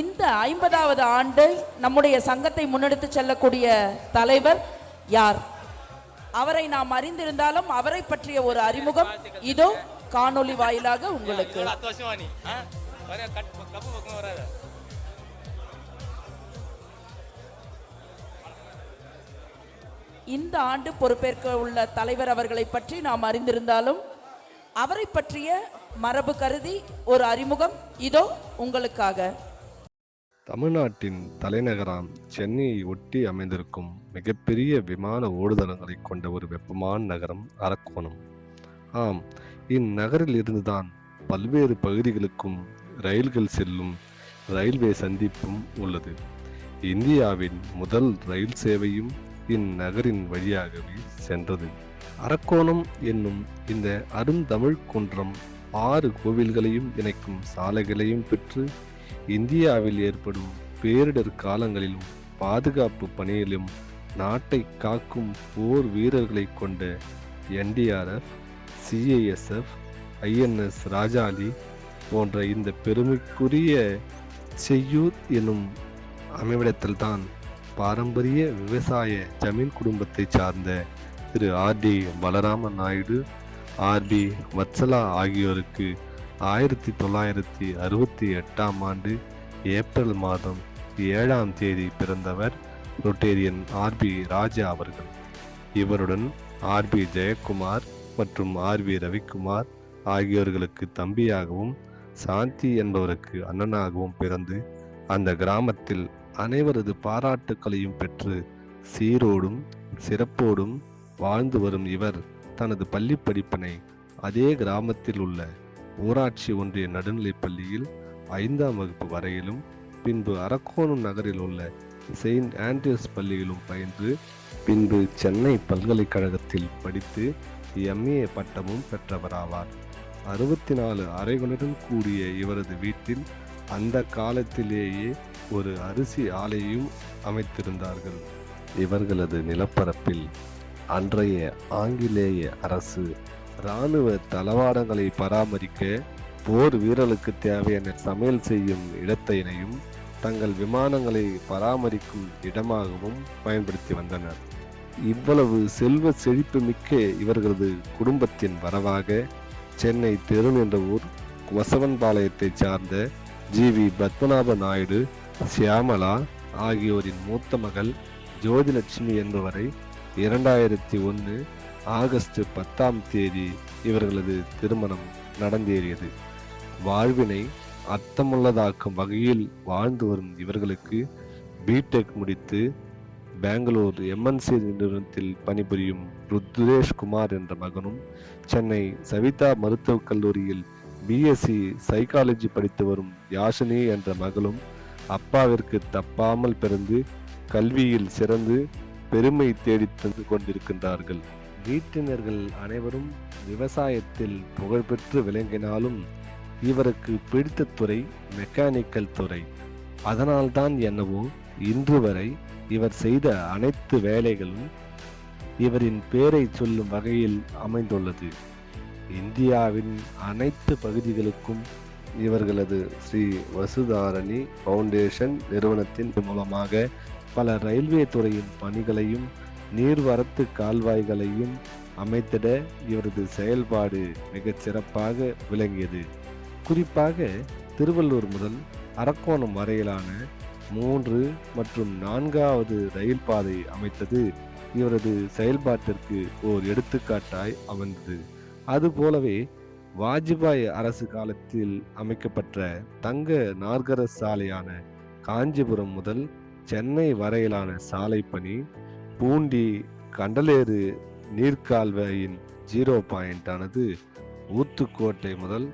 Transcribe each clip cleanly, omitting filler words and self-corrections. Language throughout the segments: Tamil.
இந்த 50வது ஆண்டு நம்முடைய சங்கத்தை முன்னெடுத்து செல்லக்கூடிய தலைவர் யார்? அவரை நாம் அறிந்திருந்தாலும் அவரை பற்றிய ஒரு அறிமுகம் இதோ காணொளி வாயிலாக உங்களுக்கு. இந்த ஆண்டு பொறுப்பேற்க உள்ள தலைவர் அவர்களை பற்றி நாம் அறிந்திருந்தாலும் அவரை பற்றிய மரபு கருதி ஒரு அறிமுகம் இதோ உங்களுக்காக. தமிழ்நாட்டின் தலைநகராம் சென்னையை ஒட்டி அமைந்திருக்கும் மிகப்பெரிய விமான ஓடுதளங்களை கொண்ட ஒரு வெப்பமான நகரம் அரக்கோணம். ஆம், இந்நகரில் இருந்துதான் பல்வேறு பகுதிகளுக்கும் ரயில்கள் செல்லும் ரயில்வே சந்திப்பும் உள்ளது. இந்தியாவின் முதல் ரயில் சேவையும் இந்நகரின் வழியாகவே சென்றது. அரக்கோணம் என்னும் இந்த அருந்தமிழ் குன்றம் 6 கோவில்களையும் இணைக்கும் சாலைகளையும் பெற்று இந்தியாவில் ஏற்படும் பேரிடர் காலங்களிலும் பாதுகாப்பு பணியிலும் நாட்டை காக்கும் போர் வீரர்களை கொண்ட NDRF, CISF, INS ராஜாளி போன்ற இந்த பெருமைக்குரிய செய்யூர் என்னும் அமைவிடத்தில்தான் பாரம்பரிய விவசாய ஜமீன் குடும்பத்தை சார்ந்த திரு RD பலராம நாயுடு, RB வத்சலா ஆகியோருக்கு 1968ஆம் ஆண்டு ஏப்ரல் மாதம் 7ஆம் தேதி பிறந்தவர் ரொட்டேரியன் RB ராஜா அவர்கள். இவருடன் RB ஜெயக்குமார் மற்றும் RB ரவிக்குமார் ஆகியோர்களுக்கு தம்பியாகவும் சாந்தி என்பவருக்கு அண்ணனாகவும் பிறந்து அந்த கிராமத்தில் அனைவரது பாராட்டுக்களையும் பெற்று சீரோடும் சிறப்போடும் வாழ்ந்து வரும் இவர் தனது பள்ளி படிப்பினை அதே கிராமத்தில் உள்ள ஊராட்சி ஒன்றிய நடுநிலைப் பள்ளியில் 5ஆம் வகுப்பு வரையிலும் பின்பு அரக்கோணம் நகரில் உள்ள செயின்ட் ஆண்ட்ரியூஸ் பள்ளியிலும் பயின்று பின்பு சென்னை பல்கலைக்கழகத்தில் படித்து MA பட்டமும் பெற்றவராவார். 64 அறைகளுடன் கூடிய இவரது வீட்டில் அந்த காலத்திலேயே ஒரு அரிசி ஆலையும் அமைத்திருந்தார்கள். இவர்களது நிலப்பரப்பில் அன்றைய ஆங்கிலேய அரசு இராணுவ தளவாடங்களை பராமரிக்க போர் வீரர்களுக்கு தேவையான சமையல் செய்யும் இடத்தினையும் தங்கள் விமானங்களை பராமரிக்கும் இடமாகவும் பயன்படுத்தி வந்தனர். இவ்வளவு செல்வ செழிப்பு மிக்க இவர்களது குடும்பத்தின் வரவாக சென்னை தெருன் என்ற ஊர் வசவன்பாளையத்தை சார்ந்த GV பத்மநாப நாயுடு, சியாமலா ஆகியோரின் மூத்த மகள் ஜோதிலட்சுமி என்பவரை 2001 ஆகஸ்ட் 10ஆம் தேதி இவர்களது திருமணம் நடந்தேறியது. வாழ்வினை அர்த்தமுள்ளதாக்கும் வகையில் வாழ்ந்து வரும் இவர்களுக்கு BTech முடித்து பெங்களூர் MNC நிறுவனத்தில் பணிபுரியும் ருத்ரேஷ் குமார் என்ற மகனும், சென்னை சவிதா மருத்துவக் கல்லூரியில் BSc சைக்காலஜி படித்து வரும் யாஷினி என்ற மகளும் அப்பாவிற்கு தப்பாமல் பிறந்து கல்வியில் சிறந்து பெருமை தேடி தந்து கொண்டிருக்கின்றார்கள். வீட்டினர்கள் அனைவரும் விவசாயத்தில் புகழ்பெற்று விளங்கினாலும் இவருக்கு பிடித்த துறை மெக்கானிக்கல் துறை. அதனால்தான் என்னவோ இன்று வரை இவர் செய்த அனைத்து வேலைகளும் இவரின் பெயரை சொல்லும் வகையில் அமைந்துள்ளது. இந்தியாவின் அனைத்து பகுதிகளுக்கும் இவர்களது ஸ்ரீ வசுதாரணி ஃபவுண்டேஷன் நிறுவனத்தின் மூலமாக பல ரயில்வே துறையின் பணிகளையும் நீர்வரத்து கால்வாய்களையும் அமைத்திட இவரது செயல்பாடு மிகச் சிறப்பாக விளங்கியது. குறிப்பாக திருவள்ளூர் முதல் அரக்கோணம் வரையிலான 3 மற்றும் 4வது ரயில் பாதை அமைத்தது இவரது செயல்பாட்டிற்கு ஓர் எடுத்துக்காட்டாய் அமைந்தது. அதுபோலவே வாஜ்பாய் அரசு காலத்தில் அமைக்கப்பட்ட தங்க நாற்கர சாலையான காஞ்சிபுரம் முதல் சென்னை வரையிலான சாலை பணி, பூண்டி கண்டலேறு நீர்கால்வாயின் 0 பாயிண்ட் ஆனது ஊத்துக்கோட்டை முதல்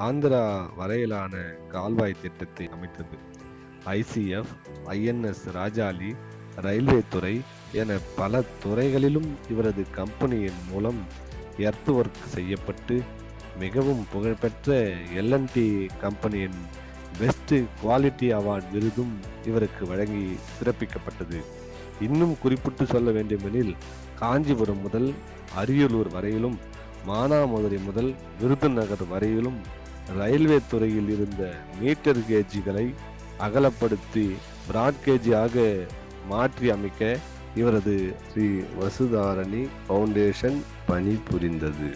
ஆந்திரா வரையிலான கால்வாய் திட்டத்தை அமைத்தது. ICF, INS ராஜாளி, ரயில்வே துறை என பல துறைகளிலும் இவரது கம்பெனியின் மூலம் எர்த் ஒர்க் செய்யப்பட்டு மிகவும் புகழ்பெற்ற L&T கம்பெனியின் பெஸ்ட் குவாலிட்டி அவார்ட் விருதும் இவருக்கு வழங்கி சிறப்பிக்கப்பட்டது. இன்னும் குறிப்பிட்டு சொல்ல வேண்டுமெனில் காஞ்சிபுரம் முதல் அரியலூர் வரையிலும் மானாமதுரை முதல் விருதுநகர் வரையிலும் ரயில்வே துறையில் இருந்த மீட்டர் கேஜ்களை அகலப்படுத்தி பிராட்கேஜியாக மாற்றி அமைக்க இவரது ஸ்ரீ வசுதாரணி ஃபவுண்டேஷன் பணி புரிந்தது.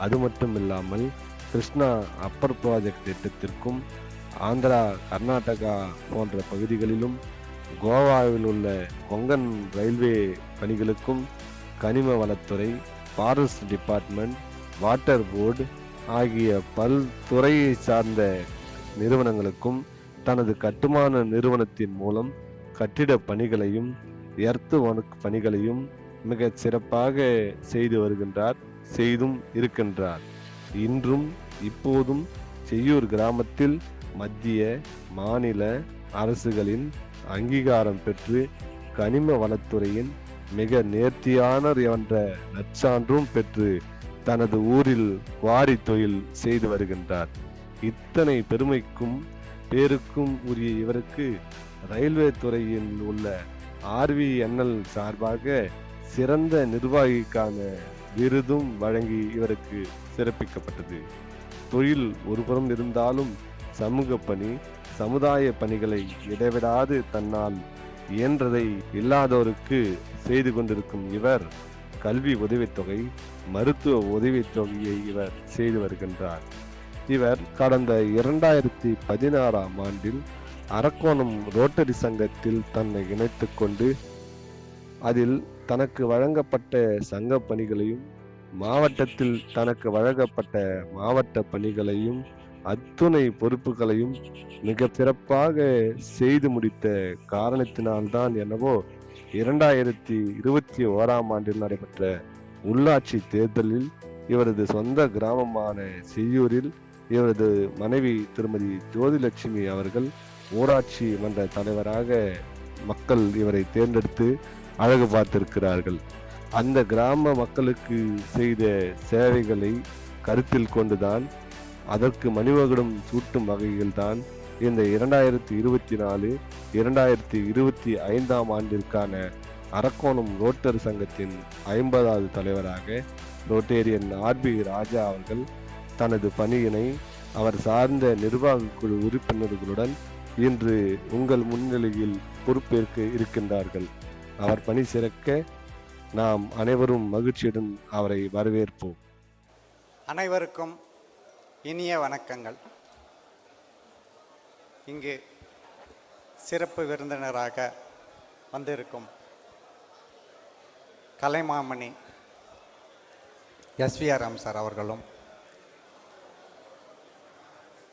அது மட்டுமில்லாமல் கிருஷ்ணா அப்பர் ப்ராஜெக்ட் திட்டத்திற்கும் ஆந்திரா, கர்நாடகா போன்ற பகுதிகளிலும் கோவாவில் உள்ள கொங்கன் ரயில்வே பணிகளுக்கும் கனிம வளத்துறை, ஃபாரஸ்ட் டிபார்ட்மெண்ட், வாட்டர் போர்டு ஆகிய பல்துறையை சார்ந்த நிறுவனங்களுக்கும் தனது கட்டுமான நிறுவனத்தின் மூலம் கட்டிட பணிகளையும் எர்த்து ஒர்க் பணிகளையும் மிக சிறப்பாக செய்து வருகின்றார், செய்தும் இருக்கின்றார். இன்றும் இப்போதும் செய்யூர் கிராமத்தில் மத்திய, மாநில அரசுகளின் அங்கீகாரம் பெற்று கனிம வளத்துறையின் மிக நேர்த்தியானவர் என்ற நற்சான்றும் பெற்று தனது ஊரில் குவாரி தொழில் செய்து வருகின்றார். இத்தனை பெருமைக்கும் பேருக்கும் உரிய இவருக்கு ரயில்வே துறையில் உள்ள RVNL சார்பாக சிறந்த நிர்வாகிக்கான விருதும் வழங்கி இவருக்கு சிறப்பிக்கப்பட்டது. தொழில் ஒருபுறம் இருந்தாலும் சமூக பணி, சமுதாய பணிகளை இடைவிடாது தன்னால் இயன்றதை இல்லாதோருக்கு செய்து கொண்டிருக்கும் இவர் கல்வி உதவித்தொகை, மருத்துவ உதவித்தொகையை இவர் செய்து வருகின்றார். இவர் கடந்த 2016ஆம் ஆண்டில் அரக்கோணம் ரோட்டரி சங்கத்தில் தன்னை இணைத்து கொண்டு அதில் தனக்கு வழங்கப்பட்ட சங்க பணிகளையும் மாவட்டத்தில் தனக்கு வழங்கப்பட்ட மாவட்ட பணிகளையும் அத்துணை பொறுப்புகளையும் மிக சிறப்பாக செய்து முடித்த காரணத்தினால்தான் என்னவோ 2021ஆம் ஆண்டில் நடைபெற்ற உள்ளாட்சி தேர்தலில் இவரது சொந்த கிராமமான செய்யூரில் இவரது மனைவி திருமதி ஜோதிலட்சுமி அவர்கள் ஊராட்சி மன்ற தலைவராக மக்கள் இவரை தேர்ந்தெடுத்து அழகு பார்த்திருக்கிறார்கள். அந்த கிராம மக்களுக்கு செய்த சேவைகளை கருத்தில் கொண்டுதான், அதற்கு மணிமகுடம் சூட்டும் வகையில்தான் இந்த 2024-2025ஆம் ஆண்டிற்கான அரக்கோணம் ரோட்டரி சங்கத்தின் 50வது தலைவராக ரோட்டேரியன் RB ராஜா அவர்கள் தனது பணியினை அவர் சார்ந்த நிர்வாக குழு உறுப்பினர்களுடன் இன்று உங்கள் முன்னிலையில் பொறுப்பேற்க இருக்கின்றார்கள். அவர் பணி சிறக்க நாம் அனைவரும் மகிழ்ச்சியுடன் அவரை வரவேற்போம். அனைவருக்கும் இனிய வணக்கங்கள். இங்கு சிறப்பு விருந்தினராக வந்திருக்கும் கலைமாமணி SVR ராம் சார் அவர்களும்,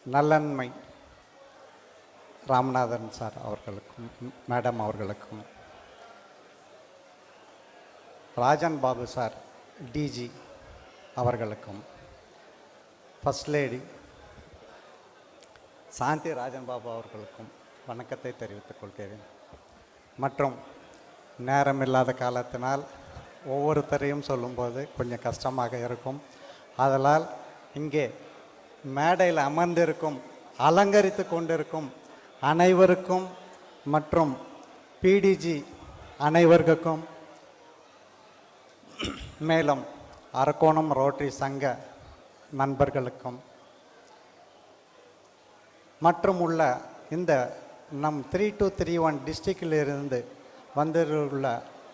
நல்லன்மை ராமநாதன் சார் அவர்களுக்கும், மேடம் அவர்களுக்கும், ராஜன் பாபு சார் DG அவர்களுக்கும், ஃபர்ஸ்ட் லேடி சாந்தி ராஜன் பாபு அவர்களுக்கும் வணக்கத்தை தெரிவித்துக் கொள்கிறேன். மற்றும் நேரமில்லாத காலத்தினால் ஒவ்வொருத்தரையும் சொல்லும்போது கொஞ்சம் கஷ்டமாக இருக்கும். ஆதலால் இங்கே மேடையில் அமர்ந்திருக்கும், அலங்கரித்து கொண்டிருக்கும் அனைவருக்கும் மற்றும் PDG அனைவருக்கும், மேலும் அரக்கோணம் ரோட்டரி சங்க நண்பர்களுக்கும் மற்றும் உள்ள இந்த நம் 3231 டிஸ்ட்ரிக்டிலிருந்து வந்துள்ள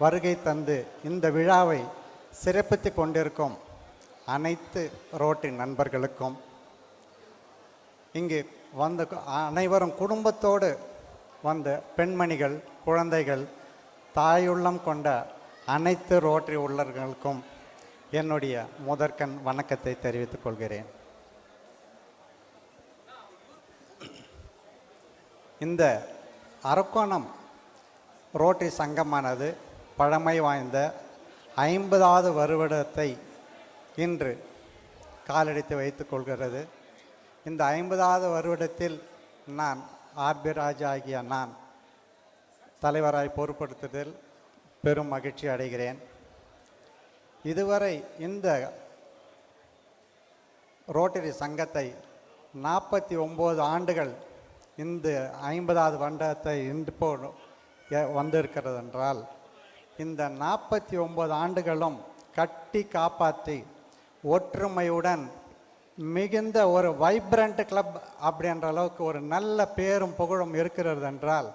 வருகை தந்து இந்த விழாவை சிறப்பித்து கொண்டிருக்கும் அனைத்து ரோட்டரி நண்பர்களுக்கும், இங்கு வந்த அனைவரும் குடும்பத்தோடு வந்த பெண்மணிகள், குழந்தைகள், தாயுள்ளம் கொண்ட அனைத்து ரோட்டரி உள்ளவர்களுக்கும் என்னுடைய முதற்கண் வணக்கத்தை தெரிவித்துக் கொள்கிறேன். இந்த அரக்கோணம் ரோட்டரி சங்கமானது பழமை வாய்ந்த 50வது வருடத்தை இன்று காலடித்து வைத்துக் கொள்கிறது. இந்த 50வது வருடத்தில் நான் RB ராஜா ஆகிய நான் தலைவராய் பொறுப்படுத்துவதில் பெரும் மகிழ்ச்சி அடைகிறேன். இதுவரை இந்த ரோட்டரி சங்கத்தை 49 ஆண்டுகள் இந்த 50வது வருடத்தை இன்று வந்திருக்கிறது என்றால், இந்த 49 ஆண்டுகளும் கட்டி காப்பாற்றி ஒற்றுமையுடன் மிகுந்த ஒரு வைப்ரண்ட் கிளப் அப்படின்ற அளவுக்கு ஒரு நல்ல பேரும் புகழும் இருக்கிறது என்றால்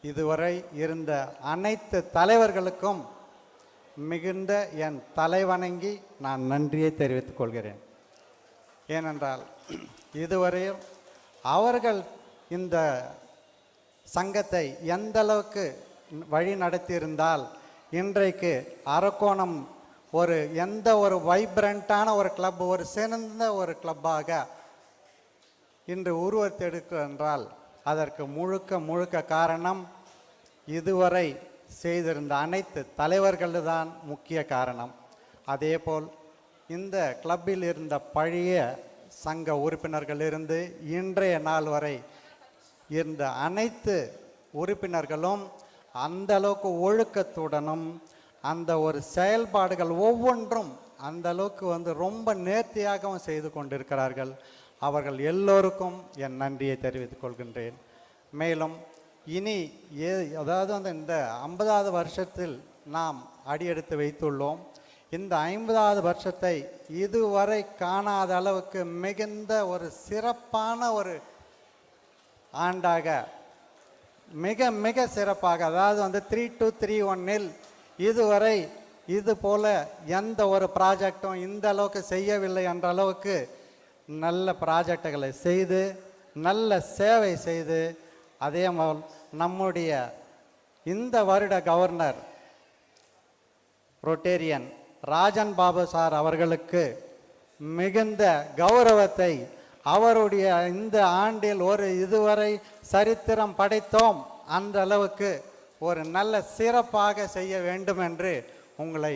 இதுவரை இருந்த அனைத்து தலைவர்களுக்கும் மிகுந்த என் தலைவணங்கி நான் நன்றியை தெரிவித்துக் கொள்கிறேன். ஏனென்றால் இதுவரையும் அவர்கள் இந்த சங்கத்தை எந்த அளவுக்கு வழி நடத்தியிருந்தால் இன்றைக்கு அரக்கோணம் எந்த ஒரு வைப்ரண்ட்டான ஒரு கிளப், ஒரு சிறந்த ஒரு கிளப்பாக இன்று உருவத்தெடுக்கிறது என்றால் அதற்கு முழுக்க காரணம் இதுவரை செய்திருந்த அனைத்து தலைவர்கள் தான் முக்கிய காரணம். அதேபோல் இந்த கிளப்பில் இருந்த பழைய சங்க உறுப்பினர்களிருந்து இன்றைய நாள் வரை இருந்த அனைத்து உறுப்பினர்களும் அந்த அளவுக்கு ஒழுக்கத்துடனும் அந்த ஒரு செயல்பாடுகள் ஒவ்வொன்றும் அந்த அளவுக்கு ரொம்ப நேர்த்தியாகவும் செய்து கொண்டிருக்கிறார்கள். அவர்கள் எல்லோருக்கும் என் நன்றியை தெரிவித்துக் கொள்கின்றேன். மேலும் இனி அதாவது இந்த 50வது வருஷத்தில் நாம் அடியெடுத்து வைத்துள்ளோம். இந்த 50வது வருஷத்தை இதுவரை காணாத அளவுக்கு மிகுந்த ஒரு சிறப்பான ஒரு ஆண்டாக மிக சிறப்பாக, அதாவது 3231 இதுவரை இது போல எந்த ஒரு ப்ராஜெக்டும் இந்த அளவுக்கு செய்யவில்லை என்ற அளவுக்கு நல்ல ப்ராஜெக்டுகளை செய்து நல்ல சேவை செய்து, அதே போல் நம்முடைய இந்த வருட governor Rotarian Rajan Babu sir அவர்களுக்கு மிகுந்த கௌரவத்தை அவருடைய இந்த ஆண்டில் இதுவரை சரித்திரம் படைத்தோம் அந்த அளவுக்கு ஒரு நல்ல சிறப்பாக செய்ய வேண்டும் என்று உங்களை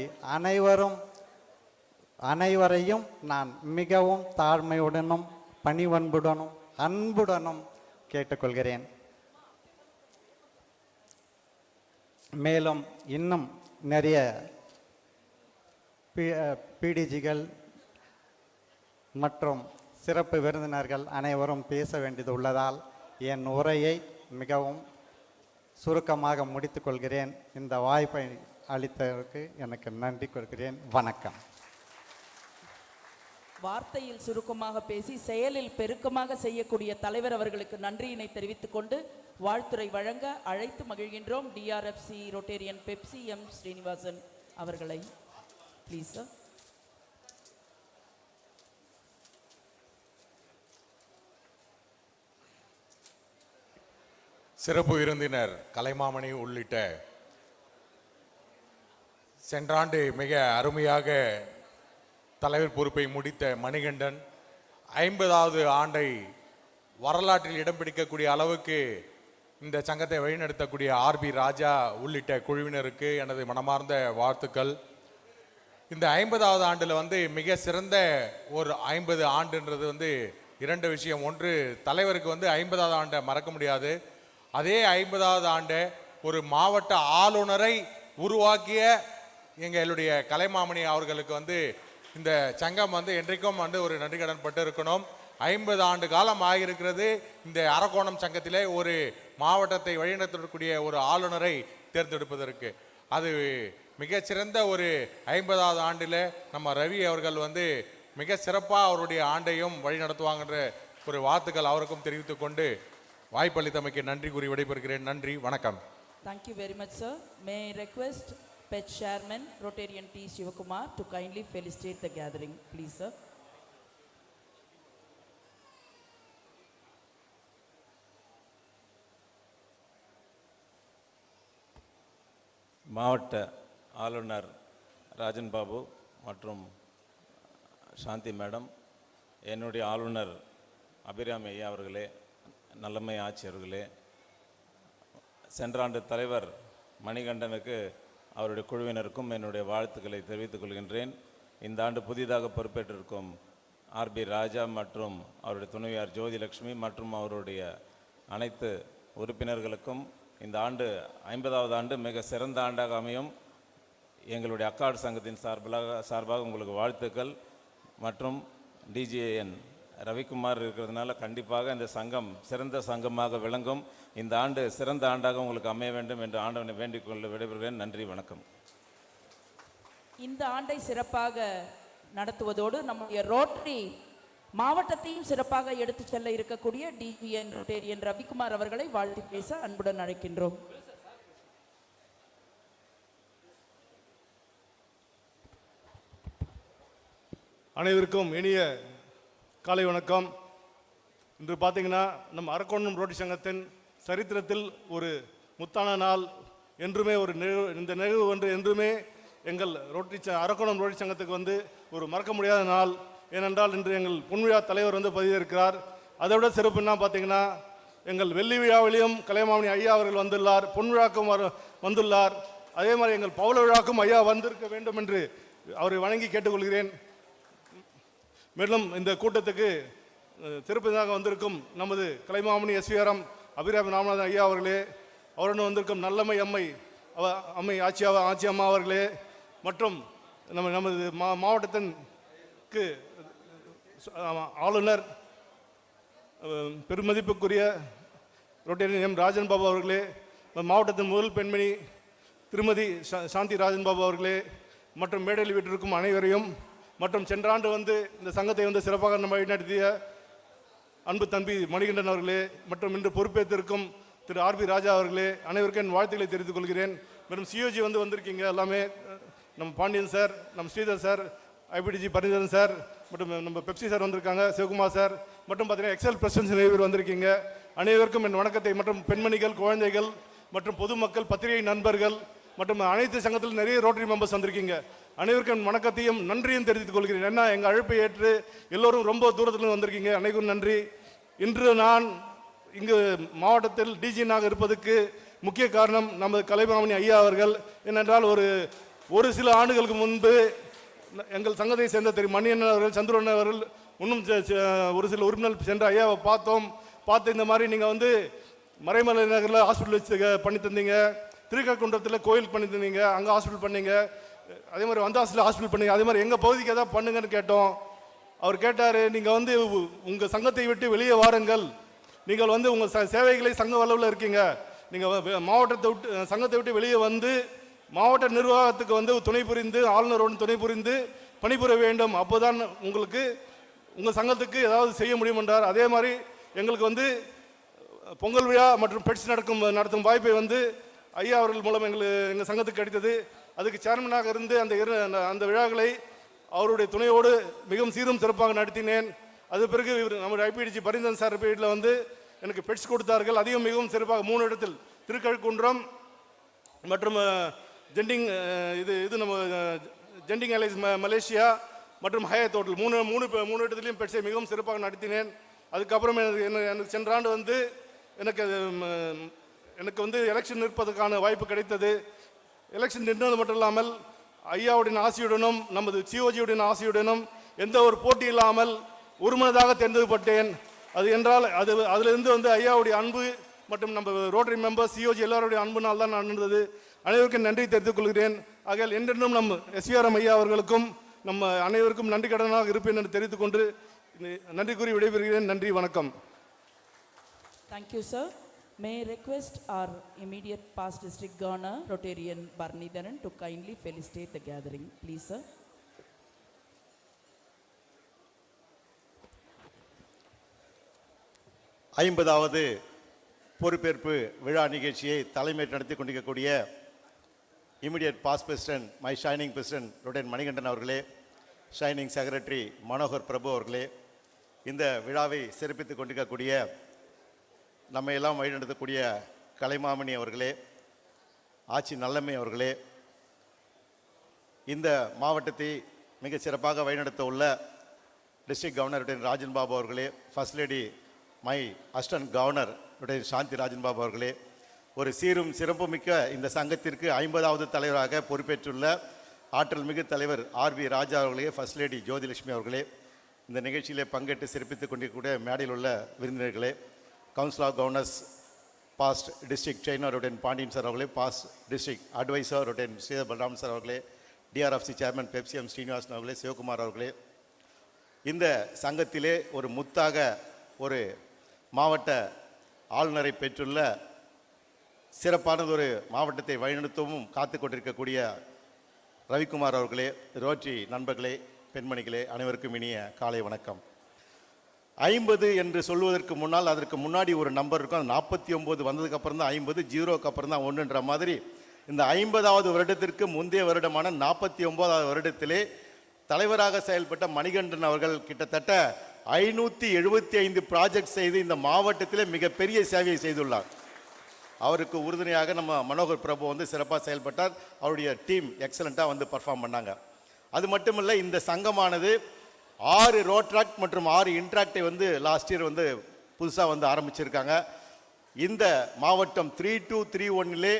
அனைவரையும் நான் மிகவும் தாழ்மையுடனும் பணிவன்புடனும் அன்புடனும் கேட்டுக்கொள்கிறேன். மேலும் இன்னும் நிறைய பிடிஜிகள் மற்றும் சிறப்பு விருந்தினர்கள் அனைவரும் பேச வேண்டியது உள்ளதால் என் உரையை மிகவும் சுருக்கமாக முடித்துக் கொள்கிறேன். இந்த வாய்ப்பை அளித்ததற்கு எனக்கு நன்றி கொள்கிறேன். வணக்கம். வார்த்தையில் சுருக்கமாக பேசி செயலில் பெருக்கமாக செய்யக்கூடிய தலைவர் அவர்களுக்கு நன்றியினை தெரிவித்துக் கொண்டு வாழ்த்துரை வழங்க அழைத்து மகிழ்கின்றோம் டிஆர்எஃப்சி ரொட்டேரியன் பெப்சி எம் ஸ்ரீனிவாசன் அவர்களை. Please sir. சிறப்பு விருந்தினர் கலைமாமணி உள்ளிட்ட சென்ற ஆண்டு மிக அருமையாக தலைவர் பொறுப்பை முடித்த மணிகண்டன், 50வது ஆண்டை வரலாற்றில் இடம் பிடிக்கக்கூடிய அளவுக்கு இந்த சங்கத்தை வழிநடத்தக்கூடிய ஆர்பி ராஜா உள்ளிட்ட குழுவினருக்கு எனது மனமார்ந்த வாழ்த்துக்கள். இந்த 50வது ஆண்டில் மிக சிறந்த ஒரு 50 ஆண்டுன்றது இரண்டு விஷயம். ஒன்று, தலைவருக்கு 50வது ஆண்டை மறக்க முடியாது. அதே 50வது ஆண்டு ஒரு மாவட்ட ஆளுநரை உருவாக்கிய எங்களுடைய கலைமாமணி அவர்களுக்கு இந்த சங்கம் என்றைக்கும் ஒரு நன்றி கடன் பட்டு இருக்கணும். 50 ஆண்டு காலம் ஆகியிருக்கிறது இந்த அரக்கோணம் சங்கத்திலே ஒரு மாவட்டத்தை வழிநடத்தக்கூடிய ஒரு ஆளுநரை தேர்ந்தெடுப்பதற்கு. அது மிகச்சிறந்த ஒரு 50வது ஆண்டில் நம்ம ரவி அவர்கள் மிக சிறப்பாக அவருடைய ஆண்டையும் வழி நடத்துவாங்கன்ற ஒரு வாழ்த்துக்கள் அவருக்கும் தெரிவித்துக் கொண்டு வாய்ப்பளித்தமைக்கு நன்றி கூறி விடைபெறுகிறேன். நன்றி, வணக்கம். Thank you very much, sir. May I request PET Chairman Rotarian T. Shivakumar to kindly felicitate the gathering, please, sir. மாவட்ட ஆளுநர் ராஜன் பாபு மற்றும் சாந்தி மேடம், என்னுடைய ஆளுநர் அபிராமி ஐயா அவர்களே, நல்லம்மை ஆட்சியர்களே, சென்ற ஆண்டு தலைவர் மணிகண்டனுக்கு அவருடைய குழுவினருக்கும் என்னுடைய வாழ்த்துக்களை தெரிவித்துக் கொள்கின்றேன். இந்த ஆண்டு புதிதாக பொறுப்பேற்றிருக்கும் ஆர்பி ராஜா மற்றும் அவருடைய துணைவியார் ஜோதிலட்சுமி மற்றும் அவருடைய அனைத்து உறுப்பினர்களுக்கும் இந்த ஆண்டு 50வது ஆண்டு மிக சிறந்த ஆண்டாக அமையும். எங்களுடைய அக்காடு சங்கத்தின் சார்பாக உங்களுக்கு வாழ்த்துக்கள். மற்றும் டிஜிஏஎன் ரவிக்குமார் இருக்கிறதுனால கண்டிப்பாக இந்த சங்கம் சிறந்த சங்கமாக விளங்கும். இந்த ஆண்டு சிறந்த ஆண்டாக உங்களுக்கு அமைய வேண்டும் என்று ஆண்டவனை வேண்டிக் கொள்ள விடைபெறுகிறேன். நன்றி, வணக்கம். இந்த ஆண்டை சிறப்பாக நடத்துவதோடு நம்முடைய ரோட்டரி மாவட்டத்தையும் சிறப்பாக எடுத்துச் செல்ல இருக்கக்கூடிய டிவிஎன் ரொட்டேரியன் ரவிக்குமார் அவர்களை வாழ்த்தி பேச அன்புடன் அழைக்கின்றோம். அனைவருக்கும் இனிய காலை வணக்கம். இன்று பார்த்தீங்கன்னா நம்ம அரக்கோணம் ரோட்டரி சங்கத்தின் சரித்திரத்தில் ஒரு முத்தான நாள், என்றுமே ஒரு இந்த நிகழ்வு ஒன்று என்றுமே எங்கள் அரக்கோணம் ரோட்டரி சங்கத்துக்கு வந்து ஒரு மறக்க முடியாத நாள். ஏனென்றால் இன்று எங்கள் பொன்விழா தலைவர் வந்து பதிவிருக்கிறார். அதை விட சிறப்பு என்ன பார்த்தீங்கன்னா, எங்கள் வெள்ளி விழாவிலையும் கலைமாமணி ஐயா அவர்கள் வந்துள்ளார், பொன்விழாக்கும் வந்துள்ளார். அதே மாதிரி எங்கள் பவள விழாக்கும் ஐயா வந்திருக்க வேண்டும் என்று அவரை வணங்கி கேட்டுக்கொள்கிறேன். மேலும் இந்த கூட்டத்துக்கு சிறப்பாக வந்திருக்கும் நமது கலைமாமணி எஸ்விஆர்எம் அபிராமி ராமநாதன் ஐயா அவர்களே, அவருடன் வந்திருக்கும் நல்லம்மை அம்மை ஆச்சி அம்மா அவர்களே, மற்றும் நமது மாவட்டத்திற்கு ஆளுநர் பெருமதிப்புக்குரிய ரோட்டரியன் எம் ராஜன் பாபு அவர்களே, மாவட்டத்தின் முதல் பெண்மணி திருமதி சாந்தி ராஜன் பாபு அவர்களே, மற்றும் மேடையில் வீட்டிற்கும் அனைவரையும், மற்றும் சென்ற ஆண்டு வந்து இந்த சங்கத்தை வந்து சிறப்பாக நம்ம வழிநடத்திய அன்பு தம்பி மணிகண்டன் அவர்களே, மற்றும் இன்று பொறுப்பேற்றிருக்கும் திரு ஆர்பி ராஜா அவர்களே, அனைவருக்கும் என் வாழ்த்துக்களை தெரிவித்துக் கொள்கிறேன். மேலும் சிஓஜி வந்திருக்கீங்க எல்லாமே, நம்ம பாண்டியன் சார், நம்ம ஸ்ரீதர் சார், ஐபிடிஜி பரிந்தரன் சார், மற்றும் நம்ம பெப்சி சார் வந்திருக்காங்க, சிவகுமார் சார், மற்றும் பார்த்தீங்கன்னா எக்ஸல் பிரசிடன்ஸ் நிறைவேறு வந்திருக்கீங்க. அனைவருக்கும் என் வணக்கத்தை, மற்றும் பெண்மணிகள், குழந்தைகள் மற்றும் பொதுமக்கள், பத்திரிகை நண்பர்கள் மற்றும் அனைத்து சங்கத்தில் நிறைய ரோட்டரி மெம்பர்ஸ் வந்திருக்கீங்க. அனைவருக்கும் வணக்கத்தையும் நன்றியும் தெரிவித்துக் கொள்கிறேன். ஏன்னா எங்கள் அழைப்பை ஏற்று எல்லோரும் ரொம்ப தூரத்தில் வந்திருக்கீங்க, அனைவரும் நன்றி. இன்று நான் இங்கு மாவட்டத்தில் டிஜினாக இருப்பதற்கு முக்கிய காரணம் நமது கலைமாமணி ஐயா அவர்கள். ஏனென்றால் ஒரு சில ஆண்டுகளுக்கு முன்பு எங்கள் சங்கத்தை சேர்ந்த திரு மணியண்ணன் அவர்கள், சந்திரன் அவர்கள், இன்னும் ஒரு சில உறுப்பினர்கள் சென்ற ஐயாவை பார்த்து இந்த மாதிரி நீங்கள் வந்து மறைமலை நகரில் ஹாஸ்பிட்டல் வச்சு பண்ணி தந்தீங்க, திருக்கக்குன்றத்தில் கோயில் பண்ணி தந்தீங்க, அங்கே ஹாஸ்பிட்டல் பண்ணீங்க, அதே மாதிரி வந்தாசில் ஹாஸ்பிட்டல் பண்ணீங்க, அதே மாதிரி எங்கள் பகுதிக்கு எதாவது பண்ணுங்கன்னு கேட்டோம். அவர் கேட்டார், நீங்கள் வந்து உங்கள் சங்கத்தை விட்டு வெளியே வாருங்கள், நீங்கள் வந்து உங்கள் சேவைகளை சங்க அளவில் இருக்கீங்க, நீங்கள் மாவட்டத்தை விட்டு சங்கத்தை விட்டு வெளியே வந்து மாவட்ட நிர்வாகத்துக்கு வந்து துணை புரிந்து, ஆளுநரோடு துணை புரிந்து பணிபுர வேண்டும், அப்போதான் உங்களுக்கு உங்கள் சங்கத்துக்கு ஏதாவது செய்ய முடியும் என்றார். அதே மாதிரி எங்களுக்கு வந்து பொங்கல் விழா மற்றும் பெட்ஸ் நடத்தும் வாய்ப்பை வந்து ஐயா அவர்கள் மூலம் எங்கள் சங்கத்துக்கு கிடைத்தது. அதுக்கு சேர்மனாக இருந்து அந்த விழாக்களை அவருடைய துணையோடு மிகவும் சீரும் சிறப்பாக நடத்தினேன். அது பிறகு நம்முடைய ஐபிடிஜி பரிந்தரன் சார் பீரியடில் வந்து எனக்கு பெட்ஸ் கொடுத்தார்கள். அதையும் மிகவும் சிறப்பாக 3 இடத்தில், திருக்கழுக்குன்றம் மற்றும் இது நம்ம ஜெண்டிங் ஏர்லைன்ஸ் மலேசியா மற்றும் ஹயாத் ஹோட்டல், மூணு இடத்துலையும் பெட்ஸை மிகவும் சிறப்பாக நடத்தினேன். அதுக்கப்புறம் எனக்கு சென்ற ஆண்டு வந்து எனக்கு வந்து எலெக்ஷன் நிற்பதற்கான வாய்ப்பு கிடைத்தது. எலெக்ஷன் நின்றது மட்டும் இல்லாமல் ஐயாவுடைய ஆசையுடனும் நமது சிஓஜியுடைய ஆசையுடனும் எந்த ஒரு போட்டி இல்லாமல் ஒருமனதாக தேர்ந்தெடுக்கப்பட்டேன். அது என்றால் அதிலிருந்து வந்து ஐயாவுடைய அன்பு மற்றும் நம்ம ரோட்டரி மெம்பர்ஸ், சிஓஜி எல்லாருடைய அன்புனால் தான் நடந்தது. அனைவருக்கும் நன்றி தெரிவித்துக் கொள்கிறேன். ஆகையால் என்றென்றும் நம்ம எஸ்விஆர்எம் ஐயா அவர்களுக்கும் நம்ம அனைவருக்கும் நன்றி கடனாக இருப்பேன் என்று தெரிவித்துக் கொண்டு நன்றி கூறி விடைபெறுகிறேன். நன்றி, வணக்கம். Thank you, sir. May I request our immediate past district governor, Rotarian Barnidharan, to kindly felicitate the gathering, please, sir. ஐம்பதாவது பொறுப்பேற்பு விழா நிகழ்ச்சியை தலைமை நடத்தி கொண்டிருக்கக்கூடிய immediate past president, my shining president Rotarian Manikandan அவர்களே, ஷைனிங் செக்ரட்டரி மனோகர் பிரபு அவர்களே, இந்த விழாவை சிறப்பித்துக் கொண்டிருக்கக்கூடிய நம்ம எல்லாம் வழிநடத்தக்கூடிய கலைமாமணி அவர்களே, ஆச்சி நல்லம்மை அவர்களே, இந்த மாவட்டத்தை மிக சிறப்பாக வழிநடத்த உள்ள டிஸ்ட்ரிக்ட் கவர்னர் ராஜன் பாபு அவர்களே, first lady my assistant governor Shanthi Rajan Babu அவர்களே, ஒரு சீரும் சிறப்புமிக்க இந்த சங்கத்திற்கு 50வது தலைவராக பொறுப்பேற்றுள்ள ஆற்றல் மிகு தலைவர் ஆர்பி ராஜா அவர்களே, ஃபர்ஸ்ட் லேடி ஜோதிலட்சுமி அவர்களே, இந்த நிகழ்ச்சியிலே பங்கேற்று சிறப்பித்துக் கொண்டிருக்கக்கூடிய மேடையில் உள்ள விருந்தினர்களே, council of governors past district trainer Pandian sir அவர்களே, past district adviser Sridhar Balaram sir அவர்களே, டிஆர்எஃப்சி சேர்மன் பெப்சிஎம் ஸ்ரீனிவாசன் அவர்களே, சிவகுமார் அவர்களே, இந்த சங்கத்திலே ஒரு முத்தாக ஒரு மாவட்ட ஆளுநரை பெற்றுள்ள சிறப்பானதொரு மாவட்டத்தை வழிநடத்தவும் காத்து கொண்டிருக்கக்கூடிய ரவிக்குமார் அவர்களே, ரோட்டரி நண்பர்களே, பெண்மணிகளே, அனைவருக்கும் இனிய காலை வணக்கம். 50 என்று சொல்வதற்கு முன்னால் அதற்கு முன்னாடி ஒரு நம்பர் இருக்கும். அது 49 வந்ததுக்கு அப்புறம் தான் 50, 0க்கு அப்புறம் தான் 1ன்ற மாதிரி இந்த 50வது வருடத்திற்கு முந்தைய வருடமான 49வது வருடத்திலே தலைவராக செயல்பட்ட மணிகண்டன் அவர்கள் கிட்டத்தட்ட 575 ப்ராஜெக்ட் செய்து இந்த மாவட்டத்திலே மிகப்பெரிய சேவையை செய்துள்ளார். அவருக்கு உறுதுணையாக நம்ம மனோகர் பிரபு வந்து சிறப்பாக செயல்பட்டார். அவருடைய டீம் எக்ஸலண்ட்டாக வந்து பர்ஃபார்ம் பண்ணாங்க. அது மட்டும் இல்லை, இந்த சங்கமானது 6 ரோட்ராக்ட் மற்றும் 6 இன்ட்ராக்டை வந்து லாஸ்ட் இயர் வந்து புதுசாக வந்து ஆரம்பிச்சிருக்காங்க. இந்த மாவட்டம் 3231லே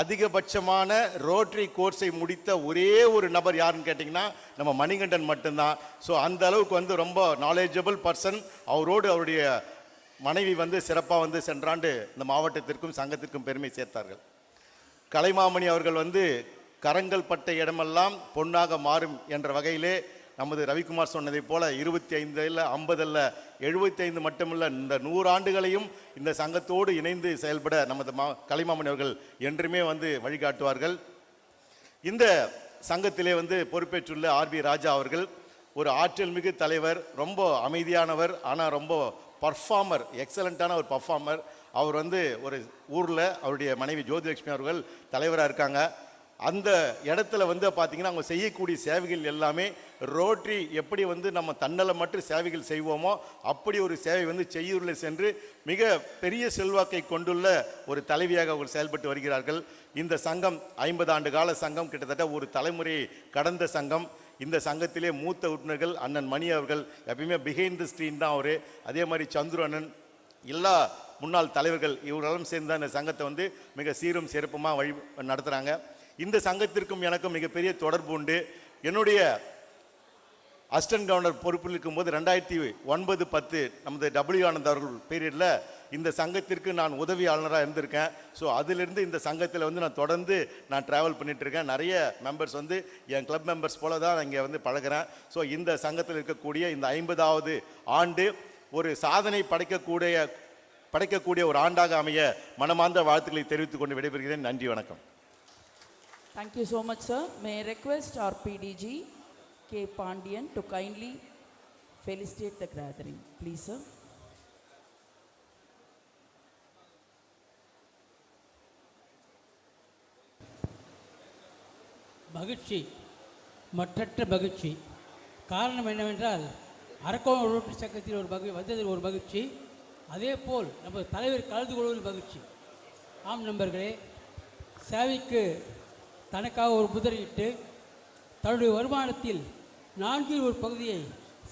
அதிகபட்சமான ரோட்டரி கோர்ஸை முடித்த ஒரே ஒரு நபர் யாருன்னு கேட்டிங்கன்னா நம்ம மணிகண்டன் மட்டும்தான். ஸோ அந்த அளவுக்கு வந்து ரொம்ப நாலேஜபிள் பர்சன். அவரோடு அவருடைய மனைவி வந்து சிறப்பாக வந்து சென்றாண்டு இந்த மாவட்டத்திற்கும் சங்கத்திற்கும் பெருமை சேர்த்தார்கள். கலைமாமணி அவர்கள் வந்து கரங்கள் பட்ட இடமெல்லாம் பொன்னாக மாறும் என்ற வகையிலே நமது ரவிக்குமார் சொன்னதை போல 25 இல்லை 50 அல்ல 75 மட்டுமல்ல, இந்த 100 ஆண்டுகளையும் இந்த சங்கத்தோடு இணைந்து செயல்பட நமது கலைமாமணி அவர்கள் என்றுமே வந்து வழிகாட்டுவார்கள். இந்த சங்கத்திலே வந்து பொறுப்பேற்றுள்ள ஆர்பி ராஜா அவர்கள் ஒரு ஆற்றல் மிகு தலைவர், ரொம்ப அமைதியானவர், ஆனால் ரொம்ப பர்ஃபார்மர், எக்ஸலண்ட்டான ஒரு பர்ஃபார்மர். அவர் வந்து ஒரு ஊரில் அவருடைய மனைவி ஜோதிலட்சுமி அவர்கள் தலைவராக இருக்காங்க. அந்த இடத்துல வந்து பார்த்திங்கன்னா அவங்க செய்யக்கூடிய சேவைகள் எல்லாமே ரோட்டரி எப்படி வந்து நம்ம தன்னலமற்ற சேவைகள் செய்வோமோ அப்படி ஒரு சேவை வந்து செய்யூரில் சென்று மிக பெரிய செல்வாக்கை கொண்டுள்ள ஒரு தலைவியாக அவர் செயல்பட்டு வருகிறார்கள். இந்த சங்கம் 50 ஆண்டு கால சங்கம், கிட்டத்தட்ட ஒரு தலைமுறையை கடந்த சங்கம். இந்த சங்கத்திலே மூத்த உறுப்பினர்கள் அண்ணன் மணி அவர்கள் எப்பயுமே பிஹைண்ட் தி ஸ்க்ரீன் தான் அவர். அதே மாதிரி சந்துரு அண்ணன், எல்லா முன்னாள் தலைவர்கள் இவரெல்லாம் சேர்ந்து தான் இந்த சங்கத்தை வந்து மிக சீரும் சிறப்புமாக வழி நடத்துகிறாங்க. இந்த சங்கத்திற்கும் எனக்கும் மிகப்பெரிய தொடர்பு உண்டு. என்னுடைய அசிஸ்டன்ட் கவர்னர் பொறுப்பில் இருக்கும்போது 2009-10 நமது டபிள்யூ ஆனந்த் அவர்கள் பீரியடில் இந்த சங்கத்திற்கு நான் உதவி ஆளுநராக இருந்திருக்கேன். ஸோ அதிலிருந்து இந்த சங்கத்தில் வந்து நான் தொடர்ந்து நான் ட்ராவல் பண்ணிகிட்ருக்கேன். நிறைய மெம்பர்ஸ் வந்து என் கிளப் மெம்பர்ஸ் போல தான் இங்கே வந்து பழகிறேன். ஸோ இந்த சங்கத்தில் இருக்கக்கூடிய இந்த 50வது ஆண்டு ஒரு சாதனை படைக்கக்கூடிய ஒரு ஆண்டாக அமைய மனமார்ந்த வாழ்த்துக்களை தெரிவித்துக் கொண்டு விடைபெறுகிறேன். நன்றி, வணக்கம். Thank you so much, sir. May I request our PDG K. Pandian to kindly felicitate the gathering, please, sir. மகிழ்ச்சி, மற்றற்ற மகிழ்ச்சி. காரணம் என்னவென்றால் அரக்கோணம் ரோட்டரி சங்கத்தில் வந்ததில் ஒரு மகிழ்ச்சி, அதே போல் நம்ம தலைவர் கலந்து கொள்வதில் மகிழ்ச்சி. ஆம் நண்பர்களே, சேவைக்கு தனக்காக ஒரு முதலீட்டு தன்னுடைய வருமானத்தில் 4 ஒரு பகுதியை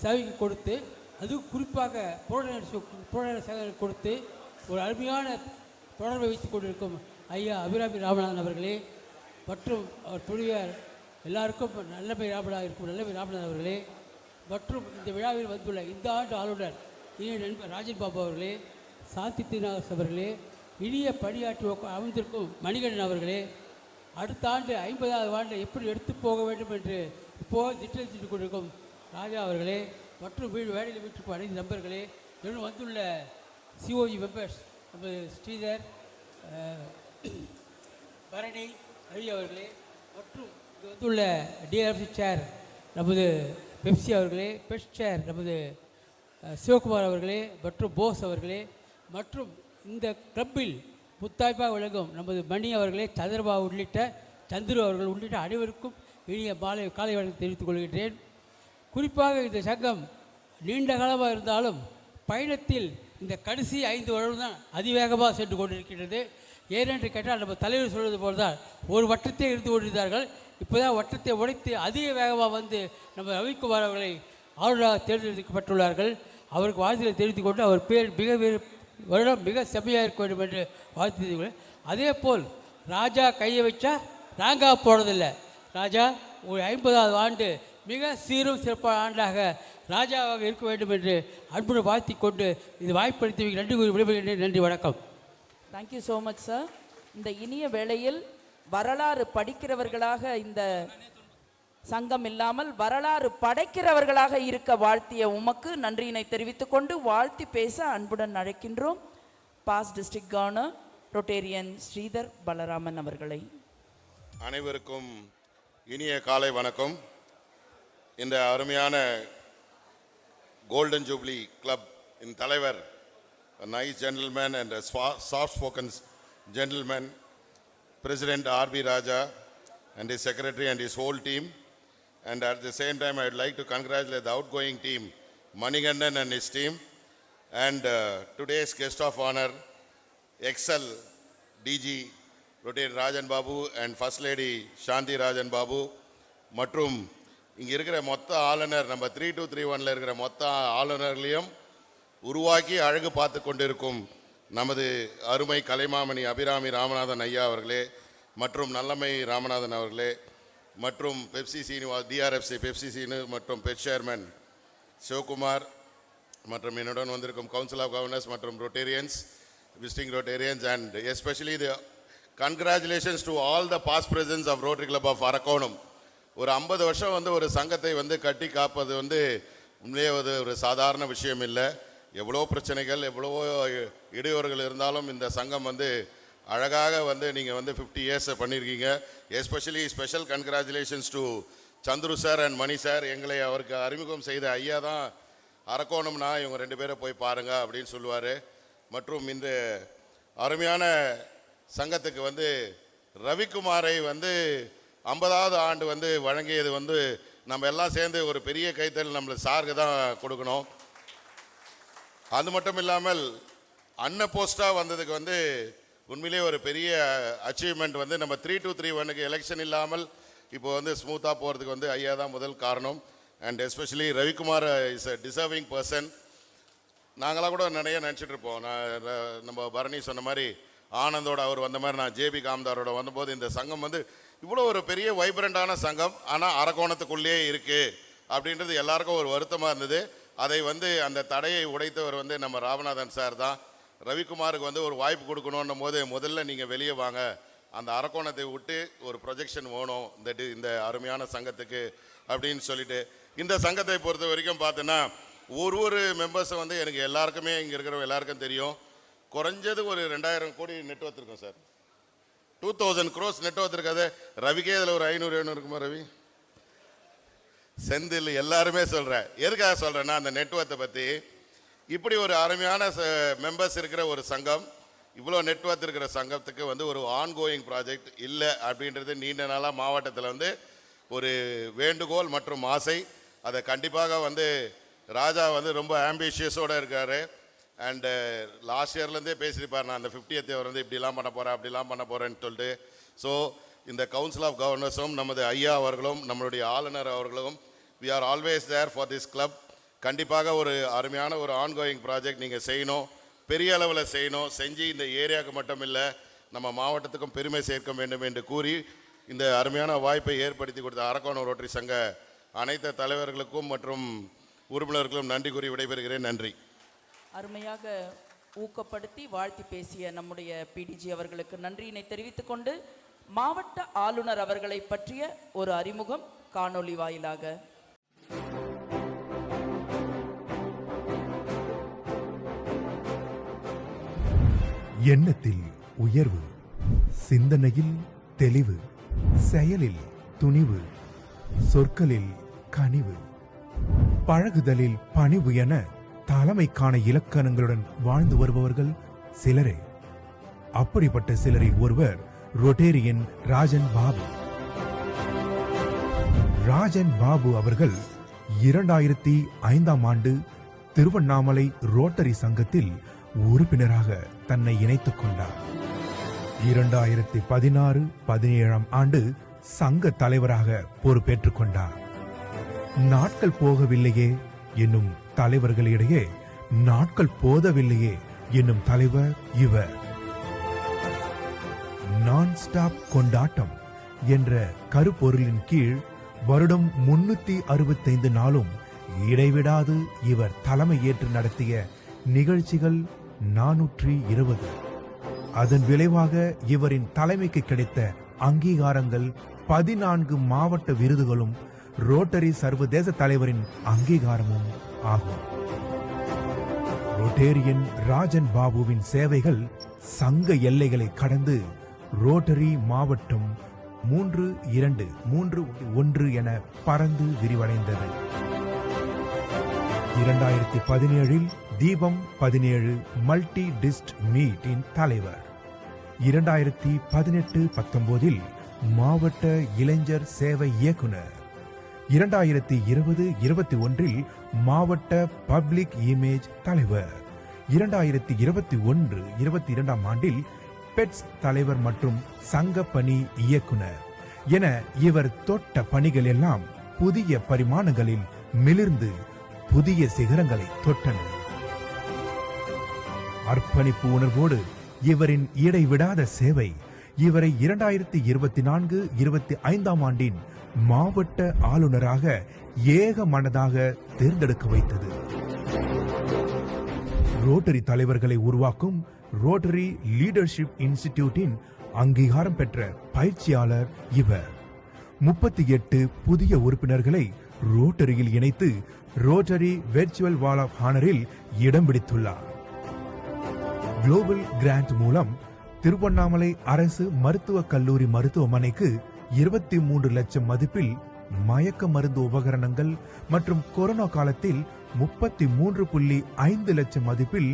சேவைக்கு கொடுத்து, அது குறிப்பாக புலனர் சேவைக்கு கொடுத்து ஒரு அருமையான தொடர்பை வைத்துக் கொண்டிருக்கும் ஐயா அபிராமி ராமநாதன் அவர்களே மற்றும் அவர் துணைவியார் எல்லாருக்கும் நல்லமை ராமநாதன் அவர்களே மற்றும் இந்த விழாவில் வந்துள்ள இந்த ஆண்டு ஆளுநர் இனிய நண்பர் ராஜன் பாபு அவர்களே, சாந்தி திருநாகஸ் அவர்களே, இனிய பணியாற்றி அமைந்திருக்கும் மணிகண்டன் அவர்களே, அடுத்த ஆண்டு 50வது ஆண்டை எப்படி எடுத்து போக வேண்டும் என்று இப்போது திட்டமிட்டு கொண்டிருக்கும் ராஜா அவர்களே மற்றும் வேலையில் வீட்டுக்கு அனைத்து நண்பர்களே, இன்னும் வந்துள்ள சிஓஜி மெம்பர்ஸ் நமது ஸ்ரீதர், பரணி, ஹரி அவர்களே மற்றும் இங்கு வந்துள்ள டிஆர்எஃப்சி சேர் நமது பெப்சி அவர்களே, பெஸ்ட் சேர் நமது சிவகுமார் அவர்களே மற்றும் போஸ் அவர்களே மற்றும் இந்த கிளப்பில் முத்தாய்ப்பாக விளங்கும் நமது மணி அவர்களே, சந்திரபாபு உள்ளிட்ட சந்துரு அவர்கள் உள்ளிட்ட அனைவருக்கும் இனிய காலை வணக்கம் தெரிவித்துக் கொள்கின்றேன். குறிப்பாக இந்த சங்கம் நீண்ட காலமாக இருந்தாலும் பயணத்தில் இந்த கடைசி 5 வருடம் தான் அதிவேகமாக சென்று கொண்டிருக்கின்றது. ஏனென்று கேட்டால் நம்ம தலைவர் சொல்வது போல் தான் ஒரு வட்டத்தை இருந்து கொண்டிருந்தார்கள். இப்போ தான் வட்டத்தை உடைத்து அதிக வேகமாக வந்து நம்ம ரவிக்குமார் அவர்களை ஆளுநராக தேர்ந்தெடுக்கப்பட்டுள்ளார்கள். அவருக்கு வாழ்த்துக்களை தெரிவித்துக் கொண்டு அவர் பேர் வருடம் மிக செம்மையாக இருக்க வேண்டும் என்று வாழ்த்து. அதே போல் ராஜா கையை வச்சா ராங்காக போனதில்லை. ராஜா ஒரு 50வது ஆண்டு மிக சீரும் சிறப்பான ஆண்டாக ராஜாவாக இருக்க வேண்டும் என்று அன்புடன் வாழ்த்தி கொண்டு இது வாய்ப்பளித்து நன்றி கூறி விடைபெறுகிறேன். நன்றி, வணக்கம். Thank you so much sir. இந்த இனிய வேளையில் வரலாறு படிக்கிறவர்களாக இந்த சங்கம் இல்லாமல் வரலாறு படைக்கிறவர்களாக இருக்க வாழ்த்திய உமக்கு நன்றியினை தெரிவித்துக் கொண்டு வாழ்த்தி பேச அன்புடன் அழைக்கின்றோம் past district governor Rotarian Sridhar Balaraman அவர்களை. அனைவருக்கும் இனிய காலை வணக்கம். இந்த அருமையான கோல்டன் ஜூப்ளி கிளப் இன் தலைவர், a nice gentleman and a soft spoken gentleman, President R.B. Raja and his secretary and his whole team. And at the same time, I would like to congratulate the outgoing team, Manigandan and his team, and today's guest of honor, Excel DG Rotary Rajan Babu and First Lady Shanti Rajan Babu, மற்றும் இங்க இருக்கிற மொத்த ஆளுநர், நம்ம 3231ல இருக்கிற மொத்த ஆளுநர்களையும் உருவாக்கி அழகு பார்த்து கொண்டிருக்கும் நமது அருமை கலைமாமணி அபிராமி ராமநாதன் ஐயா அவர்களே, மற்றும் நல்லம்மை ராமநாதன் அவர்களே, மற்றும் Pepsi Srinivas, TRFC Pepsi Seenu மற்றும் பெட் சேர்மன் சிவகுமார், மற்றும் என்னுடன் வந்திருக்கும் கவுன்சில் ஆஃப் கவர்னர்ஸ் மற்றும் Rotarians, visiting Rotarians, and especially the congratulations to all the past presidents of Rotary club of Arakkonam. ஒரு 50 வருஷம் ஒரு சங்கத்தை கட்டி காப்பது உண்மையே ஒரு சாதாரண விஷயம் இல்லை. எவ்வளோ பிரச்சனைகள், எவ்வளவோ இடையூறுகள் இருந்தாலும் இந்த சங்கம் அழகாக நீங்கள் 50 இயர்ஸ் பண்ணியிருக்கீங்க. Especially special congratulations to Chandru sir and Mani sir. எங்களை அவருக்கு அறிமுகம் செய்த ஐயா தான் அரக்கோணம்னா இவங்க 2 பேரை போய் பாருங்க அப்படின்னு சொல்லுவார். மற்றும் இந்த அருமையான சங்கத்துக்கு ரவிக்குமாரை 50வது ஆண்டு வழங்கியது நம்ம எல்லாம் சேர்ந்து ஒரு பெரிய கைத்தல் நம்ம சாருக்கு தான் கொடுக்கணும். அது மட்டும் இல்லாமல் அன்ன போஸ்டாக வந்ததுக்கு உண்மையிலே ஒரு பெரிய அச்சீவ்மெண்ட். நம்ம 3231க்கு எலெக்ஷன் இல்லாமல் இப்போ ஸ்மூத்தாக போகிறதுக்கு ஐயா தான் முதல் காரணம். And especially Ravikumar is a deserving person. நாங்களாம் கூட நிறைய நினச்சிட்டு இருப்போம். நம்ம பரணி சொன்ன மாதிரி ஆனந்தோட அவர் வந்த மாதிரி, நான் ஜேபி காம்தாரோட வந்தபோது இந்த சங்கம் இவ்வளோ ஒரு பெரிய வைப்ரண்டான சங்கம் ஆனால் அரக்கோணத்துக்குள்ளேயே இருக்குது அப்படின்றது எல்லாருக்கும் ஒரு வருத்தமாக இருந்தது. அதை அந்த தடையை உடைத்தவர் நம்ம ராமநாதன் சார் தான். ரவிக்குமாருக்கு ஒரு வாய்ப்பு கொடுக்கணும் போது முதல்ல நீங்கள் வெளியே வாங்க, அந்த அரக்கோணத்தை விட்டு ஒரு ப்ரொஜெக்ஷன் வேணும் இந்த அருமையான சங்கத்துக்கு அப்படின்னு சொல்லிட்டு, இந்த சங்கத்தை பொறுத்த வரைக்கும் பார்த்தோன்னா ஒரு மெம்பர்ஸை எனக்கு எல்லாருக்குமே இங்கே இருக்கிறவங்க எல்லாருக்கும் தெரியும். குறைஞ்சது ஒரு 2000 கோடி நெட் வந்திருக்கும் சார். 2000 crores நெட் வந்திருக்காது. ரவிக்கே இதில் ஒரு 500 இருக்குமா ரவி? செந்தில் எல்லாருமே சொல்கிறேன். எதுக்காக சொல்கிறேன்னா அந்த நெட்வொர்த்தை பற்றி, இப்படி ஒரு அருமையான மெம்பர்ஸ் இருக்கிற ஒரு சங்கம், இவ்வளோ நெட்வொர்க் இருக்கிற சங்கத்துக்கு ஒரு ஆன்கோயிங் ப்ராஜெக்ட் இல்லை அப்படின்றது நீண்ட நாளாக மாவட்டத்தில் ஒரு வேண்டுகோள் மற்றும் ஆசை. அதை கண்டிப்பாக ராஜா ரொம்ப ஆம்பிஷியஸோடு இருக்கார். அண்டு லாஸ்ட் இயர்லேருந்தே பேசியிருப்பார், நான் அந்த 50th இயர் இப்படிலாம் பண்ண போகிறேன் அப்படிலாம் பண்ண போகிறேன்னு சொல்லிட்டு. ஸோ இந்த கவுன்சில் ஆஃப் கவர்னர்ஸும் நமது ஐயா அவர்களும் நம்மளுடைய ஆளுநர் அவர்களும் we are always there for this club. கண்டிப்பாக ஒரு அருமையான ஒரு ஆன்கோயிங் ப்ராஜெக்ட் நீங்கள் செய்யணும், பெரிய அளவில் செய்யணும். செஞ்சு இந்த ஏரியாவுக்கு மட்டும் இல்லை நம்ம மாவட்டத்துக்கும் பெருமை சேர்க்க வேண்டும் என்று கூறி இந்த அருமையான வாய்ப்பை ஏற்படுத்தி கொடுத்த அரக்கோணம் ரோட்டரி சங்க அனைத்து தலைவர்களுக்கும் மற்றும் உறுப்பினர்களுக்கும் நன்றி கூறி விடைபெறுகிறேன். நன்றி. அருமையாக ஊக்கப்படுத்தி வாழ்த்தி பேசிய நம்முடைய பிடிஜி அவர்களுக்கு நன்றியினை தெரிவித்துக் கொண்டு மாவட்ட ஆளுநர் அவர்களை பற்றிய ஒரு அறிமுகம் காணொளி வாயிலாக. எண்ணத்தில் உயர்வு, சிந்தனையில் தெளிவு, செயலில் துணிவு, சொற்களில் கனிவு, பழகுதலில் பணிவு என தலைமைக்கான இலக்கணங்களுடன் வாழ்ந்து வருபவர்கள் சிலரே. அப்படிப்பட்ட சிலரில் ஒருவர் ரொட்டேரியன் ராஜன் பாபு. ராஜன் பாபு அவர்கள் 2005ஆம் ஆண்டு திருவண்ணாமலை ரோட்டரி சங்கத்தில் உறுப்பினராக தன்னை இணைத்துக் கொண்டார். 2016-17ஆம் ஆண்டு சங்க தலைவராக பொறுப்பேற்றுக் கொண்டார். நாட்கள் போகவில்லையே என்னும் தலைவர்களிடையே நாட்கள் போதவில்லையே என்னும் தலைவர் இவர். நான் ஸ்டாப் கொண்டாட்டம் என்ற கருப்பொருளின் கீழ் வருடம் 365 நாளும் இடைவிடாது இவர் தலைமை ஏற்று நடத்திய நிகழ்ச்சிகள் 420. அதன் விளைவாக இவரின் தலைமைக்கு கிடைத்த அங்கீகாரங்கள் 14 மாவட்ட விருதுகளும் ரோட்டரி சர்வதேச தலைவரின் அங்கீகாரமும் ஆகும். ரொட்டேரியன் ராஜன் பாபுவின் சேவைகள் சங்க எல்லைகளை கடந்து ரோட்டரி மாவட்டம், 3-2-3-1 என பறந்து விரிவடைந்தது. 2017 தீபம் 17 மல்டி டிஸ்ட் மீட்டின் தலைவர். 2018-19 மாவட்ட இளைஞர் சேவை இயக்குனர். 2020-21 மாவட்ட பப்ளிக் இமேஜ் தலைவர். 2021-22 ஆண்டில் பெட்ஸ் தலைவர் மற்றும் சங்க பணி இயக்குனர் என இவர் தொட்ட பணிகள் எல்லாம் புதிய பரிமாணங்களில் மிளிர்ந்து புதிய சிகரங்களை தொட்டன. அர்ப்பணிப்பு உணர்வோடு இவரின் இடைவிடாத சேவை இவரை 2024-25 ஆண்டின் மாவட்ட ஆளுநராக ஏக மனதாக தேர்ந்தெடுக்க வைத்தது. ரோட்டரி தலைவர்களை உருவாக்கும் ரோட்டரி லீடர்ஷிப் இன்ஸ்டிடியூட்டின் அங்கீகாரம் பெற்ற பயிற்சியாளர் இவர். 38 புதிய உறுப்பினர்களை ரோட்டரியில் இணைத்து ரோட்டரி வெர்ச்சுவல் வால் ஆஃப் ஹானரில் இடம் பிடித்துள்ளார். குளோபல் கிராண்ட் மூலம் திருவண்ணாமலை அரசு மருத்துவக் கல்லூரி மருத்துவமனைக்கு 23 லட்சம் மதிப்பில் மயக்க மருந்து உபகரணங்கள் மற்றும் கொரோனா காலத்தில் 33.5 லட்சம் மதிப்பில்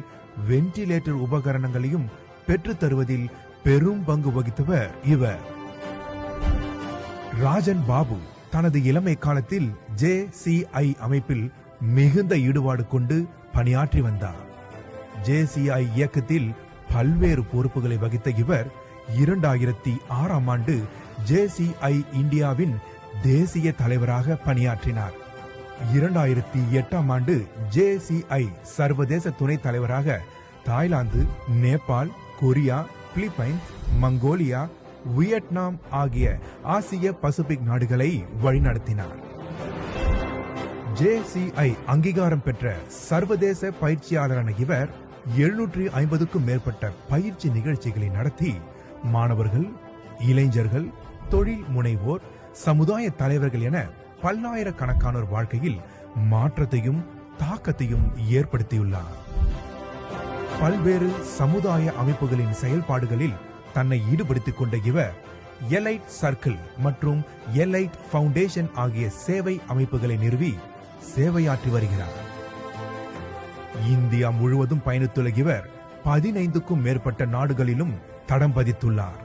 வென்டிலேட்டர் உபகரணங்களையும் பெற்றுத் தருவதில் பெரும் பங்கு வகித்தவர் இவர். ராஜன் பாபு தனது இளமை காலத்தில் JCI அமைப்பில் மிகுந்த ஈடுபாடு கொண்டு பணியாற்றி வந்தார். JCI இயக்கத்தில் பல்வேறு பொறுப்புகளை வகித்த இவர் 2006 ஆண்டு JCI இந்தியாவின் தேசிய தலைவராக பணியாற்றினார். 2008 ஆண்டு JCI சர்வதேச துணைத் தலைவராக Thailand, Nepal, Korea, Philippines, Mongolia, Vietnam ஆகிய ஆசிய பசிபிக் நாடுகளை வழிநடத்தினார். JCI அங்கீகாரம் பெற்ற சர்வதேச பயிற்சியாளரான இவர் 750க்கும் மேற்பட்ட பயிற்சி நிகழ்ச்சிகளை நடத்தி மாணவர்கள், இளைஞர்கள், தொழில் முனைவோர், சமுதாய தலைவர்கள் என பல்லாயிரக்கணக்கானோர் வாழ்க்கையில் மாற்றத்தையும் தாக்கத்தையும் ஏற்படுத்தியுள்ளார். பல்வேறு சமுதாய அமைப்புகளின் செயல்பாடுகளில் தன்னை ஈடுபடுத்திக் கொண்ட இவர் எலைட் சர்க்கிள் மற்றும் எலைட் ஃபவுண்டேஷன் ஆகிய சேவை அமைப்புகளை நிறுவி சேவையாற்றி வருகிறார். இந்தியா முழுவதும் பயணித்துள்ள இவர் 15க்கும் மேற்பட்ட நாடுகளிலும் தடம் பதித்துள்ளார்.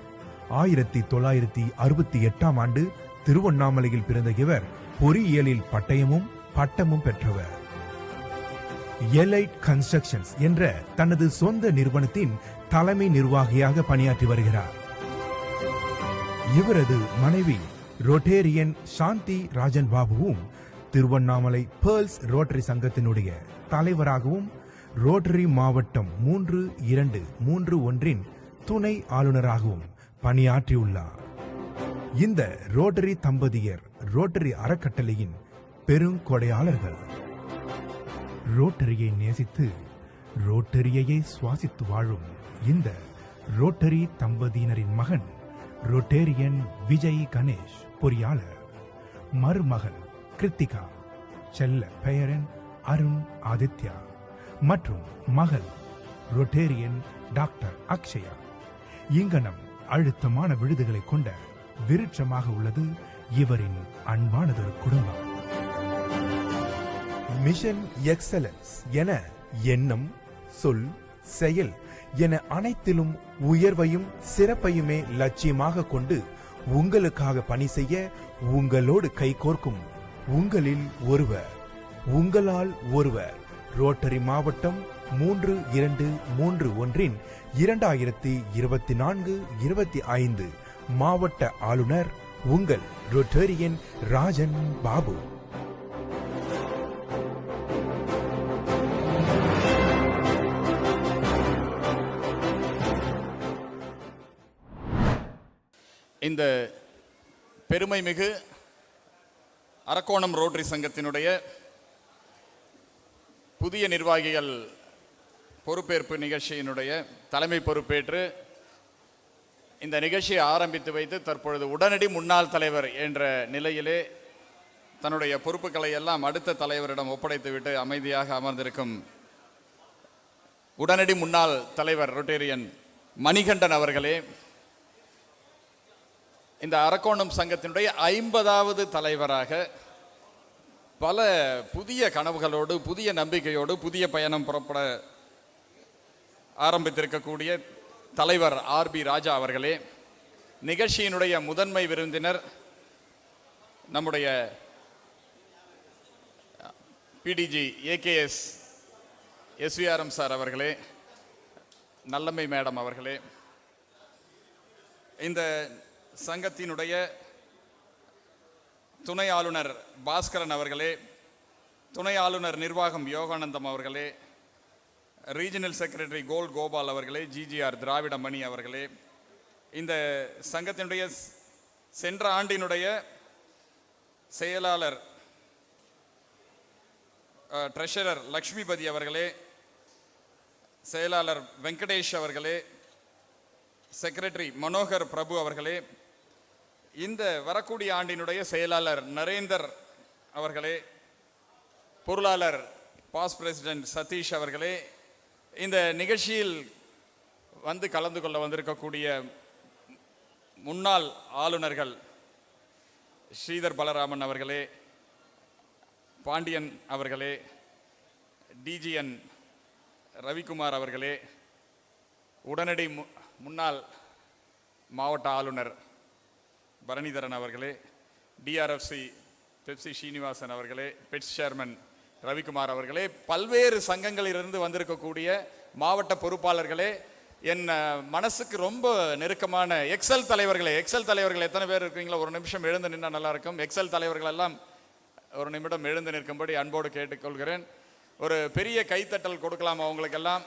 1968 ஆண்டு திருவண்ணாமலையில் பிறந்த இவர் பொறியியலில் பட்டமும் பெற்றவர். எலைட் கன்ஸ்ட்ரக்ஷன்ஸ் என்ற தனது சொந்த நிறுவனத்தின் தலைமை நிர்வாகியாக பணியாற்றி வருகிறார். இவரது மனைவி ரோட்டேரியன் சாந்தி ராஜன் பாபுவும் திருவண்ணாமலை பேர்ல்ஸ் ரோட்டரி சங்கத்தினுடைய தலைவராகவும் ரோட்டரி மாவட்டம் 3-2-3-1 துணை ஆளுநராகவும் பணியாற்றியுள்ளார். இந்த ரோட்டரி தம்பதியர் ரோட்டரி அறக்கட்டளையின் பெருங்கொடையாளர்கள். ரோட்டரியை நேசித்து ரோட்டரியையே சுவாசித்து வாழும் இந்த ரோட்டரி தம்பதியினரின் மகன் ரோட்டேரியன் விஜய் கணேஷ் பொறியாளர், மருமகள் கிருத்திகா, செல்ல பெயரன் அருண் ஆதித்யா மற்றும் மகள் ரோட்டேரியன் டாக்டர் அக்ஷயா. இங்கனம் அழுத்தமான விழுதுகளை கொண்ட விருட்சமாக உள்ளது இவரின் அன்பானதொரு குடும்பம். மிஷன் எக்ஸலன்ஸ் என எண்ணம், சொல், செயல் என அனைத்திலும் உயர்வையும் சிறப்பையுமே லட்சியமாக கொண்டு உங்களுக்காக பணி செய்ய உங்களோடு கைகோர்க்கும் உங்களில் ஒருவர், உங்களால் ஒருவர். ரோட்டரி மாவட்டம் 3-2-3-1 2024-25 மாவட்ட ஆளுநர் உங்கள் ரோட்டரியன் ராஜன் பாபு. இந்த பெருமைமிகு அரக்கோணம் ரோட்டரி சங்கத்தினுடைய புதிய நிர்வாகிகள் பொறுப்பேற்பு நிகழ்ச்சியினுடைய தலைமை பொறுப்பேற்று இந்த நிகழ்ச்சியை ஆரம்பித்து வைத்து தற்பொழுது உடனடி முன்னாள் தலைவர் என்ற நிலையிலே தன்னுடைய பொறுப்புகளை எல்லாம் அடுத்த தலைவரிடம் ஒப்படைத்துவிட்டு அமைதியாக அமர்ந்திருக்கும் உடனடி முன்னாள் தலைவர் ரோட்டேரியன் மணிகண்டன் அவர்களே, இந்த அரக்கோணம் சங்கத்தினுடைய 50வது தலைவராக பல புதிய கனவுகளோடு, புதிய நம்பிக்கையோடு, புதிய பயணம் புறப்பட ஆரம்பித்திருக்கக்கூடிய தலைவர் ஆர்பி ராஜா அவர்களே, நிகழ்ச்சியினுடைய முதன்மை விருந்தினர் நம்முடைய பிடிஜி ஏகேஎஸ் எஸ்விஆர்எம் சார் அவர்களே, நல்லம்மை மேடம் அவர்களே, இந்த சங்கத்தினுடைய துணை ஆளுநர் பாஸ்கரன் அவர்களே, துணை ஆளுநர் நிர்வாகம் யோகானந்தம் அவர்களே, ரீஜனல் செக்ரட்டரி கோல் கோபால் அவர்களே, ஜிஜிஆர் திராவிடமணி அவர்களே, இந்த சங்கத்தினுடைய சென்ற ஆண்டினுடைய செயலாளர் ட்ரெஷரர் லக்ஷ்மிபதி அவர்களே, செயலாளர் வெங்கடேஷ் அவர்களே, செக்ரட்டரி மனோகர் பிரபு அவர்களே, இந்த வரக்கூடிய ஆண்டினுடைய செயலாளர் நரேந்தர் அவர்களே, பொருளாளர் பாஸ் பிரசிடென்ட் சதீஷ் அவர்களே, இந்த நிகழ்ச்சியில் வந்து கலந்து கொள்ள வந்திருக்கக்கூடிய முன்னாள் ஆளுநர்கள் ஸ்ரீதர் பலராமன் அவர்களே, பாண்டியன் அவர்களே, டிஜிஎன் ரவிக்குமார் அவர்களே, உடனடி முன்னாள் மாவட்ட ஆளுநர் பரணிதரன் அவர்களே, டிஆர்எஃப்சி பெப்சி ஸ்ரீனிவாசன் அவர்களே, பெட்ஸ் சேர்மன் ரவிக்குமார் அவர்களே, பல்வேறு சங்கங்களிலிருந்து வந்திருக்கக்கூடிய மாவட்ட பொறுப்பாளர்களே, என் மனசுக்கு ரொம்ப நெருக்கமான எக்ஸல் தலைவர்களே, எக்ஸல் தலைவர்கள் எத்தனை பேர் இருக்கீங்களோ ஒரு நிமிஷம் எழுந்து நின்னா நல்லா இருக்கும். எக்ஸல் தலைவர்கள் எல்லாம் ஒரு நிமிடம் எழுந்து நிற்கும்படி அன்போடு கேட்டுக்கொள்கிறேன். ஒரு பெரிய கைத்தட்டல் கொடுக்கலாம் அவங்களுக்கெல்லாம்.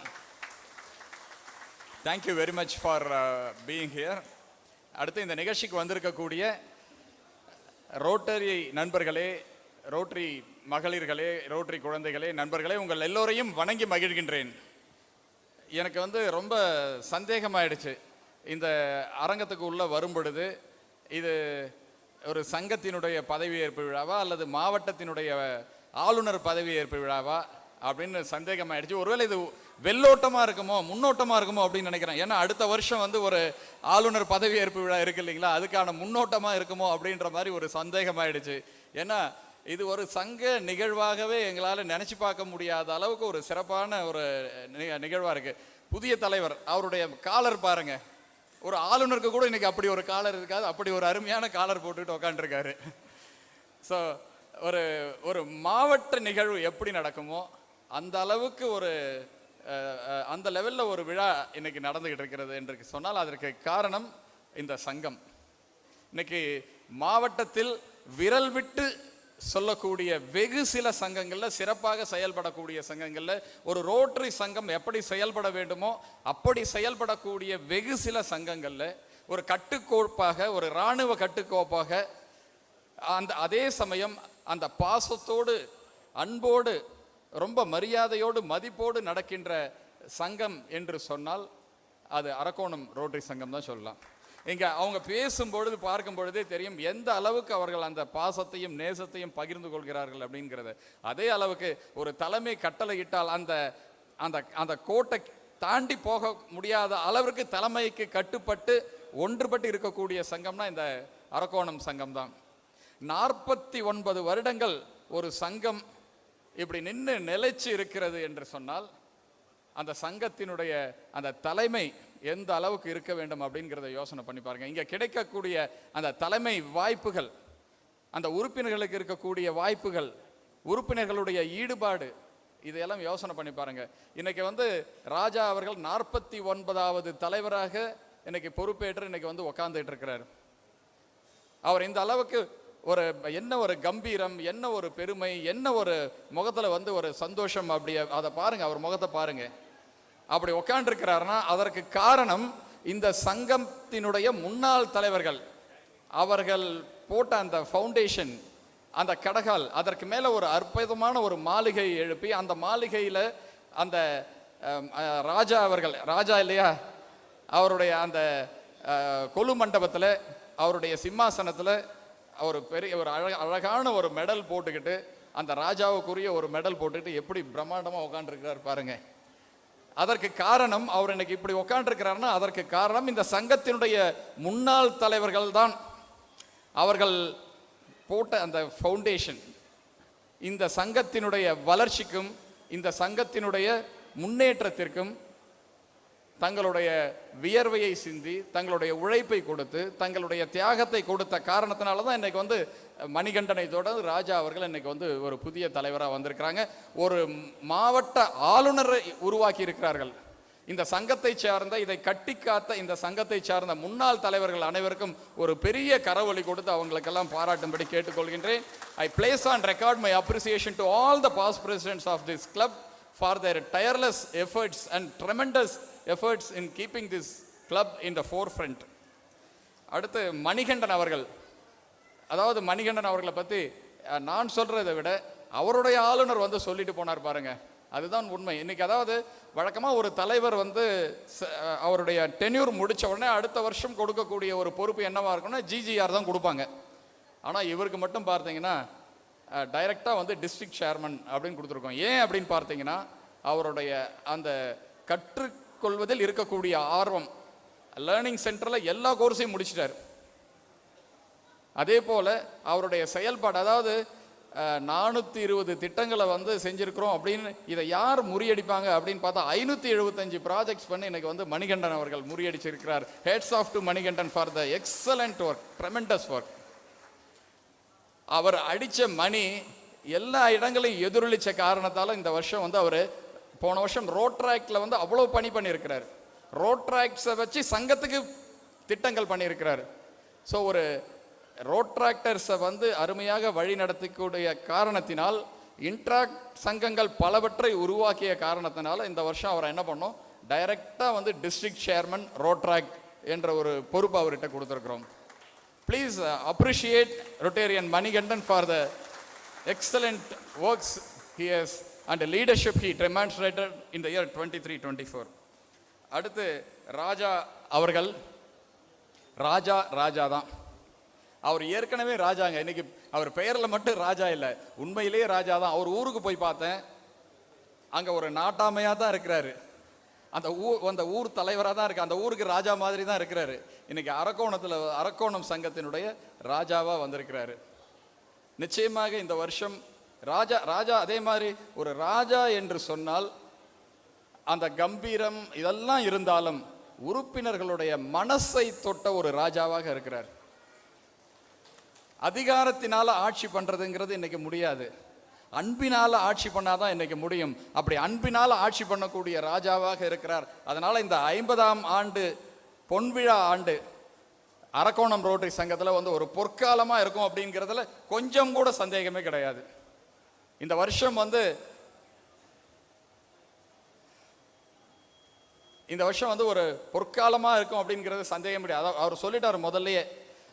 Thank you very much for being here. அடுத்து இந்த நிகழ்ச்சிக்கு வந்திருக்கக்கூடிய ரோட்டரி நண்பர்களே, ரோட்டரி மகளிர்களே, ரோட்டரி குழந்தைகளே, நண்பர்களே, உங்கள் எல்லோரையும் வணங்கி மகிழ்கின்றேன். எனக்கு ரொம்ப சந்தேகமாயிடுச்சு இந்த அரங்கத்துக்கு உள்ளே வரும் பொழுது, இது ஒரு சங்கத்தினுடைய பதவியேற்பு விழாவா அல்லது மாவட்டத்தினுடைய ஆளுநர் பதவியேற்பு விழாவா அப்படின்னு சந்தேகமாயிடுச்சு. ஒருவேளை இது வெள்ளோட்டமாக இருக்குமோ முன்னோட்டமாக இருக்குமோ அப்படின்னு நினைக்கிறேன். ஏன்னா அடுத்த வருஷம் ஒரு ஆளுநர் பதவியேற்பு விழா இருக்கு இல்லைங்களா, அதுக்கான முன்னோட்டமாக இருக்குமோ அப்படின்ற மாதிரி ஒரு சந்தேகமாயிடுச்சு. ஏன்னா இது ஒரு சங்க நிகழ்வாகவே எங்களால் நினச்சி பார்க்க முடியாத அளவுக்கு ஒரு சிறப்பான ஒரு நிகழ்வாக இருக்குது. புதிய தலைவர் அவருடைய காலர் பாருங்க, ஒரு ஆளுநருக்கு கூட இன்னைக்கு அப்படி ஒரு காலர் இருக்காது, அப்படி ஒரு அருமையான காலர் போட்டுட்டு உக்காண்டிருக்காரு. ஸோ ஒரு மாவட்ட நிகழ்வு எப்படி நடக்குமோ அந்த அளவுக்கு அந்த லெவலில் ஒரு விழா இன்னைக்கு நடந்துகிட்டு இருக்கிறது என்று சொன்னால் அதற்கு காரணம் இந்த சங்கம். இன்னைக்கு மாவட்டத்தில் விரல் விட்டு சொல்லக்கூடிய வெகு சில சங்கங்களில், சிறப்பாக செயல்படக்கூடிய சங்கங்களில், ஒரு ரோட்டரி சங்கம் எப்படி செயல்பட வேண்டுமோ அப்படி செயல்படக்கூடிய வெகு சில சங்கங்களில் ஒரு கட்டுக்கோப்பாக, ஒரு இராணுவ கட்டுக்கோப்பாக, அதே சமயம் அந்த பாசத்தோடு, அன்போடு, ரொம்ப மரியாதையோடு, மதிப்போடு நடக்கின்ற சங்கம் என்று சொன்னால் அது அரக்கோணம் ரோட்டரி சங்கம் தான் சொல்லலாம். இங்கே அவங்க பேசும்பொழுது பார்க்கும் பொழுதே தெரியும் எந்த அளவுக்கு அவர்கள் அந்த பாசத்தையும் நேசத்தையும் பகிர்ந்து கொள்கிறார்கள் அப்படிங்கிறது. அதே அளவுக்கு ஒரு தலைமை கட்டளையிட்டால் அந்த அந்த அந்த கோட்டை தாண்டி போக முடியாத அளவிற்கு தலைமைக்கு கட்டுப்பட்டு ஒன்றுபட்டு இருக்கக்கூடிய சங்கம்னா இந்த அரக்கோணம் சங்கம் தான். 49 வருடங்கள் ஒரு சங்கம் இப்படி நின்று நிலைச்சு இருக்கிறது என்று சொன்னால் அந்த சங்கத்தினுடைய அந்த தலைமை எந்த அளவுக்கு இருக்க வேண்டும் அப்படிங்கிறத யோசனை பண்ணி பாருங்க. இங்கே கிடைக்கக்கூடிய அந்த தலைமை வாய்ப்புகள், அந்த உறுப்பினர்களுக்கு இருக்கக்கூடிய வாய்ப்புகள், உறுப்பினர்களுடைய ஈடுபாடு, இதையெல்லாம் யோசனை பண்ணி பாருங்க. இன்னைக்கு ராஜா அவர்கள் 49வது தலைவராக இன்னைக்கு பொறுப்பேற்று இன்னைக்கு உக்காந்துட்டு இருக்கிறார். அவர் இந்த அளவுக்கு என்ன ஒரு கம்பீரம், என்ன ஒரு பெருமை, என்ன ஒரு முகத்துல ஒரு சந்தோஷம், அப்படி அதை பாருங்க, அவர் முகத்தை பாருங்க. அப்படி உக்காண்டிருக்கிறாருன்னா அதற்கு காரணம் இந்த சங்கத்தினுடைய முன்னாள் தலைவர்கள். அவர்கள் போட்ட அந்த ஃபவுண்டேஷன், அந்த கடகால், அதற்கு மேலே ஒரு அற்புதமான ஒரு மாளிகை எழுப்பி, அந்த மாளிகையில் அந்த ராஜா அவர்கள், ராஜா இல்லையா, அவருடைய அந்த கொலு மண்டபத்தில், அவருடைய சிம்மாசனத்தில் ஒரு பெரிய ஒரு அழகான ஒரு மெடல் போட்டுக்கிட்டு, அந்த ராஜாவுக்குரிய ஒரு மெடல் போட்டுக்கிட்டு எப்படி பிரம்மாண்டமாக உட்காந்துருக்கிறார் பாருங்க. அதற்கு காரணம், அவர் இன்னைக்கு இப்படி உட்காந்துருக்கிறாருன்னா அதற்கு காரணம் இந்த சங்கத்தினுடைய முன்னாள் தலைவர்கள் தான். அவர்கள் போட்ட அந்த ஃபவுண்டேஷன் இந்த சங்கத்தினுடைய வளர்ச்சிக்கும் இந்த சங்கத்தினுடைய முன்னேற்றத்திற்கும் தங்களுடைய வியர்வையை சிந்தி தங்களுடைய உழைப்பை கொடுத்து தங்களுடைய தியாகத்தை கொடுத்த காரணத்தினால தான் இன்னைக்கு வந்து மணிகண்டனை தொடர்ந்து ராஜா அவர்கள் இன்னைக்கு வந்து ஒரு புதிய தலைவராக வந்திருக்கிறாங்க. ஒரு மாவட்ட ஆளுநரை உருவாக்கி இருக்கிறார்கள். இந்த சங்கத்தை சார்ந்த இதை கட்டி காத்த இந்த சங்கத்தை சார்ந்த முன்னாள் தலைவர்கள் அனைவருக்கும் ஒரு பெரிய கரவொலி கொடுத்து அவங்களுக்கெல்லாம் பாராட்டும்படி கேட்டுக்கொள்கின்றேன். I place on record my appreciation to all the past presidents of this club for their tireless efforts and tremendous efforts in keeping this club in the forefront. அடுத்து மணிகண்டன் அவர்கள், அதாவது மணிகண்டன் அவர்களை பற்றி நான் சொல்கிறதை விட அவருடைய ஆளுநர் வந்து சொல்லிட்டு போனார் பாருங்க, அதுதான் உண்மை. இன்னைக்கு அதாவது வழக்கமாக ஒரு தலைவர் வந்து அவருடைய டென்யூர் முடித்த உடனே அடுத்த வருஷம் கொடுக்கக்கூடிய ஒரு பொறுப்பு என்னவா இருக்குன்னா ஜிஜிஆர் தான் கொடுப்பாங்க. ஆனால் இவருக்கு மட்டும் பார்த்தீங்கன்னா டைரக்டாக வந்து டிஸ்ட்ரிக்ட் சேர்மன் அப்படின்னு கொடுத்துருக்கோம். ஏன் அப்படின்னு பார்த்தீங்கன்னா அவருடைய அந்த கற்றுக்கொள்வதில் இருக்கக்கூடிய ஆர்வம், லேர்னிங் சென்டரில் எல்லா கோர்ஸையும் முடிச்சிட்டார். அதே போல் அவருடைய செயல்பாடு, அதாவது 420 திட்டங்களை வந்து செஞ்சுருக்கிறோம் அப்படின்னு இதை யார் முறியடிப்பாங்க அப்படின்னு பார்த்தா 575 ப்ராஜெக்ட்ஸ் பண்ணி இன்னைக்கு வந்து மணிகண்டன் அவர்கள் முறியடிச்சிருக்கிறார். Hats off to Manikandan for the excellent work, tremendous work. அவர் அடித்த மணி எல்லா இடங்களையும் எதிரொலித்த காரணத்தால் இந்த வருஷம் வந்து அவர் போன வருஷம் ரோட் டிராக்டில் வந்து அவ்வளோ பணி பண்ணியிருக்கிறார். ரோட் டிராக்ட்ஸை வச்சு சங்கத்துக்கு திட்டங்கள் பண்ணியிருக்கிறார். ஸோ ஒரு ரோட் டிராக்டர்ஸை வந்து அருமையாக வழி நடத்தக்கூடிய காரணத்தினால் இன்ட்ராக்ட் சங்கங்கள் பலவற்றை உருவாக்கிய காரணத்தினால இந்த வருஷம் அவரை என்ன பண்ணோம், டைரக்டாக வந்து டிஸ்ட்ரிக்ட் சேர்மன் ரோட் டிராக்ட் என்ற ஒரு பொறுப்பு அவர்கிட்ட கொடுத்துருக்குறோம். Please appreciate Rotarian Manigandan for the excellent works he has and the leadership he demonstrated in the year 23-24. அடுத்து ராஜா அவர்கள், ராஜா தான். அவர் ஏற்கனவே ராஜாங்க. இன்னைக்கு அவர் பெயரில் மட்டும் ராஜா இல்லை, உண்மையிலேயே ராஜா தான். அவர் ஊருக்கு போய் பார்த்தேன், அங்கே ஒரு நாட்டாமையாக தான் இருக்கிறாரு. அந்த ஊர் தலைவராக தான் இருக்கு, அந்த ஊருக்கு ராஜா மாதிரி தான் இருக்கிறாரு. இன்னைக்கு அரக்கோணம் சங்கத்தினுடைய ராஜாவாக வந்திருக்கிறாரு. நிச்சயமாக இந்த வருஷம் ராஜா அதே மாதிரி ஒரு ராஜா என்று சொன்னால் அந்த கம்பீரம் இதெல்லாம் இருந்தாலும் உறுப்பினர்களுடைய மனசை தொட்ட ஒரு ராஜாவாக இருக்கிறார். அதிகாரத்தினால ஆட்சி பண்றதுங்கிறது இன்னைக்கு முடியாது, அன்பினால ஆட்சி பண்ணாதான் இன்னைக்கு முடியும். அப்படி அன்பினால ஆட்சி பண்ணக்கூடிய ராஜாவாக இருக்கிறார். அதனால இந்த 50ஆம் ஆண்டு பொன்விழா ஆண்டு அரக்கோணம் ரோட்டரி சங்கத்தில் வந்து ஒரு பொற்காலமா இருக்கும் அப்படிங்கிறதுல கொஞ்சம் கூட சந்தேகமே கிடையாது. இந்த வருஷம் வந்து ஒரு பொற்காலமா இருக்கும் அப்படிங்கிறது சந்தேகம் கிடையாது. அவர் சொல்லிட்டார் முதல்லயே.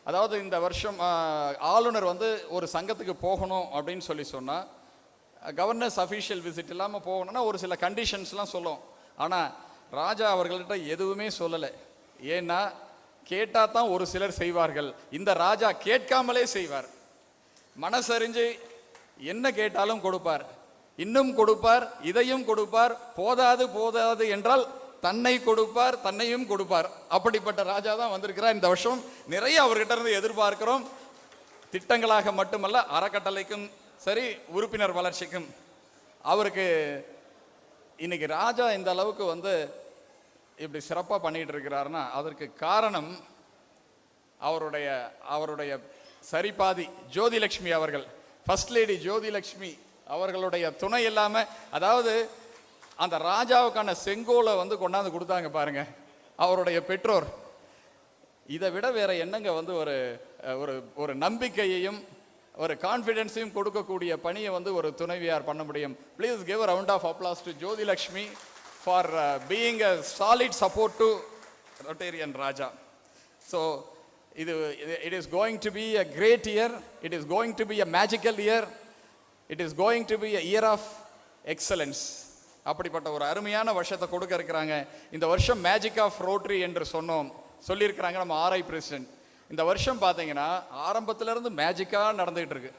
அதாவது இந்த வருஷம் ஆளுநர் வந்து ஒரு சங்கத்துக்கு போகணும் அப்படின்னு சொன்னா கவர்னர்ஸ் அஃபீஷியல் விசிட் இல்லாமல் போகணும்னா ஒரு சில கண்டிஷன்ஸ்லாம் சொல்லும். ஆனால் ராஜா அவர்கள்ட்ட எதுவுமே சொல்லலை. ஏன்னா கேட்டால் தான் ஒரு சிலர் செய்வார்கள். இந்த ராஜா கேட்காமலே செய்வார். மனசறிஞ்சு என்ன கேட்டாலும் கொடுப்பார், இன்னும் கொடுப்பார், இதையும் கொடுப்பார். போதாது என்றால் தன்னை கொடுப்பார், தன்னையும் கொடுப்பார். அப்படிப்பட்ட ராஜா தான் வந்திருக்கிறார். இந்த வருஷம் நிறைய அவர்கிட்ட இருந்து எதிர்பார்க்கிறோம். திட்டங்களாக மட்டுமல்ல, அறக்கட்டளைக்கும் சரி, உறுப்பினர் வளர்ச்சிக்கும். அவருக்கு இன்னைக்கு ராஜா இந்த அளவுக்கு இப்படி சிறப்பாக பண்ணிட்டு இருக்கிறாருன்னா அதற்கு காரணம் அவருடைய சரிபாதி ஜோதிலட்சுமி அவர்கள், ஃபர்ஸ்ட் லேடி ஜோதிலட்சுமி அவர்களுடைய துணை இல்லாமல், அதாவது அந்த ராஜாவுக்கான செங்கோலை கொண்டாந்து கொடுத்தாங்க பாருங்க அவருடைய பெற்றோர். இதை விட வேற என்னங்க ஒரு நம்பிக்கையையும் ஒரு கான்ஃபிடென்ஸையும் கொடுக்கக்கூடிய பணியை ஒரு துணைவியார் பண்ண முடியும். Please give a round of applause to Jyoti Lakshmi for being a solid support to Rotarian Raja. So it is going to be a great year. It is going to be a magical year. It is going to be a year of excellence. அப்படிப்பட்ட ஒரு அருமையான வருஷத்தை கொடுக்க இருக்கிறாங்க. இந்த வருஷம் மேஜிக் ஆஃப் ரோட்டரி என்று சொல்லியிருக்கிறாங்க நம்ம ஆர்ஐ பிரசிடென்ட். இந்த வருஷம் பார்த்தீங்கன்னா ஆரம்பத்திலிருந்து மேஜிக்காக நடந்துகிட்டு இருக்கு,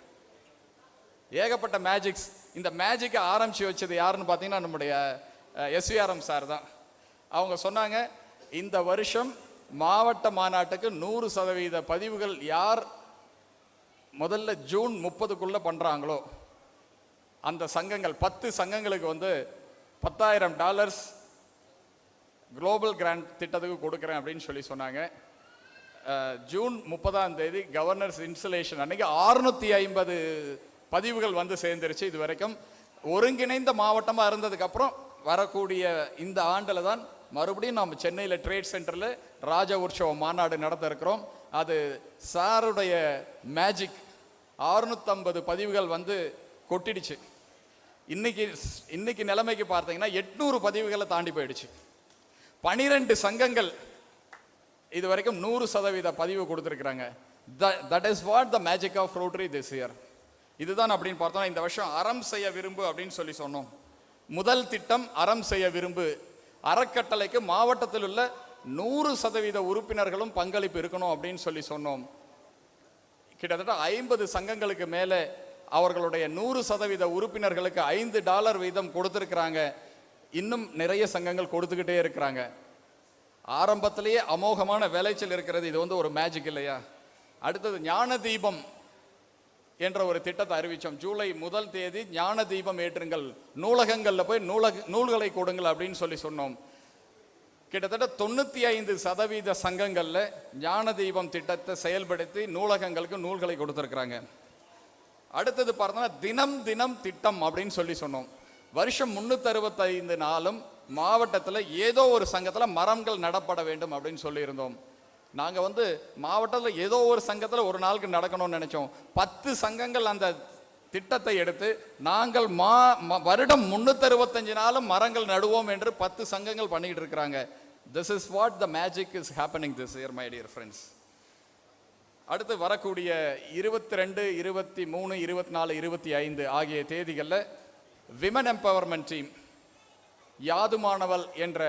ஏகப்பட்ட மேஜிக்ஸ். இந்த மேஜிக்கை ஆரம்பித்து வச்சது யாருன்னு பார்த்தீங்கன்னா நம்முடைய எஸ்விஆர்எம் சார் தான். அவங்க சொன்னாங்க, இந்த வருஷம் மாவட்ட மாநாட்டுக்கு 100% பதிவுகள் யார் முதல்ல ஜூன் 30க்குள்ளே பண்ணுறாங்களோ அந்த சங்கங்கள் 10 சங்கங்களுக்கு வந்து $10,000 குளோபல் கிராண்ட் திட்டத்துக்கு கொடுக்குறேன் அப்படின்னு சொல்லி சொன்னாங்க. ஜூன் 30ஆம் தேதி கவர்னர்ஸ் இன்ஸ்டலேஷன் அன்னைக்கு 650 பதிவுகள் வந்து சேர்ந்துருச்சு. இது வரைக்கும் ஒருங்கிணைந்த மாவட்டமாக இருந்ததுக்கப்புறம் வரக்கூடிய இந்த ஆண்டில் தான் மறுபடியும் நாம் சென்னையில் ட்ரேட் சென்டரில் ராஜ உற்சவ மாநாடு நடத்த இருக்கிறோம். அது சாருடைய மேஜிக். 650 பதிவுகள் வந்து கொட்டிடுச்சு. இன்னைக்கு நிலைமைக்கு பார்த்தீங்கன்னா 800 பதிவுகளை தாண்டி போயிடுச்சு. 12 சங்கங்கள் இது வரைக்கும் 100% பதிவு கொடுத்துருக்குறாங்க. That is what the magic of Rotary this year. இதுதான் அப்படின்னு பார்த்தோம்னா இந்த வருஷம் அறம் செய்ய விரும்பு அப்படின்னு சொல்லி சொன்னோம். முதல் திட்டம் அறம் செய்ய விரும்பு. அறக்கட்டளைக்கு மாவட்டத்தில் உள்ள 100% உறுப்பினர்களும் பங்களிப்பு இருக்கணும் அப்படின்னு சொல்லி சொன்னோம். கிட்டத்தட்ட 50 சங்கங்களுக்கு மேலே அவர்களுடைய 100% உறுப்பினர்களுக்கு $5 வீதம் கொடுத்துருக்குறாங்க. இன்னும் நிறைய சங்கங்கள் கொடுத்துக்கிட்டே இருக்கிறாங்க. ஆரம்பத்திலேயே அமோகமான விளைச்சல் இருக்கிறது. இது வந்து ஒரு மேஜிக் இல்லையா? அடுத்தது ஞான தீபம் என்ற ஒரு திட்டத்தை அறிவித்தோம். ஜூலை 1 தேதி ஞான தீபம் ஏற்றுங்கள், நூலகங்களில் போய் நூல்களை கொடுங்கள் அப்படின்னு சொல்லி சொன்னோம். கிட்டத்தட்ட 95% சங்கங்களில் ஞான தீபம் திட்டத்தை செயல்படுத்தி நூலகங்களுக்கு நூல்களை கொடுத்துருக்குறாங்க. அடுத்தது பார்த்தோன்னா தினம் திட்டம் அப்படின்னு சொல்லி சொன்னோம். வருஷம் 365 நாளும் மாவட்டத்தில் ஏதோ ஒரு சங்கத்தில் மரங்கள் நடப்பட வேண்டும் அப்படின்னு சொல்லியிருந்தோம். நாங்கள் வந்து மாவட்டத்தில் ஏதோ ஒரு சங்கத்தில் ஒரு நாளுக்கு நடக்கணும்னு நினச்சோம். 10 சங்கங்கள் அந்த திட்டத்தை எடுத்து நாங்கள் வருடம் 365 நாளும் மரங்கள் நடுவோம் என்று 10 சங்கங்கள் பண்ணிக்கிட்டு இருக்கிறாங்க. This is what the magic is happening this year my dear friends. அடுத்து வரக்கூடிய 22, 23, 24, 25 ஆகிய தேதிகளில் விமன் எம்பவர்மெண்ட் டீம் யாதுமானவள் என்ற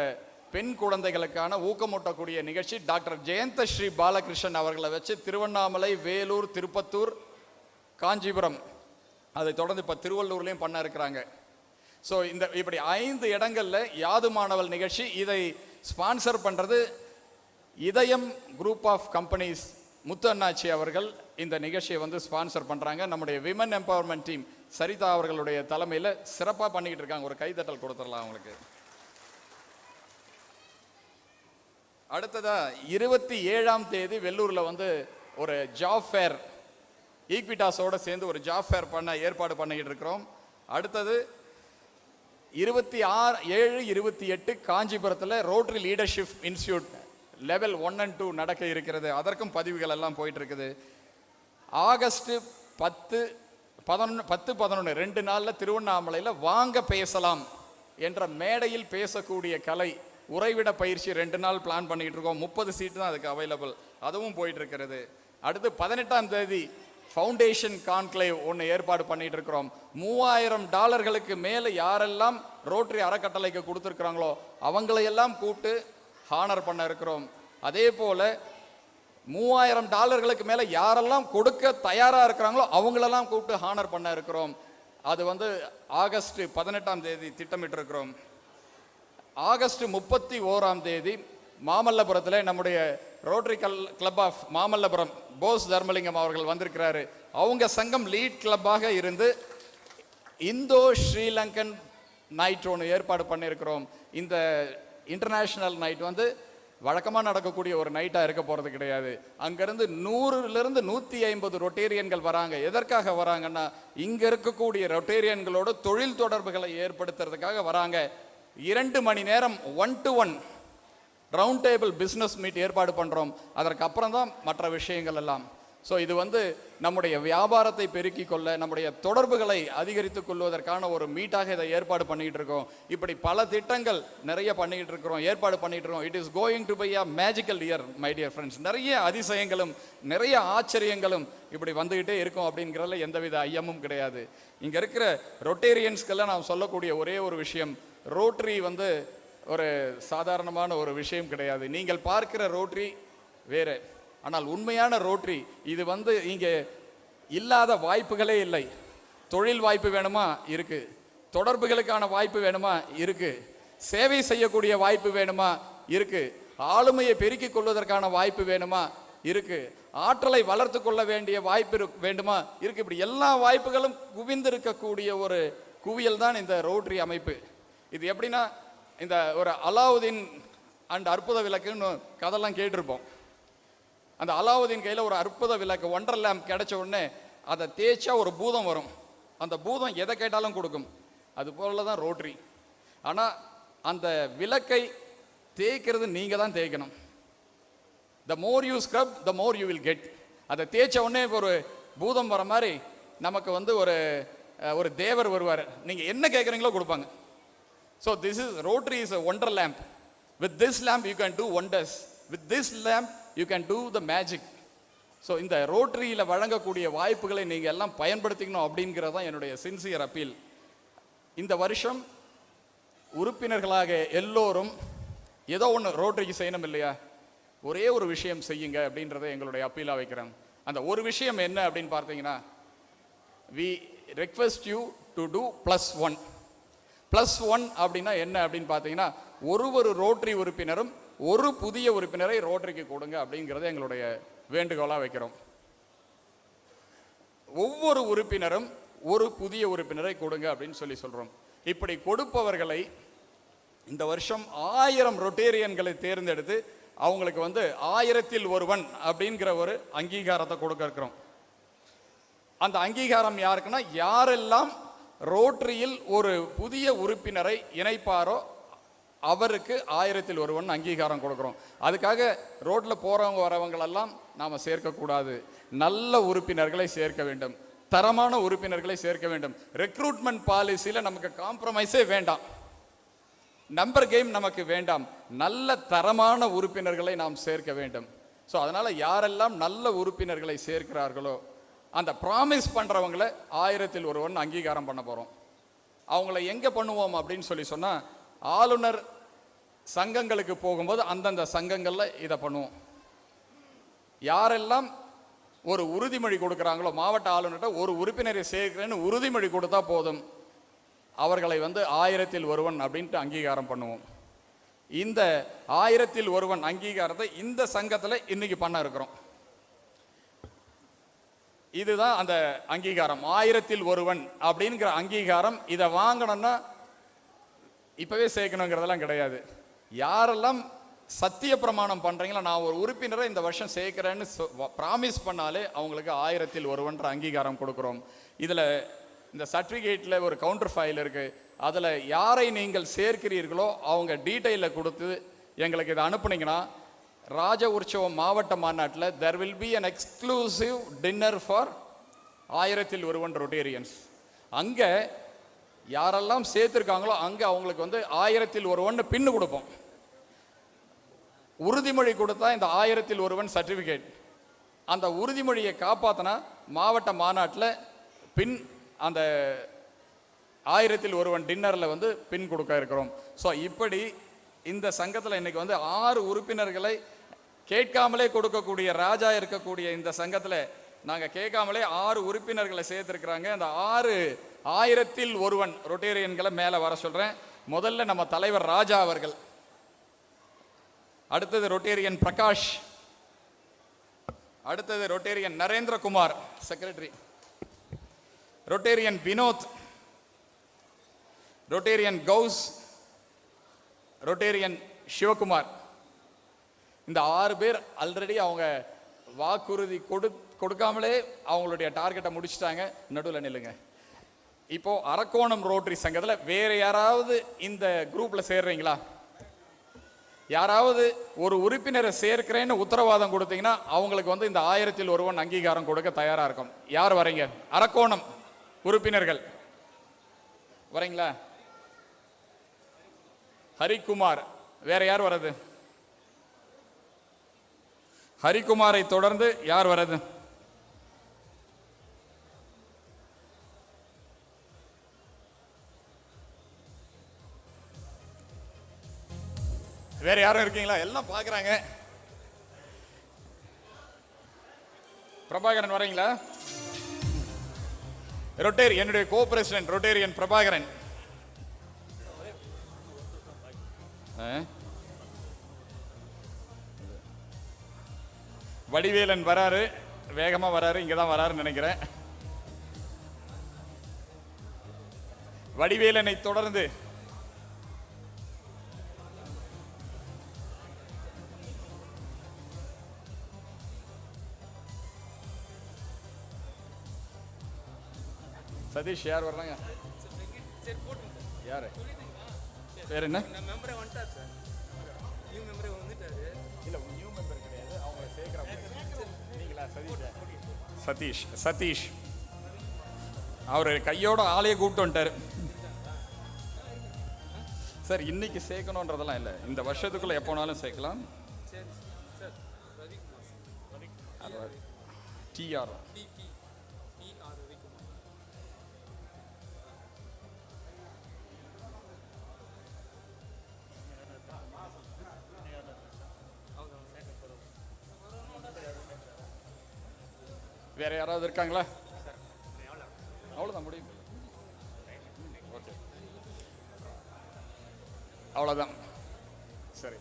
பெண் குழந்தைகளுக்கான ஊக்கமூட்டக்கூடிய நிகழ்ச்சி டாக்டர் ஜெயந்த ஸ்ரீ பாலகிருஷ்ணன் அவர்களை வச்சு திருவண்ணாமலை, வேலூர், திருப்பத்தூர், காஞ்சிபுரம், அதை தொடர்ந்து இப்போ திருவள்ளூர்லேயும் பண்ண இருக்கிறாங்க. ஸோ இப்படி 5 இடங்களில் யாதுமானவள் நிகழ்ச்சி. இதை ஸ்பான்சர் பண்ணுறது இதயம் குரூப் ஆஃப் கம்பெனிஸ். முத்து அண்ணாச்சி அவர்கள் இந்த நிகழ்ச்சியை வந்து ஸ்பான்சர் பண்ணுறாங்க. நம்முடைய விமன் எம்பவர்மெண்ட் டீம் சரிதா அவர்களுடைய தலைமையில் சிறப்பாக பண்ணிக்கிட்டு இருக்காங்க. ஒரு கைதட்டல் கொடுத்துடலாம் அவங்களுக்கு. அடுத்ததா 27ஆம் தேதி வெள்ளூரில் வந்து ஒரு ஜாப் ஃபேர் ஈக்விட்டாஸோட சேர்ந்து ஒரு ஜாப் ஃபேர் பண்ண ஏற்பாடு பண்ணிக்கிட்டு இருக்கிறோம். அடுத்தது 26, 7, 28 காஞ்சிபுரத்தில் rotary leadership institute level 1 and 2 நடக்க இருக்கிறது. அதற்கும் பதிவுகள் எல்லாம் போயிட்டு இருக்குது. ஆகஸ்ட் 10, 11 2 நாளில் திருவண்ணாமலையில் வாங்க பேசலாம் என்ற மேடையில் பேசக்கூடிய கலை உறைவிட பயிற்சி 2 நாள் பிளான் பண்ணிக்கிட்டு இருக்கோம். 30 சீட்டு தான் அதுக்கு அவைலபிள். அதுவும் போயிட்டு இருக்கிறது. அடுத்து 18ஆம் தேதி ஃபவுண்டேஷன் கான்க்ளேவ் ஒன்று ஏற்பாடு பண்ணிட்டு இருக்கிறோம். $3000 மேலே யாரெல்லாம் ரோட்டரி அறக்கட்டளைக்கு கொடுத்துருக்குறாங்களோ அவங்களையெல்லாம் கூப்பிட்டு ஹானர் பண்ண இருக்கிறோம். அதே போல் $3000 மேலே யாரெல்லாம் கொடுக்க தயாராக இருக்கிறாங்களோ அவங்களெல்லாம் கூப்பிட்டு ஹானர் பண்ண இருக்கிறோம். அது வந்து ஆகஸ்ட் 18ஆம் தேதி திட்டமிட்டு இருக்கிறோம். ஆகஸ்ட் 31ஆம் தேதி மாமல்லபுரத்தில் நம்முடைய Rotary club of Mamallapuram Bose Dharmalingam அவர்கள் வந்திருக்கிறாரு. அவங்க சங்கம் லீட் கிளப்பாக இருந்து இந்தோ ஸ்ரீலங்கன் நைட் ஒன்று ஏற்பாடு பண்ணியிருக்கிறோம். இந்த இன்டர்நேஷ்னல் நைட் வந்து வழக்கமாக நடக்கக்கூடிய ஒரு நைட்டாக இருக்க போகிறது கிடையாது. அங்கேருந்து 100லிருந்து 150 ரொட்டேரியன்கள் வராங்க. எதற்காக வராங்கன்னா இங்கே இருக்கக்கூடிய ரொட்டேரியன்களோட தொழில் தொடர்புகளை ஏற்படுத்துறதுக்காக வராங்க. 2 மணி நேரம் 1-to-1 round table business meet ஏற்பாடு பண்ணுறோம். அதற்கு அப்புறம் தான் மற்ற விஷயங்கள் எல்லாம். ஸோ இது வந்து நம்முடைய வியாபாரத்தை பெருக்கிக் கொள்ள, நம்முடைய தொடர்புகளை அதிகரித்துக் கொள்வதற்கான ஒரு மீட்டாக இதை ஏற்பாடு பண்ணிக்கிட்டு இருக்கோம். இப்படி பல திட்டங்கள் நிறைய பண்ணிக்கிட்டு இருக்கிறோம், ஏற்பாடு பண்ணிகிட்டு இருக்கோம். It is going to be a magical year my dear friends. நிறைய அதிசயங்களும் நிறைய ஆச்சரியங்களும் இப்படி வந்துக்கிட்டே இருக்கும் அப்படிங்கிறதுல எந்தவித ஐயமும் கிடையாது. இங்கே இருக்கிற ரொட்டேரியன்ஸ்க்கெல்லாம் நான் சொல்லக்கூடிய ஒரே ஒரு விஷயம், ரோட்டரி வந்து ஒரு சாதாரணமான ஒரு விஷயம் கிடையாது. நீங்கள் பார்க்கிற ரோட்டரி வேறு, ஆனால் உண்மையான ரோட்டரி இது வந்து இங்கே இல்லாத வாய்ப்புகளே இல்லை. தொழில் வாய்ப்பு வேணுமா இருக்கு, தொடர்புகளுக்கான வாய்ப்பு வேணுமா இருக்கு, சேவை செய்யக்கூடிய வாய்ப்பு வேணுமா இருக்கு, ஆளுமையை பெருக்கிக் கொள்வதற்கான வாய்ப்பு வேணுமா இருக்கு. ஆற்றலை வளர்த்து கொள்ள வேண்டிய வாய்ப்பு வேண்டுமா இருக்கு. இப்படி எல்லா வாய்ப்புகளும் குவிந்திருக்கக்கூடிய ஒரு குவியல் தான் இந்த ரோட்டரி அமைப்பு. இது எப்படின்னா, இந்த ஒரு அலாவுதீன் அண்ட் அற்புத விளக்குன்னு கதெல்லாம் கேட்டிருப்போம். அந்த அலாவுதீன் கையில் ஒரு அற்புத விளக்கு ஒண்டர் லேம்ப் கிடைச்ச உடனே அதை தேய்ச்சா ஒரு பூதம் வரும். அந்த பூதம் எதை கேட்டாலும் கொடுக்கும். அது போல தான் ரோட்டரி. ஆனால் அந்த விளக்கை தேய்க்கிறது நீங்கள் தான் தேய்க்கணும். The more you scrub the more you will get. அதை தேய்ச்ச உடனே ஒரு பூதம் வர மாதிரி நமக்கு வந்து ஒரு தேவர் வருவார். நீங்கள் என்ன கேட்குறீங்களோ கொடுப்பாங்க. So this is rotary is a wonder lamp. With this lamp you can do wonders. With this lamp you can do the magic. So இந்த ரோட்டரியில் வழங்கக்கூடிய வாய்ப்புகளை நீங்கள் எல்லாம் பயன்படுத்திக்கணும் அப்படிங்கிறது தான் என்னுடைய சின்சியர் அப்பீல். இந்த வருஷம் உறுப்பினர்களாக எல்லோரும் ஏதோ ஒன்று ரோட்டரிக்கு செய்யணும் இல்லையா? ஒரே ஒரு விஷயம் செய்யுங்க அப்படின்றத எங்களுடைய அப்பீலாக வைக்கிறேன். அந்த ஒரு விஷயம் என்ன அப்படின்னு பார்த்தீங்கன்னா, we request you to do +1. +1 அப்படின்னா என்ன அப்படின்னு பார்த்தீங்கன்னா, ஒரு ரோட்டரி உறுப்பினரும் ஒரு புதிய உறுப்பினரை ரோட்டரிக்கு கொடுங்க அப்படிங்கிறத எங்களுடைய வேண்டுகோளாக வைக்கிறோம். ஒவ்வொரு உறுப்பினரும் ஒரு புதிய உறுப்பினரை கொடுங்க அப்படின்னு சொல்கிறோம். இப்படி கொடுப்பவர்களை இந்த வருஷம் 1000 ரொட்டேரியன்களை தேர்ந்தெடுத்து அவங்களுக்கு வந்து 1000ல் ஒருவன் அப்படிங்கிற ஒரு அங்கீகாரத்தை கொடுக்க இருக்கிறோம். அந்த அங்கீகாரம் யாருக்குன்னா, யாரெல்லாம் ரோட்டரியில் ஒரு புதிய உறுப்பினரை இணைப்பாரோ அவருக்கு 1000ல் ஒருவன் அங்கீகாரம் கொடுக்குறோம். அதுக்காக ரோட்டில் போகிறவங்க வரவங்களெல்லாம் நாம் சேர்க்கக்கூடாது. நல்ல உறுப்பினர்களை சேர்க்க வேண்டும், தரமான உறுப்பினர்களை சேர்க்க வேண்டும். ரெக்ரூட்மெண்ட் பாலிசியில் நமக்கு காம்ப்ரமைஸே வேண்டாம், நம்பர் கேம் நமக்கு வேண்டாம். நல்ல தரமான உறுப்பினர்களை நாம் சேர்க்க வேண்டும். ஸோ அதனால் யாரெல்லாம் நல்ல உறுப்பினர்களை சேர்க்கிறார்களோ அந்த ப்ராமிஸ் பண்ணுறவங்களை 1000ல் ஒருவன் அங்கீகாரம் பண்ண போகிறோம். அவங்கள எங்கே பண்ணுவோம் அப்படின்னு சொன்னால், ஆளுநர் சங்கங்களுக்கு போகும்போது அந்தந்த சங்கங்களில் இதை பண்ணுவோம். யாரெல்லாம் ஒரு உறுதிமொழி கொடுக்குறாங்களோ, மாவட்ட ஆளுநர்கிட்ட ஒரு உறுப்பினரை சேர்க்கிறேன்னு உறுதிமொழி கொடுத்தா போதும், அவர்களை வந்து 1000ல் ஒருவன் அப்படின்ட்டு அங்கீகாரம் பண்ணுவோம். இந்த 1000ல் ஒருவன் அங்கீகாரத்தை இந்த சங்கத்தில் இன்னைக்கு பண்ண இருக்கிறோம். இதுதான் அந்த அங்கீகாரம், 1000ல் ஒருவன் அப்படிங்கிற அங்கீகாரம். இதை வாங்கணும்னா இப்பவே சேர்க்கணுங்கிறதெல்லாம் கிடையாது. யாரெல்லாம் சத்திய பிரமாணம் பண்றீங்களோ, நான் ஒரு உறுப்பினரை இந்த வருஷம் சேர்க்கிறேன்னு ப்ராமிஸ் பண்ணாலே அவங்களுக்கு 1000ல் ஒருவன்ற அங்கீகாரம் கொடுக்குறோம். இதில் இந்த சர்டிஃபிகேட்டில் ஒரு கவுண்டர் ஃபைல் இருக்குது. அதில் யாரை நீங்கள் சேர்க்கிறீர்களோ அவங்க டீட்டெயிலை கொடுத்து எங்களுக்கு இதை அனுப்புனீங்கன்னா, ராஜ உற்சவம் மாவட்ட மாநாட்டில் there will be an exclusive dinner for 1000ல் ஒருவன் ரொட்டேரியன்ஸ். அங்கே யாரெல்லாம் சேர்த்துருக்காங்களோ அங்கே அவங்களுக்கு வந்து 1000ல் ஒருவன் பின்னு கொடுப்போம். உறுதிமொழி கொடுத்தா இந்த 1000ல் ஒருவன் சர்டிஃபிகேட். அந்த உறுதிமொழியை காப்பாற்றினா மாவட்ட மாநாட்டில் பின் அந்த 1000ல் ஒருவன் டின்னரில் வந்து பின் கொடுக்க இருக்கிறோம். ஸோ இப்படி இந்த சங்கத்தில் இன்னைக்கு வந்து 6 உறுப்பினர்களை கேட்காமலே கொடுக்கக்கூடிய ராஜா இருக்கக்கூடிய இந்த சங்கத்தில் நாங்கள் கேட்காமலே 6 உறுப்பினர்களை சேர்த்துருக்குறாங்க. அந்த 6 1000ல் ஒருவன் ரொட்டேரியன்களை மேலே வர சொல்கிறேன். முதல்ல நம்ம தலைவர் ராஜா அவர்கள், அடுத்தது ரொட்டேரியன் பிரகாஷ், அடுத்தது Rotarian Narendrakumar secretary, Rotarian Vinod, Rotarian Gouse, Rotarian Sivakumar. இந்த 6 பேர் ஆல்ரெடி அவங்க வாக்குறுதி கொடுக்காமலே அவங்களுடைய டார்கெட்டை முடிச்சுட்டாங்க. நடுவில் நில்லுங்க. இப்போ அரக்கோணம் ரோட்டரி சங்கத்தில் வேற யாராவது இந்த குரூப்ல சேர்றீங்களா? யாராவது ஒரு உறுப்பினரை சேர்க்கிறேன்னு உத்தரவாதம் கொடுத்தீங்கன்னா அவங்களுக்கு வந்து இந்த 1000ல் ஒருவன் அங்கீகாரம் கொடுக்க தயாரா இருக்கும். யார் வரீங்க? அரக்கோணம் உறுப்பினர்கள் வரீங்களா? ஹரிக்குமார். வேற யார் வர்றது? ஹரிக்குமாரை தொடர்ந்து யார் வர்றது? வேற யாரும் இருக்கீங்களா? எல்லாம் பாக்குறாங்க. பிரபாகரன் வரீங்களா? ரொட்டேரி என்னுடைய கோ பிரசிடென்ட் ரொட்டேரியன் பிரபாகரன். வடிவேலன் வராரு, வேகமாக வராரு, இங்கே தான் வராருன்னு நினைக்கிறேன். வடிவேலனை தொடர்ந்து சதீஷ். யார் வர்றாங்க? யாரு பேர் என்ன? இல்ல, நியூ மெம்பர் கிடையாது, அவங்க சேர்க்கிறாங்க. சதீஷ். சதீஷ் அவர் கையோட ஆளையே கூப்பிட்டு வந்துட்டாரு. சார், இன்னைக்கு சேர்க்கணுன்றதெல்லாம் இல்லை, இந்த வருஷத்துக்குள்ள எப்போனாலும் சேர்க்கலாம். டிஆர் வேற யாராவது இருக்காங்களா? அவ்வளோதான், முடியும். ஓகே, அவ்வளோதான். சரி,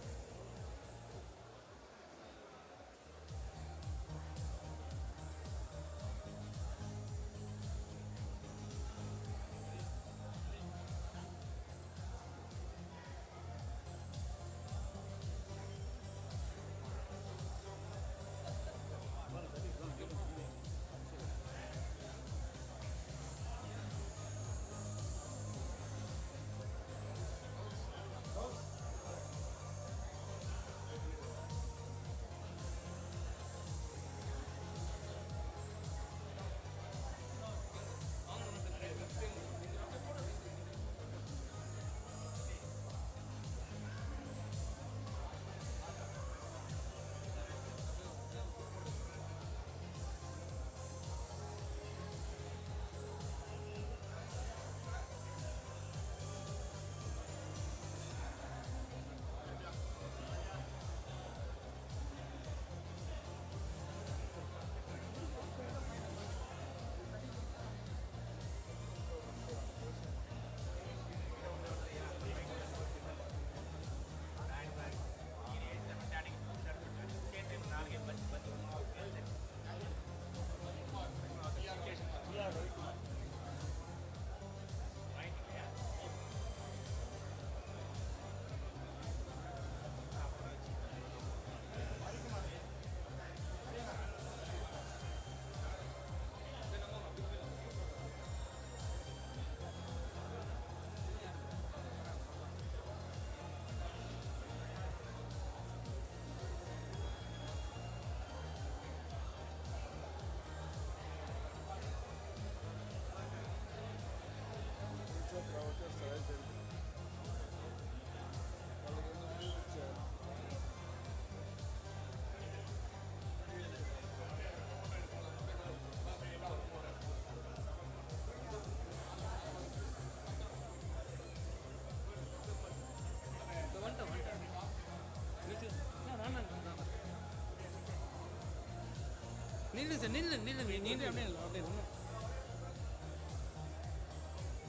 நில்லு சார், நில்லு நில்லு நின்று அப்படியே அப்படியே ஒன்றும்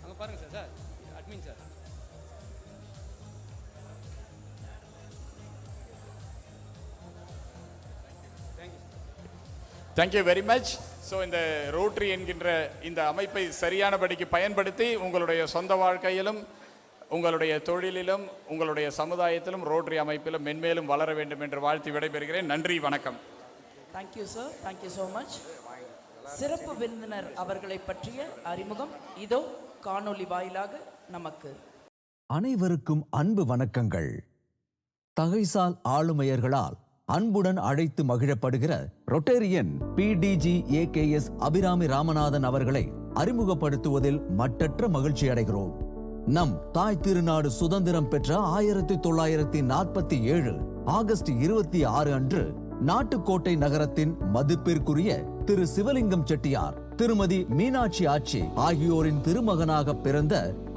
அங்கே பாருங்கள் sir. Sir, admin sir. Thank you very much. So இந்த ரோட்டரி என்கின்ற இந்த அமைப்பை சரியானபடிக்கு பயன்படுத்தி உங்களுடைய சொந்த வாழ்க்கையிலும் உங்களுடைய தொழிலிலும் உங்களுடைய சமுதாயத்திலும் ரோட்டரி அமைப்பிலும் மென்மேலும் வளர வேண்டும் என்று வாழ்த்தி விடைபெறுகிறேன். நன்றி, வணக்கம். Thank you sir, thank you so much. சிறப்பு விருந்தினர் அவர்களை பற்றிய அறிமுகம் இதோ காணொளி வாயிலாக நமக்கு. அனைவருக்கும் அன்பு வணக்கங்கள். தகைசால் ஆளுமையர்களால் அன்புடன் அழைத்து மகிழப்படுகிற ரொட்டேரியன் PDG-AKS அபிராமி ராமநாதன் அவர்களை அறிமுகப்படுத்துவதில் மட்டற்ற மகிழ்ச்சி அடைகிறோம். நம் தாய் திருநாடு சுதந்திரம் பெற்ற 1947 ஆகஸ்ட் 26 அன்று நாட்டுக்கோட்டை நகரத்தின் மதிப்பிற்குரிய திரு சிவலிங்கம் செட்டியார், திருமதி மீனாட்சி ஆச்சி ஆகியோரின் திருமகனாக பிறந்த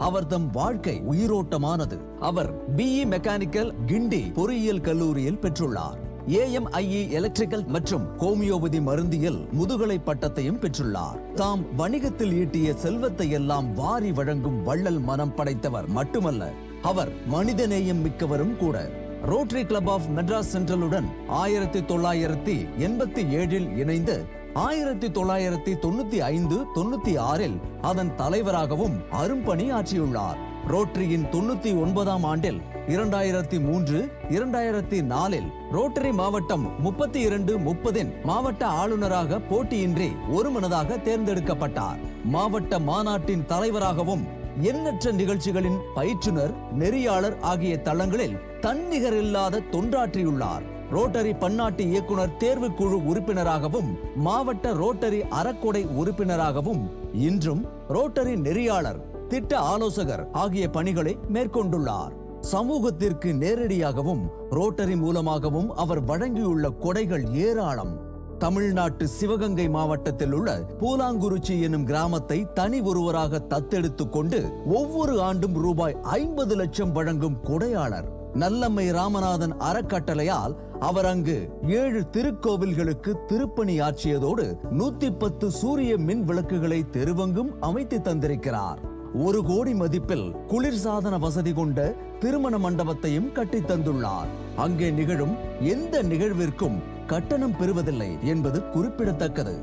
அவர்தம் வாழ்க்கை உயிரோட்டமானது. அவர் BE மெக்கானிக்கல் கிண்டி பொறியியல் கல்லூரியில் பெற்றுள்ளார். AMIE எலக்ட்ரிக்கல் மற்றும் ஹோமியோபதி மருந்தியல் முதுகலை பட்டத்தையும் பெற்றுள்ளார். தாம் வணிகத்தில் ஈட்டிய செல்வத்தை எல்லாம் வாரி வழங்கும் வள்ளல் மனம் படைத்தவர் மட்டுமல்ல, அவர் மனிதநேயம் மிக்கவரும் கூட. ரோட்டரி கிளப் ஆஃப் மெட்ராஸ் சென்ட்ரலுடன் 1987 இணைந்து 1995-96 அதன் தலைவராகவும் அரும்பணி ஆற்றியுள்ளார். ரோட்டரியின் 99ஆம் ஆண்டில் 2003-2004 ரோட்டரி மாவட்டம் 32-30 மாவட்ட ஆளுநராக போட்டியின்றி ஒருமனதாக தேர்ந்தெடுக்கப்பட்டார். மாவட்ட மாநாட்டின் தலைவராகவும் எண்ணற்ற நிகழ்ச்சிகளின் பயிற்றுனர், நெறியாளர் ஆகிய தளங்களில் தன்னிகரில்லாத தொண்டாற்றியுள்ளார். ரோட்டரி பன்னாட்டு இயக்குனர் தேர்வுக்குழு உறுப்பினராகவும் மாவட்ட ரோட்டரி அறக்கொடை உறுப்பினராகவும் இன்றும் ரோட்டரி நெறியாளர், திட்ட ஆலோசகர் ஆகிய பணிகளை மேற்கொண்டுள்ளார். சமூகத்திற்கு நேரடியாகவும் ரோட்டரி மூலமாகவும் அவர் வழங்கியுள்ள கொடைகள் ஏராளம். தமிழ்நாட்டு சிவகங்கை மாவட்டத்தில் உள்ள பூலாங்குறிச்சி எனும் கிராமத்தை தனி ஒருவராக தத்தெடுத்துக் கொண்டு ஒவ்வொரு ஆண்டும் ரூபாய் 50 லட்சம் வழங்கும் கொடையாளர். நல்லம்மை ராமநாதன் அறக்கட்டளையால் அவர் அங்கு 7 திருக்கோவில்களுக்கு திருப்பணி ஆற்றியதோடு 110 சூரிய மின் விளக்குகளை தெருவெங்கும் அமைத்து தந்திருக்கிறார். 1 கோடி மதிப்பில் குளிர்சாதன வசதி கொண்ட திருமண மண்டபத்தையும் கட்டி தந்துள்ளார். அங்கே நிகழும் எந்த நிகழ்விற்கும் கட்டணம் பெறுவதில்லை என்பது குறிப்பிடத்தக்கது.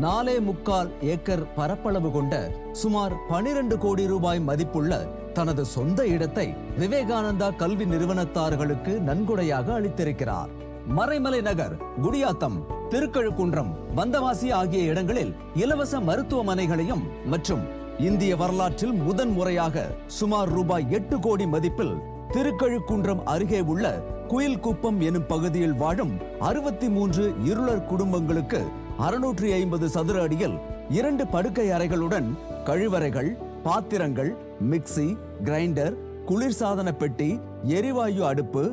4.25 ஏக்கர் பரப்பளவு கொண்ட சுமார் 12 கோடி ரூபாய் மதிப்புள்ள தனது சொந்த இடத்தை விவேகானந்தா கல்வி நிறுவனத்தார்களுக்கு நன்கொடையாக அளித்திருக்கிறார். மறைமலை நகர், குடியாத்தம், திருக்கழுக்குன்றம், வந்தவாசி ஆகிய இடங்களில் இலவச மருத்துவமனைகளையும் மற்றும் இந்திய வரலாற்றில் முதன்முறையாக சுமார் ரூபாய் 8 கோடி மதிப்பில் திருக்கழுக்குன்றம் அருகே உள்ள குயில்குப்பம் எனும் பகுதியில் வாழும் 63 இருளர் குடும்பங்களுக்கு 650 சதுர அடியில் 2 படுக்கை அறைகளுடன் கழிவறைகள், பாத்திரங்கள், மிக்சி, கிரைண்டர், குளிர்சாதன பெட்டி, எரிவாயு அடுப்பு,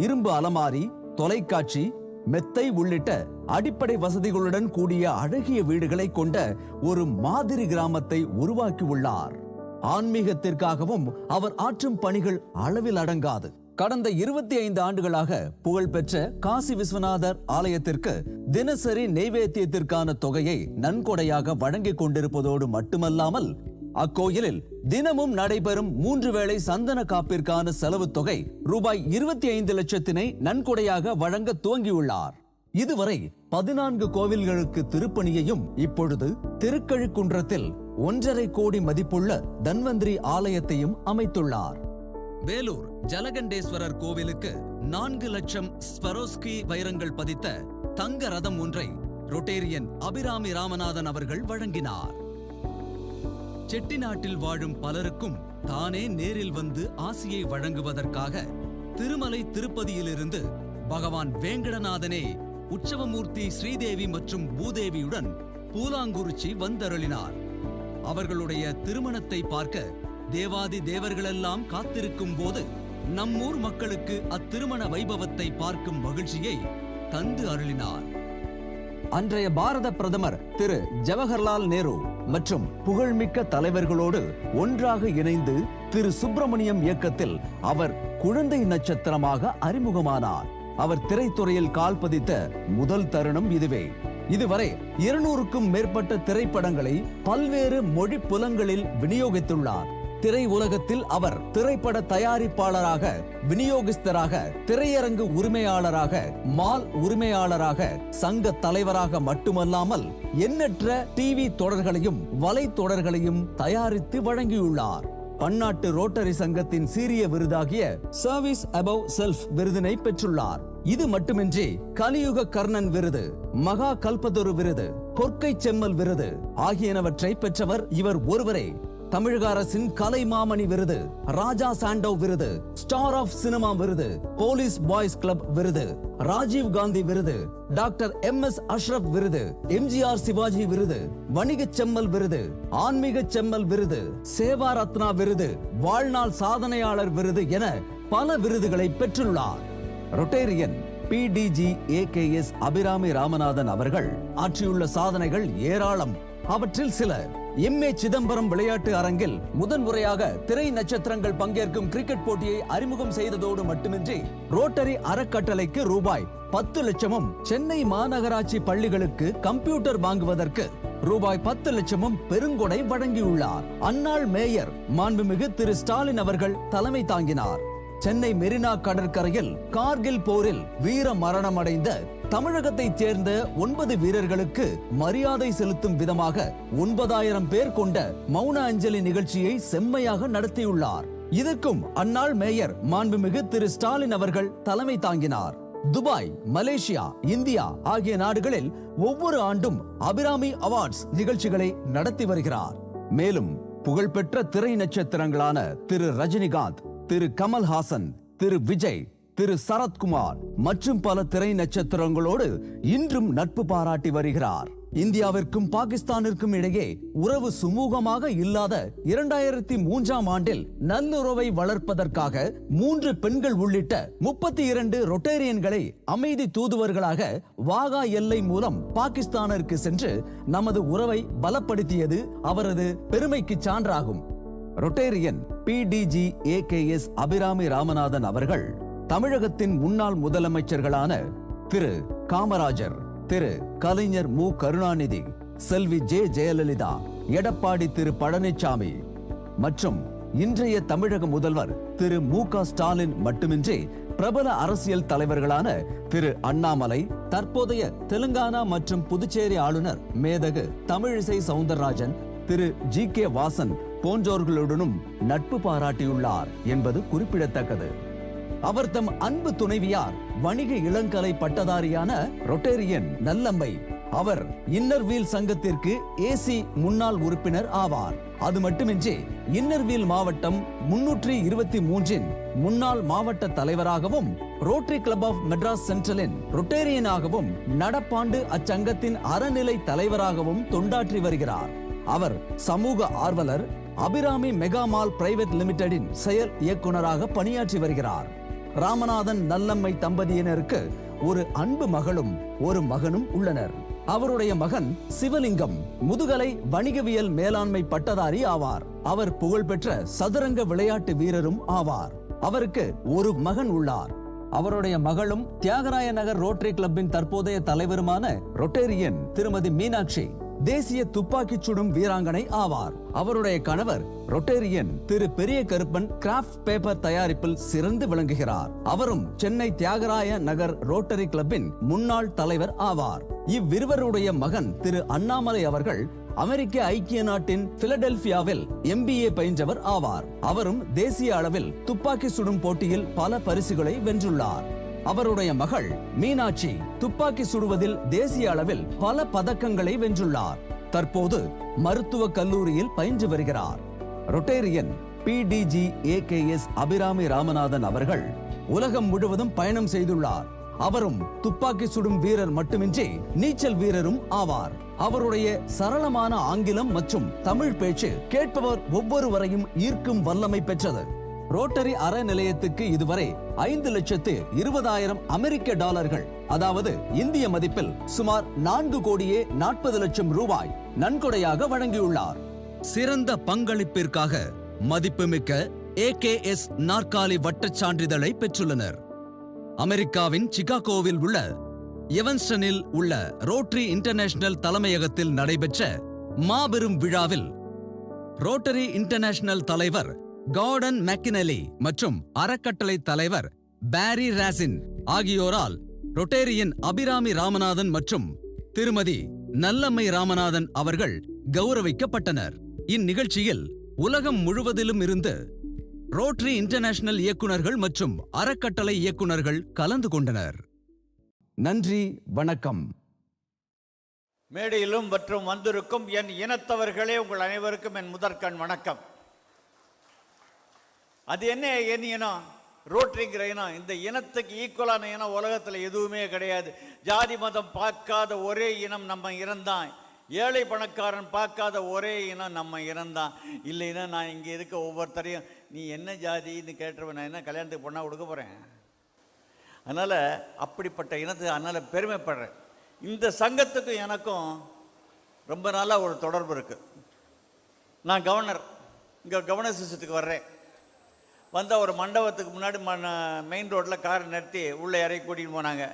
இரும்பு அலமாரி, தொலைக்காட்சி, மெத்தை உள்ளிட்ட அடிப்படை வசதிகளுடன் கூடிய அழகிய வீடுகளை கொண்ட ஒரு மாதிரி கிராமத்தை உருவாக்கியுள்ளார். ஆன்மீகத்திற்காகவும் அவர் ஆற்றும் பணிகள் அளவில் அடங்காது. கடந்த 25 ஆண்டுகளாக புகழ்பெற்ற காசி விஸ்வநாதர் ஆலயத்திற்கு தினசரி நெய்வேத்தியத்திற்கான தொகையை நன்கொடையாக வழங்கிக் கொண்டிருப்பதோடு மட்டுமல்லாமல் அக்கோயிலில் தினமும் நடைபெறும் 3 வேளை சந்தன காப்பிற்கான செலவு தொகை ரூபாய் 25 லட்சத்தினை நன்கொடையாக வழங்க துவங்கியுள்ளார். இதுவரை 14 கோவில்களுக்கு திருப்பணியையும் இப்பொழுது திருக்கழுக்குன்றத்தில் 1.5 கோடி மதிப்புள்ள தன்வந்திரி ஆலயத்தையும் அமைத்துள்ளார். வேலூர் ஜலகண்டேஸ்வரர் கோவிலுக்கு 4 லட்சம் ஸ்வரோஸ்கி வைரங்கள் பதித்த தங்க ரதம் ஒன்றை ரொட்டேரியன் அபிராமி ராமநாதன் அவர்கள் வழங்கினார். செட்டிநாட்டில் வாழும் பலருக்கும் தானே நேரில் வந்து ஆசியை வழங்குவதற்காக திருமலை திருப்பதியிலிருந்து பகவான் வேங்கடநாதனே உற்சவமூர்த்தி ஸ்ரீதேவி மற்றும் பூதேவியுடன் பூலாங்குறிச்சி வந்தருளினார். அவர்களுடைய திருமணத்தை பார்க்க தேவாதி தேவர்களெல்லாம் காத்திருக்கும் போது நம்மூர் மக்களுக்கு அத்திருமண வைபவத்தை பார்க்கும் மகிழ்ச்சியை தந்து அருளினார். அன்றைய பாரத பிரதமர் திரு ஜவஹர்லால் நேரு மற்றும் புகழ்மிக்க தலைவர்களோடு ஒன்றாக இணைந்து திரு சுப்பிரமணியம் இயக்கத்தில் அவர் குழந்தை நட்சத்திரமாக அறிமுகமானார். அவர் திரைத்துறையில் கால் பதித்த முதல் தருணம் இதுவே. இதுவரை 200க்கும் மேற்பட்ட திரைப்படங்களை பல்வேறு மொழி புலங்களில் விநியோகித்துள்ளார். திரை உலகத்தில் அவர் திரைப்பட தயாரிப்பாளராக, விநியோகிஸ்தராக, திரையரங்கு உரிமையாளராக, மால் உரிமையாளராக, சங்க தலைவராக மட்டுமல்லாமல் எண்ணற்ற டிவி தொடர்களையும் வலைத்தொடர்களையும் தயாரித்து வழங்கியுள்ளார். பன்னாட்டு ரோட்டரி சங்கத்தின் சீரிய விருதாகிய சர்வீஸ் அபவ் செல்ஃப் விருதினை பெற்றுள்ளார். இது மட்டுமின்றி கலியுக கர்ணன் விருது, மகா கல்பதொரு விருது, கொற்கை செம்மல் விருது ஆகியனவற்றை பெற்றவர் இவர் ஒருவரே. தமிழக அரசின் கலை மாமணி விருது, ராஜா சாண்டோ விருது, ஸ்டார் ஆஃப் சினிமா விருது, போலீஸ் பாய்ஸ் கிளப் விருது, ராஜீவ் காந்தி விருது, டாக்டர் MS அஷ்ரப் விருது, MGR சிவாஜி விருது, வணிக செம்மல் விருது, ஆன்மீக செம்மல் விருது, சேவா ரத்னா விருது, வாழ்நாள் சாதனையாளர் விருது என பல விருதுகளை பெற்றுள்ளார். Rotarian PDG AKS Abirami Ramanathan அவர்கள் ஆற்றியுள்ள சாதனைகள் ஏராளம். அவற்றில் சில MA சிதம்பரம் விளையாட்டு அரங்கில் முதன்முறையாக திரை நட்சத்திரங்கள் பங்கேற்கும் கிரிக்கெட் போட்டியை அறிமுகம் செய்ததோடு மட்டுமின்றி ரோட்டரி அறக்கட்டளைக்கு ரூபாய் 10 லட்சமும், சென்னை மாநகராட்சி பள்ளிகளுக்கு கம்ப்யூட்டர் வாங்குவதற்கு ரூபாய் 10 லட்சமும் பெருங்கொடை வழங்கியுள்ளார். அன்னாள் மேயர் மாண்புமிகு திரு ஸ்டாலின் அவர்கள் தலைமை தாங்கினார். சென்னை மெரினா கடற்கரையில் கார்கில் போரில் வீர மரணம் அடைந்த தமிழகத்தைச் சேர்ந்த 9 வீரர்களுக்கு மரியாதை செலுத்தும் விதமாக 9000 பேர் கொண்ட மௌன அஞ்சலி நிகழ்ச்சியை செம்மையாக நடத்தியுள்ளார். இதற்கும் அந்நாள் மேயர் மாண்புமிகு திரு ஸ்டாலின் அவர்கள் தலைமை தாங்கினார். துபாய், மலேசியா, இந்தியா ஆகிய நாடுகளில் ஒவ்வொரு ஆண்டும் அபிராமி அவார்ட்ஸ் நிகழ்ச்சிகளை நடத்தி வருகிறார். மேலும் புகழ்பெற்ற திரை நட்சத்திரங்களான திரு ரஜினிகாந்த், திரு கமல்ஹாசன், திரு விஜய், திரு சரத்குமார் மற்றும் பல திரை நட்சத்திரங்களோடு இன்றும் நட்பு பாராட்டி வருகிறார். இந்தியாவிற்கும் பாகிஸ்தானிற்கும் இடையே உறவு சுமூகமாக இல்லாத 2003ஆம் ஆண்டில் நல்லுறவை வளர்ப்பதற்காக 3 பெண்கள் உள்ளிட்ட 32 ரொட்டேரியன்களை அமைதி தூதுவர்களாக வாகா எல்லை மூலம் பாகிஸ்தானிற்கு சென்று நமது உறவை பலப்படுத்தியது அவரது பெருமைக்கு சான்றாகும். Rotarian PDG AKS Abirami Ramanathan அவர்கள் தமிழகத்தின் முன்னாள் முதலமைச்சர்களான திரு காமராஜர், திரு கலைஞர் மு கருணாநிதி, செல்வி ஜெயலலிதா, எடப்பாடி திரு பழனிசாமி மற்றும் இன்றைய தமிழக முதல்வர் திரு மு.க. ஸ்டாலின் மட்டுமின்றி பிரபல அரசியல் தலைவர்களான திரு அண்ணாமலை, தற்போதைய தெலுங்கானா மற்றும் புதுச்சேரி ஆளுநர் மேதகு தமிழிசை சவுந்தரராஜன், திரு G.K. வாசன் போன்றோர்களுடனும் நட்பு பாராட்டியுள்ளார் என்பது குறிப்பிடத்தக்கது. அவர் தம் அன்பு துணைவியார் வணிக இளங்கலை பட்டதாரியான ரொட்டேரியன் நல்லம்மை. அவர் இன்னர்வீல் சங்கத்திற்கு AC முன்னாள் உறுப்பினர் ஆவார். அது மட்டுமின்றி இன்னர்வீல் மாவட்டம் 323இன் முன்னாள் மாவட்ட தலைவராகவும், ரோட்டரி கிளப் ஆஃப் மெட்ராஸ் சென்ட்ரலின் ரொட்டேரியனாகவும், நடப்பாண்டு அச்சங்கத்தின் அறநிலை தலைவராகவும் தொண்டாற்றி வருகிறார். அவர் சமூக ஆர்வலர், அபிராமி மெகா மால் பிரைவேட் லிமிடெடின் செயல் இயக்குனராக பணியாற்றி வருகிறார். ராமநாதன் நல்லம்மை தம்பதியினருக்கு ஒரு அன்பு மகளும் ஒரு மகனும் உள்ளனர். அவருடைய மகன் சிவலிங்கம் முதுகலை வணிகவியல் மேலாண்மை பட்டதாரி ஆவார். அவர் புகழ்பெற்ற சதுரங்க விளையாட்டு வீரரும் ஆவார். அவருக்கு ஒரு மகன் உள்ளார். அவருடைய மகளும் தியாகராய நகர் ரோட்டரி கிளப்பின் தற்போதைய தலைவருமான ரொட்டேரியன் திருமதி மீனாட்சி தேசிய துப்பாக்கிச் சுடும் வீராங்கனை ஆவார். அவருடைய கணவர் ரொட்டேரியன் திரு பெரிய கருப்பன் கிராஃப்ட் பேப்பர் தயாரிப்பில் சிறந்து விளங்குகிறார். அவரும் சென்னை தியாகராய நகர் ரோட்டரி கிளப்பின் முன்னாள் தலைவர் ஆவார். இவ்விருவருடைய மகன் திரு அண்ணாமலை அவர்கள் அமெரிக்க ஐக்கிய நாட்டின் பிலடெல்பியாவில் MBA பயின்றவர் ஆவார். அவரும் தேசிய அளவில் துப்பாக்கி சுடும் போட்டியில் பல பரிசுகளை வென்றுள்ளார். அவருடைய மகள் மீனாட்சி துப்பாக்கி சுடுவதில் தேசிய அளவில் பல பதக்கங்களை வென்றுள்ளார். தற்போது மருத்துவக் கல்லூரியில் பயின்று வருகிறார். Rotarian PDG AKS Abirami Ramanathan அவர்கள் உலகம் முழுவதும் பயணம் செய்துள்ளார். அவரும் துப்பாக்கி சுடும் வீரர் மட்டுமின்றி நீச்சல் வீரரும் ஆவார். அவருடைய சரளமான ஆங்கிலம் மற்றும் தமிழ் பேச்சு கேட்பவர் ஒவ்வொருவரையும் ஈர்க்கும் வல்லமை பெற்றது. ரோட்டரி அறநிலையத்துக்கு இதுவரை 5,20,000 அமெரிக்க டாலர்கள், அதாவது இந்திய மதிப்பில் சுமார் 4,40,00,000 ரூபாய் நன்கொடையாக வழங்கியுள்ளார். சிறந்த பங்களிப்பிற்காக மதிப்புமிக்க AKS நாற்காலி வட்டச் சான்றிதழை பெற்றுள்ளனர். அமெரிக்காவின் சிகாகோவில் உள்ள எவன்ஸ்டனில் உள்ள ரோட்டரி இன்டர்நேஷனல் தலைமையகத்தில் நடைபெற்ற மாபெரும் விழாவில் ரோட்டரி இன்டர்நேஷனல் தலைவர் கார்டன் மெக்கினலி மற்றும் அறக்கட்டளை தலைவர் பாரி ராசின் ஆகியோரால் ரொட்டேரியன் அபிராமி ராமநாதன் மற்றும் திருமதி நல்லம்மை ராமநாதன் அவர்கள் கௌரவிக்கப்பட்டனர். இந்நிகழ்ச்சியில் உலகம் முழுவதிலும் இருந்து ரோட்டரி இன்டர்நேஷனல் இயக்குனர்கள் மற்றும் அறக்கட்டளை இயக்குனர்கள் கலந்து கொண்டனர். நன்றி, வணக்கம். மேடையிலும் மற்றும் வந்திருக்கும் என் இனத்தவர்களே, உங்கள் அனைவருக்கும் என் முதற்கண் வணக்கம். அது என்ன என் இனம்? ரோட்டரிங்கிற இனம். இந்த இனத்துக்கு ஈக்குவலான இனம் உலகத்தில் எதுவுமே கிடையாது. ஜாதி மதம் பார்க்காத ஒரே இனம் நம்ம இனம்தான். ஏழை பணக்காரன் பார்க்காத ஒரே இனம் நம்ம இனம்தான். இல்லைன்னா நான் இங்கே இருக்க ஒவ்வொருத்தரையும் நீ என்ன ஜாதின்னு கேட்டுருவேன். நான் என்ன கல்யாணத்துக்கு பொண்ணாக கொடுக்க போகிறேன்? அதனால் அப்படிப்பட்ட இனத்துக்கு அதனால் பெருமைப்படுறேன். இந்த சங்கத்துக்கும் எனக்கும் ரொம்ப நாளாக ஒரு தொடர்பு இருக்குது. நான் கவர்னர் இங்கே கவர்னர் சிஸ்டத்துக்கு வர்றேன். வந்தால் ஒரு மண்டபத்துக்கு முன்னாடி மெயின் ரோட்டில் காரை நிறுத்தி உள்ளே இறக்கி கூட்டிகிட்டு போனாங்க.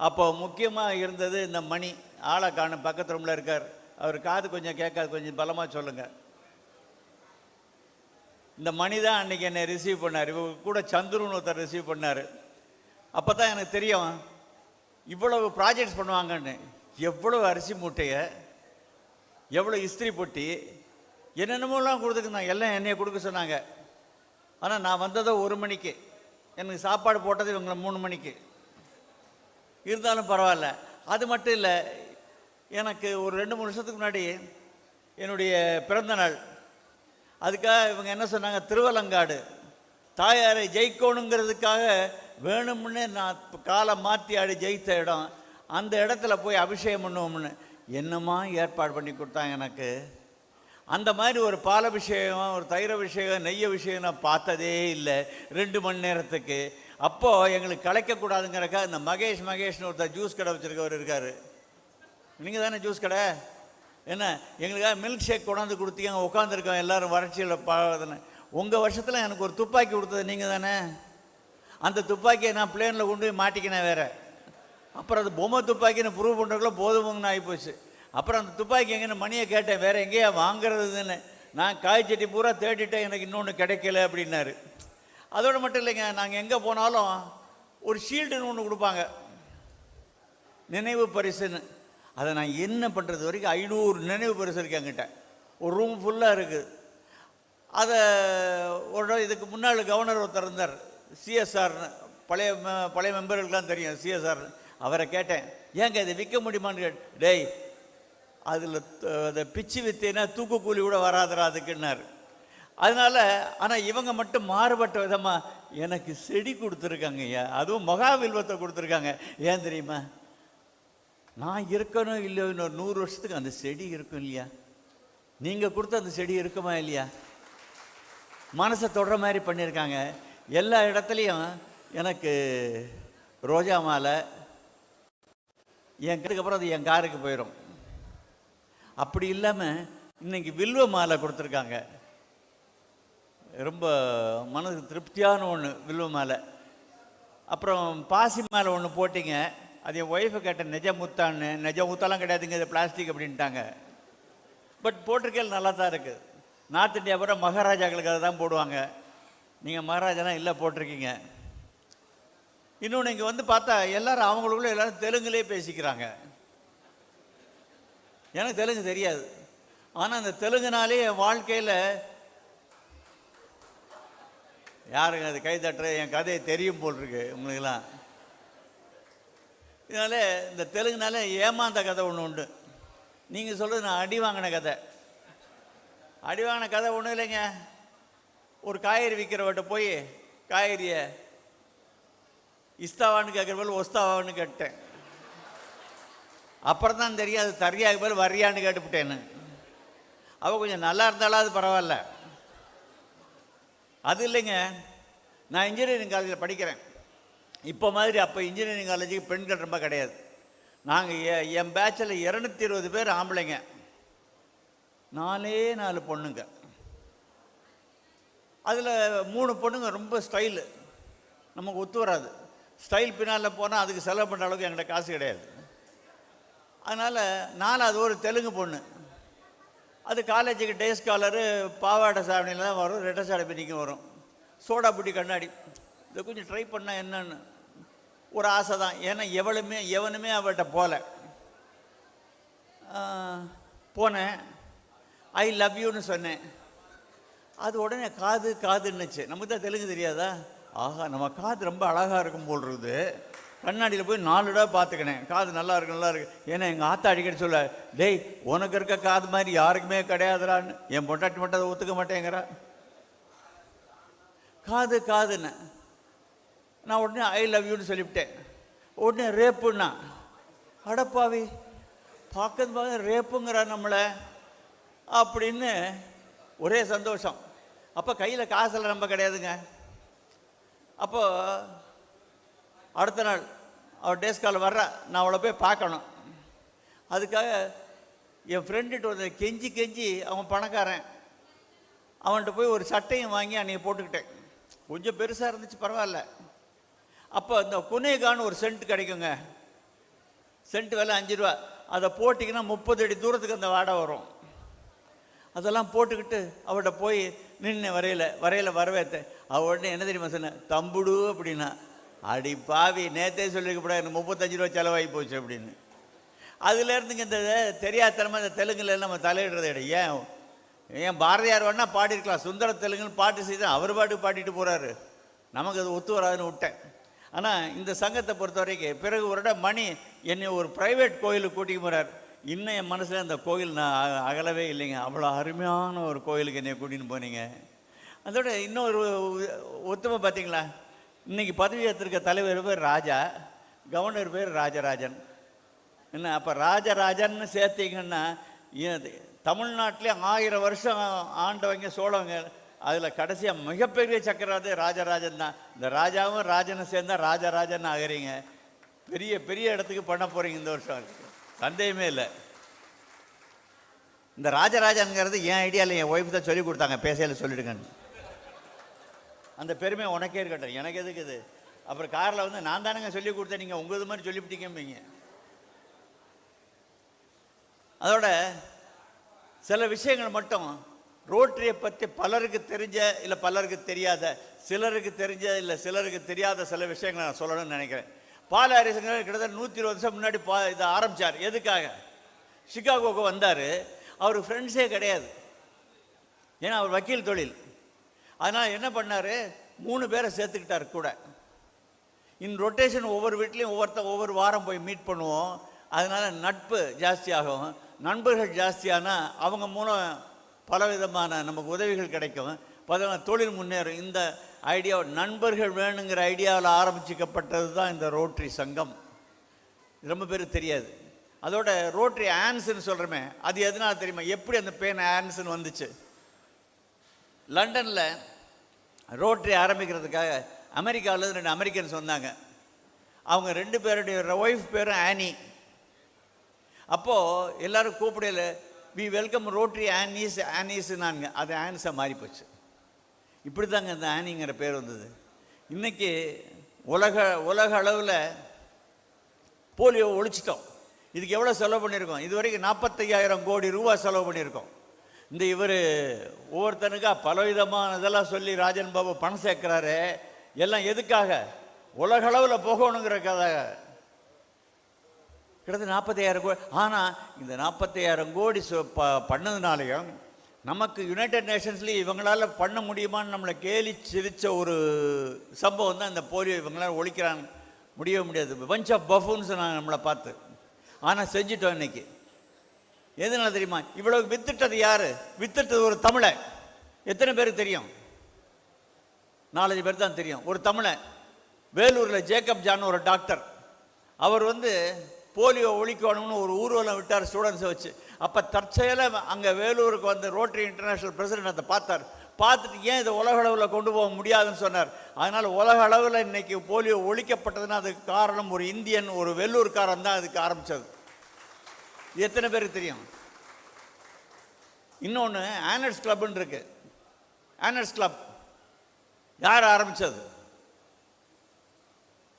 அப்போ முக்கியமாக இருந்தது இந்த மணி. ஆளை காணும், பக்கத்து ரூமில் இருக்கார். அவர் காது கொஞ்சம் கேட்காது, கொஞ்சம் பலமாக சொல்லுங்கள். இந்த மணி தான் அன்றைக்கி என்னை ரிசீவ் பண்ணார். இவங்க கூட சந்துருன்னு ஒருத்தர் ரிசீவ் பண்ணார். அப்போ தான் எனக்கு தெரியும் இவ்வளவு ப்ராஜெக்ட்ஸ் பண்ணுவாங்கன்னு. எவ்வளோ அரிசி மூட்டையை, எவ்வளோ இஸ்திரி பொட்டி, என்னென்னமோலாம் கொடுத்துருந்தாங்க. எல்லாம் என்னையை கொடுக்க சொன்னாங்க. ஆனால் நான் வந்ததோ 1 மணிக்கு, எனக்கு சாப்பாடு போட்டது இவங்களை 3 மணிக்கு. இருந்தாலும் பரவாயில்ல. அது மட்டும் இல்லை, எனக்கு ஒரு 2-3 வருஷத்துக்கு முன்னாடி என்னுடைய பிறந்த நாள். அதுக்காக இவங்க என்ன சொன்னாங்க, திருவலங்காடு தாயாரை ஜெயிக்கணுங்கிறதுக்காக வேணும்னு நான் காலை மாற்றி ஆடி ஜெயித்த இடம், அந்த இடத்துல போய் அபிஷேகம் பண்ணுவோம்னு என்னமா ஏற்பாடு பண்ணி கொடுத்தாங்க எனக்கு. அந்த மாதிரி ஒரு பாலபிஷேகம், ஒரு தயிர் அபிஷேகம், நெய் அபிஷேகம் நான் பார்த்ததே இல்லை 2 மணி நேரத்துக்கு. அப்போது எங்களுக்கு கலைக்கக்கூடாதுங்கிறக்கா இந்த மகேஷ்னு ஒருத்தர் ஜூஸ் கடை வச்சுருக்கவர் இருக்கார். நீங்கள் தானே ஜூஸ் கடை? என்ன எங்களுக்காக மில்க் ஷேக் கொண்டாந்து கொடுத்தீங்க, உட்காந்துருக்கோம் எல்லோரும் வறட்சியில் பாதுன்னு. உங்கள் வருஷத்தில் எனக்கு ஒரு துப்பாக்கி கொடுத்தது நீங்கள் தானே. அந்த துப்பாக்கியை நான் பிளேனில் கொண்டு போய் மாட்டிக்கினேன் வேறு. அப்புறம் அது பொம்மை துப்பாக்கின்னு ப்ரூவ் பண்ணுறதுக்குள்ள போதுமுங்கன்னு ஆகிப்போச்சு. அப்புறம் அந்த துப்பாக்கி எங்கேன்னு மணியை கேட்டேன், வேறு எங்கேயா வாங்குறதுன்னு. நான் காய்ச்சட்டி பூரா தேடிட்டேன், எனக்கு இன்னொன்று கிடைக்கல அப்படின்னாரு. அதோடு மட்டும் இல்லைங்க, நாங்கள் எங்கே போனாலும் ஒரு ஷீல்டுன்னு ஒன்று கொடுப்பாங்க, நினைவு பரிசுன்னு. அதை நான் என்ன பண்ணுறது வரைக்கும் 500 நினைவு பரிசு இருக்கு என்கிட்ட. ஒரு ரூம் ஃபுல்லாக இருக்குது. அதை ஒரு இதுக்கு முன்னாள் கவர்னர் ஒருத்தர் இருந்தார், சிஎஸ்ஆர்னு, பழைய மெம்பர்களுக்கெலாம் தெரியும் சிஎஸ்ஆர். அவரை கேட்டேன், ஏங்க இதை விற்க முடியுமான்னு டேய் அதில் அதை பிச்சு விற்றேன்னா தூக்கு கூலி கூட வராதுரா அதுக்குன்னாரு. அதனால் ஆனால் இவங்க மட்டும் மாறுபட்ட விதமாக எனக்கு செடி கொடுத்துருக்காங்க ஐயா, அதுவும் மகாவில்வத்தை கொடுத்துருக்காங்க. ஏன் தெரியுமா, நான் இருக்கணும் இல்லையோ இன்னொரு 100 வருஷத்துக்கு அந்த செடி இருக்கும் இல்லையா, நீங்கள் கொடுத்த அந்த செடி இருக்குமா இல்லையா, மனசை தொடுற மாதிரி பண்ணியிருக்காங்க. எல்லா இடத்துலையும் எனக்கு ரோஜா மாலை, என் கட்டுக்கு அப்புறம் அது என் காருக்கு போயிடும். அப்படி இல்லாமல் இன்னைக்கு வில்வ மாலை கொடுத்துருக்காங்க, ரொம்ப மனதுக்கு திருப்தியான ஒன்று வில்வ மாலை. அப்புறம் பாசி மாலை ஒன்று போட்டிங்க, அது என் ஒய்ஃபை கேட்டேன், நிஜ முத்தான்னு. நிஜ முத்தாலாம் கிடையாதுங்க, இது பிளாஸ்டிக் அப்படின்ட்டாங்க. பட் போட்டிருக்கேன் நல்லா தான் இருக்குது. நார்த் இந்தியா பூரா மகாராஜாக்களுக்கு அதை தான் போடுவாங்க. நீங்கள் மகாராஜாலாம் இல்லை போட்டிருக்கீங்க. இன்னொன்று இங்கே வந்து பார்த்தா எல்லோரும் அவங்களுக்குள்ள எல்லோரும் தெலுங்குலே பேசிக்கிறாங்க. எனக்கு தெலுங்கு தெரியாது. ஆனால் அந்த தெலுங்குனாலே என் வாழ்க்கையில் யாருங்க அது கை தட்டுற, என் கதையை தெரியும் போல் இருக்கு உங்களுக்கெல்லாம். இதனால இந்த தெலுங்குனால ஏமாந்த கதை ஒன்று உண்டு. நீங்கள் சொல்கிறது நான் அடி வாங்கின கதை. அடி வாங்கின கதை ஒன்றும் இல்லைங்க. ஒரு காய்கறி விற்கிறவட்ட போய் காய்கறியை இஸ்தாவான்னு கேட்குற ஒஸ்தாவான்னு கேட்டேன். அப்புறம் தான் தெரியும் அது தரியாக பேர் வரியான்னு கேட்டுவிட்டேன்னு. அவள் கொஞ்சம் நல்லா இருந்தாலும் அது பரவாயில்ல. அது இல்லைங்க, நான் இன்ஜினியரிங் காலேஜில் படிக்கிறேன். இப்போ மாதிரி அப்போ இன்ஜினியரிங் காலேஜுக்கு பெண்கள் ரொம்ப கிடையாது. நாங்கள் என் பேட்சில் 220 பேர் ஆம்பளைங்க, 4 பொண்ணுங்க. அதில் 3 பொண்ணுங்க ரொம்ப ஸ்டைலு, நமக்கு ஒத்து வராது. ஸ்டைல் பின்னால் போனால் அதுக்கு செலவு பண்ணுற அளவுக்கு என்கிட்ட காசு கிடையாது. அதனால் 4வது ஒரு தெலுங்கு பொண்ணு, அது காலேஜுக்கு டே ஸ்காலரு, பாவாடை சாவணியில் தான் வரும், ரெட்டை சாடை பின்னிக்கும் வரும், சோடா புட்டி கண்ணாடி. இதை கொஞ்சம் ட்ரை பண்ணால் என்னன்னு ஒரு ஆசை தான். ஏன்னா எவனுமே அவள்கிட்ட போனேன். ஐ லவ் யூன்னு சொன்னேன். அது உடனே காதுன்னுச்சு. நமக்கு தான் தெலுங்கு தெரியாதா? ஆஹா, நம்ம காது ரொம்ப அழகாக இருக்கும் போல் இருக்குது. கண்ணாடியில் போய் 4 தடவை பார்த்துக்கினேன், காது நல்லா இருக்கு. ஏன்னா எங்கள் ஆத்தா அடிக்கடி சொல்ல, டேய் உனக்கு இருக்க காது மாதிரி யாருக்குமே கிடையாதுறான்னு. என் பொண்டாட்டி மட்டும் அதை ஒத்துக்க மாட்டேங்கிறா. காதுன்னு நான் உடனே ஐ லவ் யூன்னு சொல்லிவிட்டேன். உடனே ரேப்புன்னா, அடப்பாவி பார்க்க ரேப்புங்கிறா நம்மளை அப்படின்னு ஒரே சந்தோஷம். அப்போ கையில் காசில் ரொம்ப கிடையாதுங்க. அப்போ அடுத்த நாள் அவள் டேஸ்கால் வர்றா, நான் அவளை போய் பார்க்கணும். அதுக்காக என் ஃப்ரெண்டுகிட்ட ஒரு கெஞ்சி அவன் பணக்காரன், அவன்கிட்ட போய் ஒரு சட்டையும் வாங்கி அன்றைக்கி போட்டுக்கிட்டேன். கொஞ்சம் பெருசாக இருந்துச்சு, பரவாயில்ல. அப்போ இந்த குனேகான்னு ஒரு சென்ட் கிடைக்குங்க, சென்ட் விலை 5 ரூபா. அதை போட்டிங்கன்னா 30 அடி தூரத்துக்கு அந்த வாடை வரும். அதெல்லாம் போட்டுக்கிட்டு அவர்கிட்ட போய் நின்று வரையில் வரவேற்றேன். அவள் உடனே என்ன தெரியுமா சொன்னேன், தம்புடு அப்படின்னா. அடி பாவி, நேற்றே சொல்லியிருக்கப்படா எனக்கு 35 ரூபா செலவாகி போச்சு அப்படின்னு. அதுலேருந்துங்க இந்த தெரியாதனமாக இந்த தெலுங்குல நம்ம தலையிடுறதை விட ஏன் பாரதியார் வேணா பாடியிருக்கலாம், சுந்தர தெலுங்குன்னு பாட்டு செய்து அவர் பாட்டு பாடிட்டு போகிறாரு, நமக்கு அது ஒத்து வராதுன்னு விட்டேன். ஆனால் இந்த சங்கத்தை பொறுத்த வரைக்கும் பிறகு ஒரு இடம் மணி என்னை ஒரு ப்ரைவேட் கோயிலுக்கு கூட்டிட்டு போகிறார். இன்னும் என் மனசில் அந்த கோயில் நான் அகலவே இல்லைங்க. அவ்வளோ அருமையான ஒரு கோயிலுக்கு என்னை கூட்டின்னு போனீங்க. அதோட இன்னொரு ஒத்துமை பார்த்தீங்களா, இன்றைக்கி பதவி ஏற்றிருக்க தலைவர் பேர் ராஜா, கவர்னர் பேர் ராஜராஜன். என்ன அப்போ ராஜராஜன்னு சேர்த்திங்கன்னா தமிழ்நாட்டிலே 1000 வருஷம் ஆண்டவங்க சோழவங்க, அதில் கடைசியாக மிகப்பெரிய சக்கரவர்த்தி ராஜராஜன் தான். இந்த ராஜாவும் ராஜனும் சேர்ந்தா ராஜராஜன் ஆகிறீங்க. பெரிய பெரிய இடத்துக்கு பண்ண போகிறீங்க இந்த வருஷம், சந்தேகமே இல்லை. இந்த ராஜராஜனுங்கிறது என் ஐடியாவில் என் ஒய்ஃப் தான் சொல்லி கொடுத்தாங்க, பேசையில் சொல்லிடுங்கன்னு. அந்த பெருமை உனக்கே இருக்கட்டும், எனக்கு எதுக்கு இது. அப்புறம் காரில் வந்து நான் தானேங்க சொல்லி கொடுத்தேன், நீங்கள் உங்கள் இது மாதிரி சொல்லிவிட்டீங்க. அதோட சில விஷயங்கள் மட்டும் ரோட்டரியை பற்றி பலருக்கு தெரிஞ்ச இல்லை பலருக்கு தெரியாத, சிலருக்கு தெரிஞ்ச இல்லை சிலருக்கு தெரியாத சில விஷயங்களை நான் சொல்லணும்னு நினைக்கிறேன். பால் ஹாரிஸ்ங்கிறவர் கிட்டத்தட்ட 120 வருஷம் முன்னாடி இதை ஆரம்பித்தார். எதுக்காக? சிகாகோவுக்கு வந்தார். அவர் ஃப்ரெண்ட்ஸே கிடையாது, ஏன்னா அவர் வக்கீல் தொழில். அதனால் என்ன பண்ணார், 3 பேரை சேர்த்துக்கிட்டார் கூட. இன் ரொட்டேஷன் ஒவ்வொரு வீட்லேயும் ஒவ்வொரு வாரம் போய் மீட் பண்ணுவோம். அதனால் நட்பு ஜாஸ்தியாகும். நண்பர்கள் ஜாஸ்தியானா அவங்க மூலம் பலவிதமான நமக்கு உதவிகள் கிடைக்கும், தொழில் முன்னேறும். இந்த ஐடியா நண்பர்கள் வேணுங்கிற ஐடியாவில் ஆரம்பிச்சிக்கப்பட்டது தான் இந்த ரோட்டரி சங்கம். ரொம்ப பேருக்கு தெரியாது. அதோட ரோட்டரி ஆன்ஸ்ன்னு சொல்கிறோமே, அது எதனால் தெரியுமா? எப்படி அந்த பேன் ஆன்ஸ்ன்னு வந்துச்சு? லண்டனில் ரோட்டரி ஆரம்பிக்கிறதுக்காக அமெரிக்காவில் 2 அமெரிக்கன்ஸ் வந்தாங்க. அவங்க 2 பேருடைய ஒய்ஃப் பேரும் ஆனி. அப்போது எல்லோரும் கூப்பிடல, வி வெல்கம் ரோட்டரி ஆனீஸ்னாங்க. அது ஆன்ஸாக மாறிப்போச்சு. இப்படி தாங்க இந்த ஆனிங்கிற பேர் வந்தது. இன்றைக்கி உலக அளவில் போலியோ ஒழிச்சிட்டோம். இதுக்கு எவ்வளோ செலவு பண்ணியிருக்கோம்? இது வரைக்கும் 45,000 கோடி ரூபா செலவு பண்ணியிருக்கோம். இந்த இவர் ஒவ்வொருத்தனுக்கா பலவிதமான இதெல்லாம் சொல்லி ராஜன் பாபு பணம் சேர்க்குறாரு. எல்லாம் எதுக்காக? உலக அளவில் போகணுங்கிறக்காக. கிட்டத்தட்ட 40,000 கோடி. ஆனால் இந்த 40,000 கோடி பண்ணதுனாலையும் நமக்கு யுனைடெட் நேஷன்ஸ்லேயும் இவங்களால் பண்ண முடியுமான்னு நம்மளை கேலி சிரித்த ஒரு சம்பவம் தான் இந்த போலியோ. இவங்களால் ஒழிக்கிறாங்க, முடியவே முடியாது. பஞ்ச் ஆஃப் பஃபூன்ஸ் நாங்கள் நம்மளை பார்த்து. ஆனால் செஞ்சிட்டோம் இன்றைக்கி. எதுனால தெரியுமா? இவ்வளோ வித்துட்டது யார்? வித்துட்டது ஒரு தமிழன். எத்தனை பேருக்கு தெரியும்? 4-5 பேர் தான் தெரியும். ஒரு தமிழன், வேலூரில் ஜேக்கப் ஜான் ஒரு டாக்டர். அவர் போலியோ ஒழிக்கணும்னு ஒரு ஊர்வலம் விட்டார் ஸ்டூடெண்ட்ஸை வச்சு. அப்போ தற்செயலாக அங்கே வேலூருக்கு வந்து ரோட்டரி இன்டர்நேஷ்னல் பிரசிடென்ட் அதை பார்த்துட்டு ஏன் இதை உலக அளவில் கொண்டு போக முடியாதுன்னு சொன்னார். அதனால் உலக அளவில் இன்றைக்கி போலியோ ஒழிக்கப்பட்டதுன்னா அதுக்கு காரணம் ஒரு இந்தியன், ஒரு வெள்ளூர்காரன் தான் அதுக்கு ஆரம்பித்தது. எத்தனை பேருக்கு தெரியும்? இன்னொன்று ஆனர்ஸ் கிளப்னு இருக்கு. ஆனர்ஸ் கிளப் யார் ஆரம்பித்தது?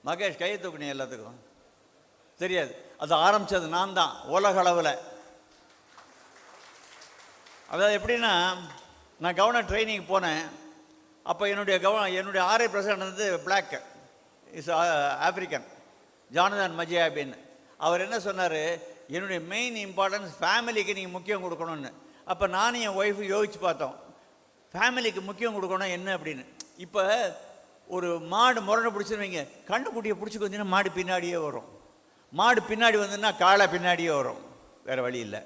மகேஷ் கையை தூக்குனீங்க. எல்லாத்துக்கும் தெரியாது. அது ஆரம்பித்தது நான் தான் உலக அளவில். அதாவது எப்படின்னா, நான் கவர்னர் ட்ரைனிங் போனேன். அப்போ என்னுடைய RI president black is African, Jonathan மஜியாபின்னு. அவர் என்ன சொன்னார், என்னுடைய மெயின் இம்பார்ட்டன்ஸ் ஃபேமிலிக்கு நீங்கள் முக்கியம் கொடுக்கணும்னு. அப்போ நானும் என் ஒய்ஃபு யோசித்து பார்த்தோம், ஃபேமிலிக்கு முக்கியம் கொடுக்கணும் என்ன அப்படின்னு. இப்போ ஒரு மாடு முரணை பிடிச்சிருவீங்க, கண்ணுக்குட்டியை பிடிச்சிக்கு வந்தீங்கன்னா மாடு பின்னாடியே வரும். மாடு பின்னாடி வந்துன்னா காளை பின்னாடியே வரும், வேறு வழி இல்லை.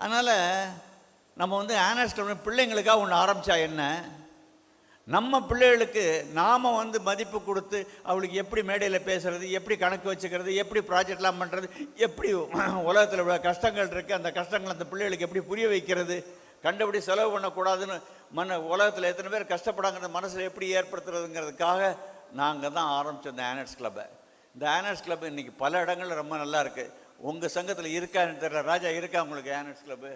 அதனால் நம்ம ஆனர்ஸ் கிளப் பிள்ளைங்களுக்காக ஒன்று ஆரம்பித்தா என்ன, நம்ம பிள்ளைகளுக்கு நாம் மதிப்பு கொடுத்து அவளுக்கு எப்படி மேடையில் பேசுகிறது, எப்படி கணக்கு வச்சுக்கிறது, எப்படி ப்ராஜெக்ட்லாம் பண்ணுறது, எப்படி உலகத்தில் இவ்வளோ கஷ்டங்கள் இருக்குது, அந்த கஷ்டங்கள் அந்த பிள்ளைகளுக்கு எப்படி புரிய வைக்கிறது, கண்டபடி செலவு பண்ணக்கூடாதுன்னு உலகத்தில் எத்தனை பேர் கஷ்டப்படாங்கிறது மனசில் எப்படி ஏற்படுத்துறதுங்கிறதுக்காக நாங்கள் தான் ஆரம்பித்தோம் இந்த ஆனர்ஸ் கிளப்பை. இந்த ஆனர்ஸ் கிளப் இன்றைக்கி பல இடங்களில் ரொம்ப நல்லா இருக்குது. உங்கள் சங்கத்தில் இருக்கான்னு தெரியல. ராஜா, இருக்கா உங்களுக்கு ஆனர்ஸ் கிளப்பு?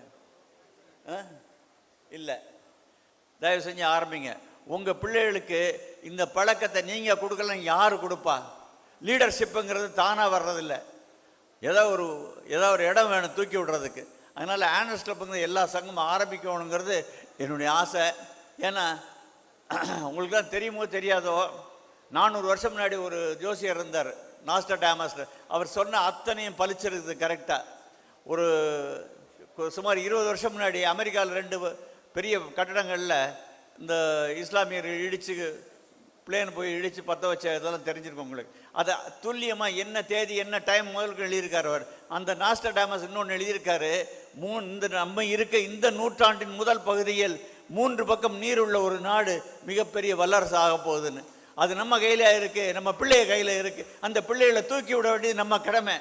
இல்லை. தயவு செஞ்சு ஆரம்பிங்க. உங்கள் பிள்ளைகளுக்கு இந்த பழக்கத்தை நீங்கள் கொடுக்கலாம், யார் கொடுப்பா? லீடர்ஷிப்புங்கிறது தானாக வர்றதில்லை. ஏதோ ஒரு இடம் வேணும் தூக்கி விடுறதுக்கு. அதனால் ஆனர்ஸ் கிளப்புங்கிற எல்லா சங்கமும் ஆரம்பிக்கணுங்கிறது என்னுடைய ஆசை. ஏன்னா உங்களுக்கு தான் தெரியுமோ தெரியாதோ, 400 வருஷம் முன்னாடி ஒரு ஜோசியர் இருந்தார், நாஸ்டாடாமஸ். அவர் சொன்ன அத்தனையும் பலிச்சிருக்குது கரெக்டாக. ஒரு சுமார் 20 வருஷம் முன்னாடி அமெரிக்காவில் 2 பெரிய கட்டடங்களில் இந்த இஸ்லாமியர் இடித்து பிளேன் போய் இடித்து பற்ற வச்ச இதெல்லாம் தெரிஞ்சிருக்கும் உங்களுக்கு. அதை துல்லியமாக என்ன தேதி என்ன டைம் முதலுக்கு எழுதியிருக்கார் அவர். அந்த நாஸ்டாடாமஸ் இன்னொன்று எழுதியிருக்காரு, இந்த நம்ம இருக்க இந்த நூற்றாண்டின் முதல் பகுதியில் 3 பக்கம் நீர் உள்ள ஒரு நாடு மிகப்பெரிய வல்லரசு ஆக போகுதுன்னு. அது நம்ம கையில் இருக்குது, நம்ம பிள்ளைய கையில் இருக்குது. அந்த பிள்ளைகளை தூக்கி விட வேண்டியது நம்ம கடமை.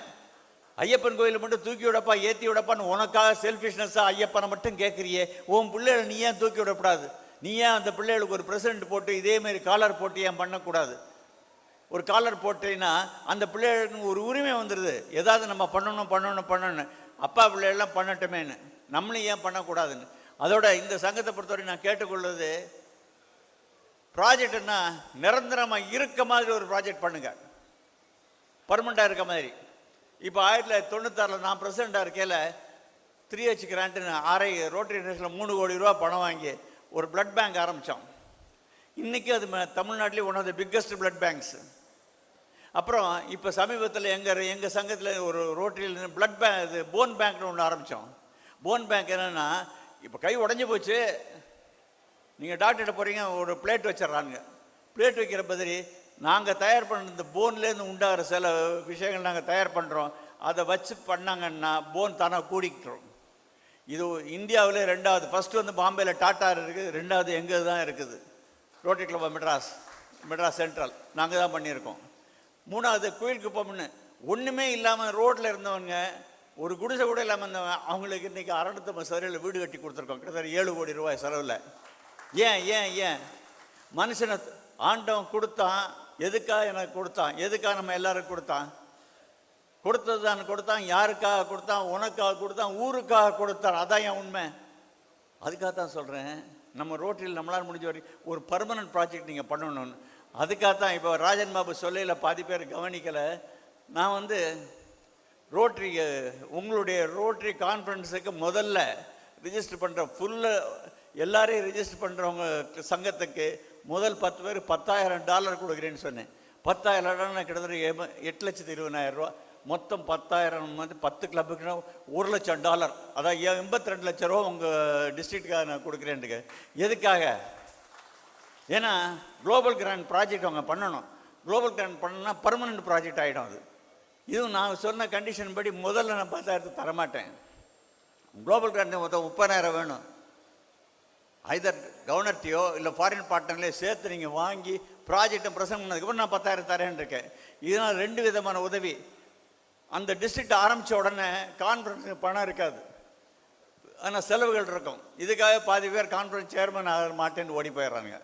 ஐயப்பன் கோயிலில் மட்டும் தூக்கி விடப்பா ஏற்றி விடப்பான்னு உனக்காக செல்ஃபிஷ்னஸாக ஐயப்பனை மட்டும் கேட்குறியே, உன் பிள்ளைகளை நீ ஏன் தூக்கி விடக்கூடாது? நீ ஏன் அந்த பிள்ளைகளுக்கு ஒரு ப்ரெசென்ட் போட்டு இதேமாரி காலர் போட்டு ஏன் பண்ணக்கூடாது? ஒரு காலர் போட்டீங்கன்னா அந்த பிள்ளைகளுக்கு ஒரு உரிமை வந்துடுது, ஏதாவது நம்ம பண்ணணும். அப்பா பிள்ளைகள்லாம் பண்ணட்டுமேன்னு, நம்மளும் ஏன் பண்ணக்கூடாதுன்னு. அதோட இந்த சங்கத்தை பொறுத்தவரை நான் கேட்டுக்கொள்வது, ப்ராஜெக்ட்னா நிரந்தரமாக இருக்க மாதிரி ஒரு ப்ராஜெக்ட் பண்ணுங்க, பர்மனெண்ட்டாக இருக்க மாதிரி. இப்போ 1996 நான் பிரசிடெண்ட்டாக இருக்கையில் 3H கிராண்ட்டுன்னு ரோட்டரி நேஷனில் 3 கோடி ரூபா பணம் வாங்கி ஒரு பிளட் பேங்க் ஆரம்பித்தோம். இன்றைக்கி அது தமிழ்நாட்டிலே one of the biggest blood banks. அப்புறம் இப்போ சமீபத்தில் எங்கள் சங்கத்தில் ஒரு ரோட்டரியில் பிளட் பேங்க், இது போன் பேங்க்னு ஒன்று ஆரம்பித்தோம். போன் பேங்க் என்னென்னா, இப்போ கை உடஞ்சி போச்சு, நீங்கள் டாக்டர்கிட்ட போகிறீங்க, ஒரு பிளேட் வச்சிட்றாங்க. பிளேட் வைக்கிற பதிரி நாங்கள் தயார் பண்ணுற இந்த போன்லேருந்து உண்டாகிற சில விஷயங்கள் நாங்கள் தயார் பண்ணுறோம். அதை வச்சு பண்ணாங்கன்னா போன் தானாக கூடிக்கிறோம். இது இந்தியாவிலே 2வது. ஃபஸ்ட்டு வந்து பாம்பேயில் டாட்டா இருக்குது, 2வது எங்கே தான் இருக்குது, ரோட்டரி கிளப் மெட்ராஸ் சென்ட்ரல், நாங்கள் தான் பண்ணியிருக்கோம். 3வது குயில்குப்பம்னு ஒன்றுமே இல்லாமல் ரோட்டில் இருந்தவங்க, ஒரு குடிசை கூட இல்லாமல் இருந்தவங்க, அவங்களுக்கு இன்றைக்கி 650 சதுரடியில் வீடு கட்டி கொடுத்துருக்கோம், கிட்டத்தட்ட 7 கோடி ரூபாய் செலவில். ஏன் மனுஷனை ஆண்டவன் கொடுத்தான், எதுக்காக எனக்கு கொடுத்தான், எதுக்காக நம்ம எல்லாருக்கும் கொடுத்தான்? கொடுத்தது தான் கொடுத்தான். யாருக்காக கொடுத்தான்? உனக்காக கொடுத்தான், ஊருக்காக கொடுத்தான். அதான் என் உண்மை. அதுக்காக தான் சொல்கிறேன், நம்ம ரோட்டரியில் நம்மளால் முடிஞ்ச வரைக்கும் ஒரு பர்மனன்ட் ப்ராஜெக்ட் நீங்கள் பண்ணணும்னு. அதுக்காக தான் இப்போ ராஜன் பாபு சொல்லையில் பாதி பேர் கவனிக்கலை. நான் வந்து உங்களுடைய ரோட்டரி கான்ஃபரன்ஸுக்கு முதல்ல ரிஜிஸ்டர் பண்ணுற எல்லாரையும் ரிஜிஸ்டர் பண்ணுறவங்க சங்கத்துக்கு முதல் 10 பேர் $10,000 கொடுக்குறேன்னு சொன்னேன். $10,000 கிட்டத்தட்ட $8,20,000 ரூபா. மொத்தம் 10,000 வந்து 10 கிளப்புக்குன்னா $1,00,000. அதான் 82 லட்ச ரூபா உங்கள் டிஸ்ட்ரிக்டுக்காக நான் கொடுக்குறேன்ட்டுங்க. எதுக்காக? ஏன்னா குளோபல் கிராண்ட் ப்ராஜெக்ட் அவங்க பண்ணணும். குளோபல் கிராண்ட் பண்ணணும்னா பர்மனெண்ட் ப்ராஜெக்ட் ஆகிடும். அது இதுவும் நான் சொன்ன கண்டிஷன் படி முதல்ல நான் 10,000 தரமாட்டேன். குளோபல் கிராண்ட் மொத்தம் 30,000 வேணும். ஐதர் கவர்னர்த்தையோ இல்லை ஃபாரின் பார்ட்னர்லேயோ சேர்த்து நீங்கள் வாங்கி ப்ராஜெக்டை ப்ரெசென்ட் பண்ணதுக்கப்புறம் நான் 10,000 தரேன் இருக்கேன். இதனால் 2 விதமான உதவி. அந்த டிஸ்ட்ரிக்ட் ஆரம்பித்த உடனே கான்ஃபரன்ஸுக்கு பணம் இருக்காது, ஆனால் செலவுகள் இருக்கும். இதுக்காக பாதி பேர் கான்ஃபரன்ஸ் சேர்மன் ஆக மாட்டேன்னு ஓடி போயிடுறாங்க.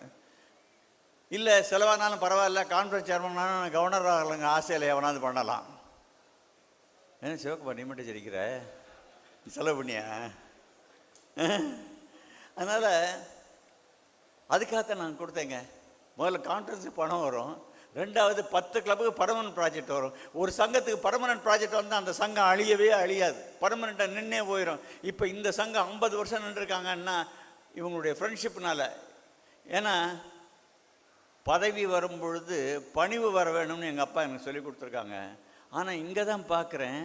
இல்லை செலவானாலும் பரவாயில்ல, கான்ஃபரன்ஸ் சேர்மனாலும் நான் கவர்னர் ஆகலைங்க, ஆசையில் எவனாவது பண்ணலாம். ஏன்னா சிவகுமார் நீ மட்டும் சிரிக்கிற, செலவு பண்ணியா? அதனால் அதுக்காகத்தான் நான் கொடுத்தேங்க. முதல்ல கான்ஃபரன்ஸுக்கு பணம் வரும், 2வது 10 கிளப்புக்கு பர்மனன்ட் ப்ராஜெக்ட் வரும். ஒரு சங்கத்துக்கு பர்மனன்ட் ப்ராஜெக்ட் வந்து அந்த சங்கம் அழியவே அழியாது, பர்மனெண்ட்டாக நின்னே போயிடும். இப்போ இந்த சங்கம் 50 வருஷம் நின்றுருக்காங்கன்னா இவங்களுடைய ஃப்ரெண்ட்ஷிப்னால. ஏன்னா பதவி வரும் பொழுது பணிவு வர வேணும்னு எங்கள் அப்பா எனக்கு சொல்லி கொடுத்துருக்காங்க. ஆனால் இங்கே தான் பார்க்குறேன்,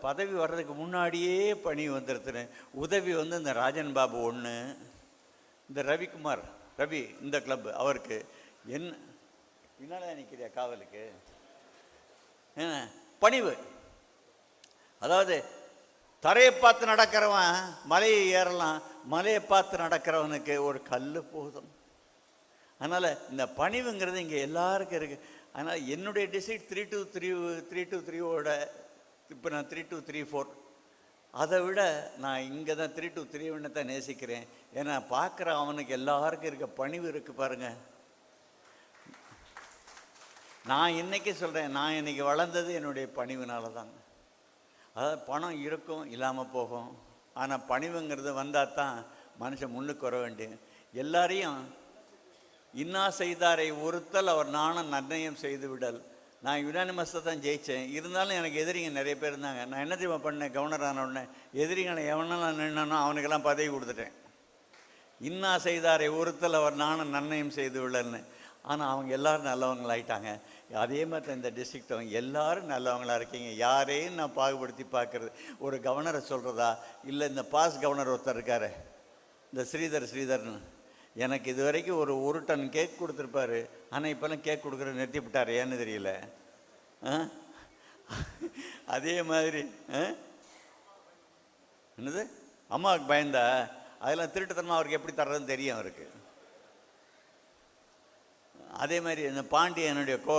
பதவி வர்றதுக்கு முன்னாடியே பணிவு வந்துடுதுன்னு. உதவி வந்து இந்த ராஜன் பாபு ஒன்று, இந்த ரவி இந்த கிளப் அவருக்கு என்னால் நிற்கிறியா காவலுக்கு என்ன பணிவு. அதாவது தரையை பார்த்து நடக்கிறவன் மலையை ஏறலாம், மலையை பார்த்து நடக்கிறவனுக்கு ஒரு கல் போதும். அதனால் இந்த பணிவுங்கிறது இங்கே எல்லாருக்கும் இருக்குது. அதனால் என்னுடைய டிஸ்ட்ரிக்ட் 3-2-3ஓட இப்போ நான் 3-2-3-4, அதை விட நான் இங்கே தான் 3-2-3 தான் நேசிக்கிறேன். ஏன்னா பார்க்குற அவனுக்கு எல்லாருக்கும் இருக்க பணிவு இருக்குது பாருங்கள். நான் இன்றைக்கி சொல்கிறேன், நான் இன்றைக்கி வளர்ந்தது என்னுடைய பணிவுனால தாங்க. அதாவது பணம் இருக்கும், இல்லாமல் போகும். ஆனால் பணிவுங்கிறது வந்தால் தான் மனுஷன் முன்னுக்கு வர வேண்டிய. எல்லாரையும் இன்னா செய்தாரை ஒருத்தல் அவர் நாணம் நிர்ணயம் செய்து விடல், நான் யுனானிமஸாக தான் ஜெயித்தேன். இருந்தாலும் எனக்கு எதிரிங்க நிறைய பேர் இருந்தாங்க. நான் என்ன தெரியுமா பண்ணேன்? கவர்னர் ஆன உடனே எதிரிகளை எவனெல்லாம் நின்னானோ அவனுக்கெல்லாம் பதவி கொடுத்துட்டேன். இன்னா செய்தாரை ஒருத்தல் அவர் நானும் நன்மையும் செய்து உள்ளன்னு. ஆனால் அவங்க எல்லோரும் நல்லவங்களாயிட்டாங்க. அதே மாதிரி இந்த டிஸ்ட்ரிக்ட் அவங்க எல்லோரும் நல்லவங்களாக இருக்கீங்க. யாரையும் நான் பாகுபடுத்தி பார்க்குறது ஒரு கவர்னரை சொல்கிறதா இல்லை இந்த பாஸ் கவர்னர் ஒருத்தர் இருக்கார் இந்த ஸ்ரீதர்னு, எனக்கு இது வரைக்கும் ஒரு டன் கேக் கொடுத்துருப்பாரு. ஆனால் இப்போல்லாம் கேக் கொடுக்குற நிறுத்திவிட்டார், ஏன்னு தெரியல. அதே மாதிரி என்னது அம்மாவுக்கு பயந்தா அதெல்லாம் திருட்டுத்தனமாக அவருக்கு எப்படி தர்றதுன்னு தெரியும் அவருக்கு. அதே மாதிரி இந்த பாண்டியனுடைய கோ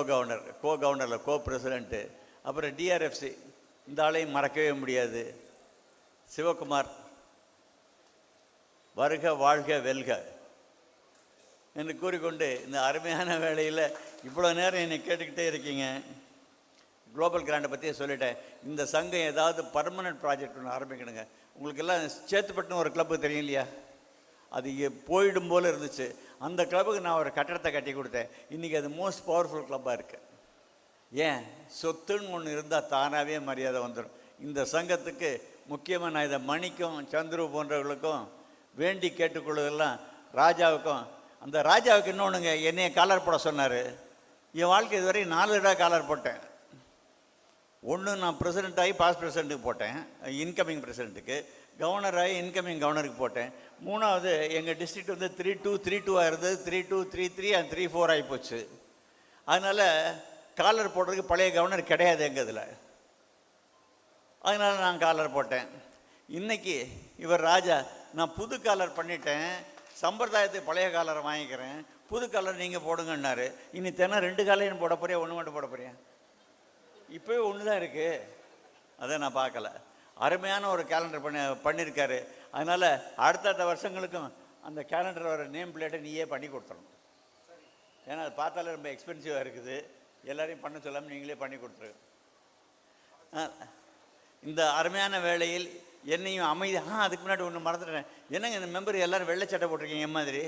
கவர்னரில் கோ பிரசிடெண்ட்டு, அப்புறம் டிஆர்எஃப்சி இந்த ஆளையும் மறக்கவே முடியாது. சிவகுமார் வருக வாழ்க வெல்க என்று கூறிக்கொண்டு இந்த அருமையான வேளையில் இவ்வளோ நேரம் என்னை கேட்டுக்கிட்டே இருக்கீங்க. குளோபல் கிராண்டை பற்றியே சொல்லிட்டேன். இந்த சங்கம் ஏதாவது பர்மனெண்ட் ப்ராஜெக்ட் ஒன்று ஆரம்பிக்கணுங்க. உங்களுக்கு எல்லாம் சேத்துப்பட்டுன்னு ஒரு கிளப்பு தெரியும் இல்லையா? அது போயிடும் போல் இருந்துச்சு. அந்த கிளப்புக்கு நான் ஒரு கட்டடத்தை கட்டி கொடுத்தேன். இன்றைக்கி அது மோஸ்ட் பவர்ஃபுல் கிளப்பாக இருக்குது. ஏன்? சொத்துன்னு ஒன்று இருந்தால் தானாகவே மரியாதை வந்துடும். இந்த சங்கத்துக்கு முக்கியமாக நான் இதை மணிக்கும் சந்துரு போன்றவர்களுக்கும் வேண்டி கேட்டுக்கொள்வதெல்லாம் ராஜாவுக்கும், அந்த ராஜாவுக்கு இன்னொன்றுங்க, என்னைய காலர் போட சொன்னார். என் வாழ்க்கை இதுவரை 4 தடவை காலர் போட்டேன். ஒன்று நான் பிரசிடெண்ட் ஆகி பாஸ் பிரசிடெண்ட்டுக்கு போட்டேன், இன்கமிங் பிரசிடெண்ட்டுக்கு. கவர்னர் ஆகி இன்கமிங் கவர்னருக்கு போட்டேன். 3வது எங்கள் டிஸ்ட்ரிக்ட் வந்து 3-2-3-2 இருந்தது, 3-2-3-3 and 3-4 ஆகி போச்சு. அதனால் காலர் போடுறதுக்கு பழைய கவர்னர் கிடையாது எங்கள் இதில். அதனால் நான் காலர் போட்டேன். இன்றைக்கி இவர் ராஜா, நான் புது காலர் பண்ணிட்டேன், சம்பிரதாயத்துக்கு பழைய காலரை வாங்கிக்கிறேன், புது காலர் நீங்கள் போடுங்கன்னாரு. இனி தினம் 2 காலையும் போட போறியா, 1 மட்டும் போட போறியா? இப்போவே 1 தான் இருக்குது. அதை நான் பார்க்கல. அருமையான ஒரு கேலண்டர் பண்ணியிருக்காரு. அதனால் அடுத்தடுத்த வருஷங்களுக்கும் அந்த கேலண்டர் வர நேம் பிளேட்டை நீயே பண்ணி கொடுத்துடணும். ஏன்னா அது பார்த்தாலே ரொம்ப எக்ஸ்பென்சிவாக இருக்குது. எல்லோரையும் பண்ண சொல்லாமல் நீங்களே பண்ணி கொடுத்துரு. இந்த அருமையான வேளையில் என்னையும் அமைதி. அதுக்கு முன்னாடி ஒன்று மறந்துட்டேன். என்னங்க இந்த மெம்பர் எல்லோரும் வெள்ளை சட்டை போட்டிருக்கீங்க என் மாதிரி?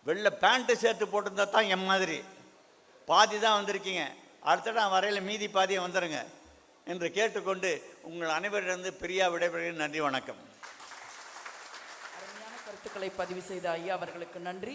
வெள்ளை பேண்ட்டு சேர்த்து போட்டிருந்தா தான் என் மாதிரி. பாதி தான் வந்திருக்கீங்க. அடுத்த வரையில் மீதி பாதியை வந்துடுங்க என்று கேட்டுக்கொண்டு உங்கள் அனைவரிடந்து பிரியா விடைபெறுகிறேன். நன்றி, வணக்கம். அருமையான கருத்துக்களை பதிவு செய்த ஐயா அவர்களுக்கு நன்றி.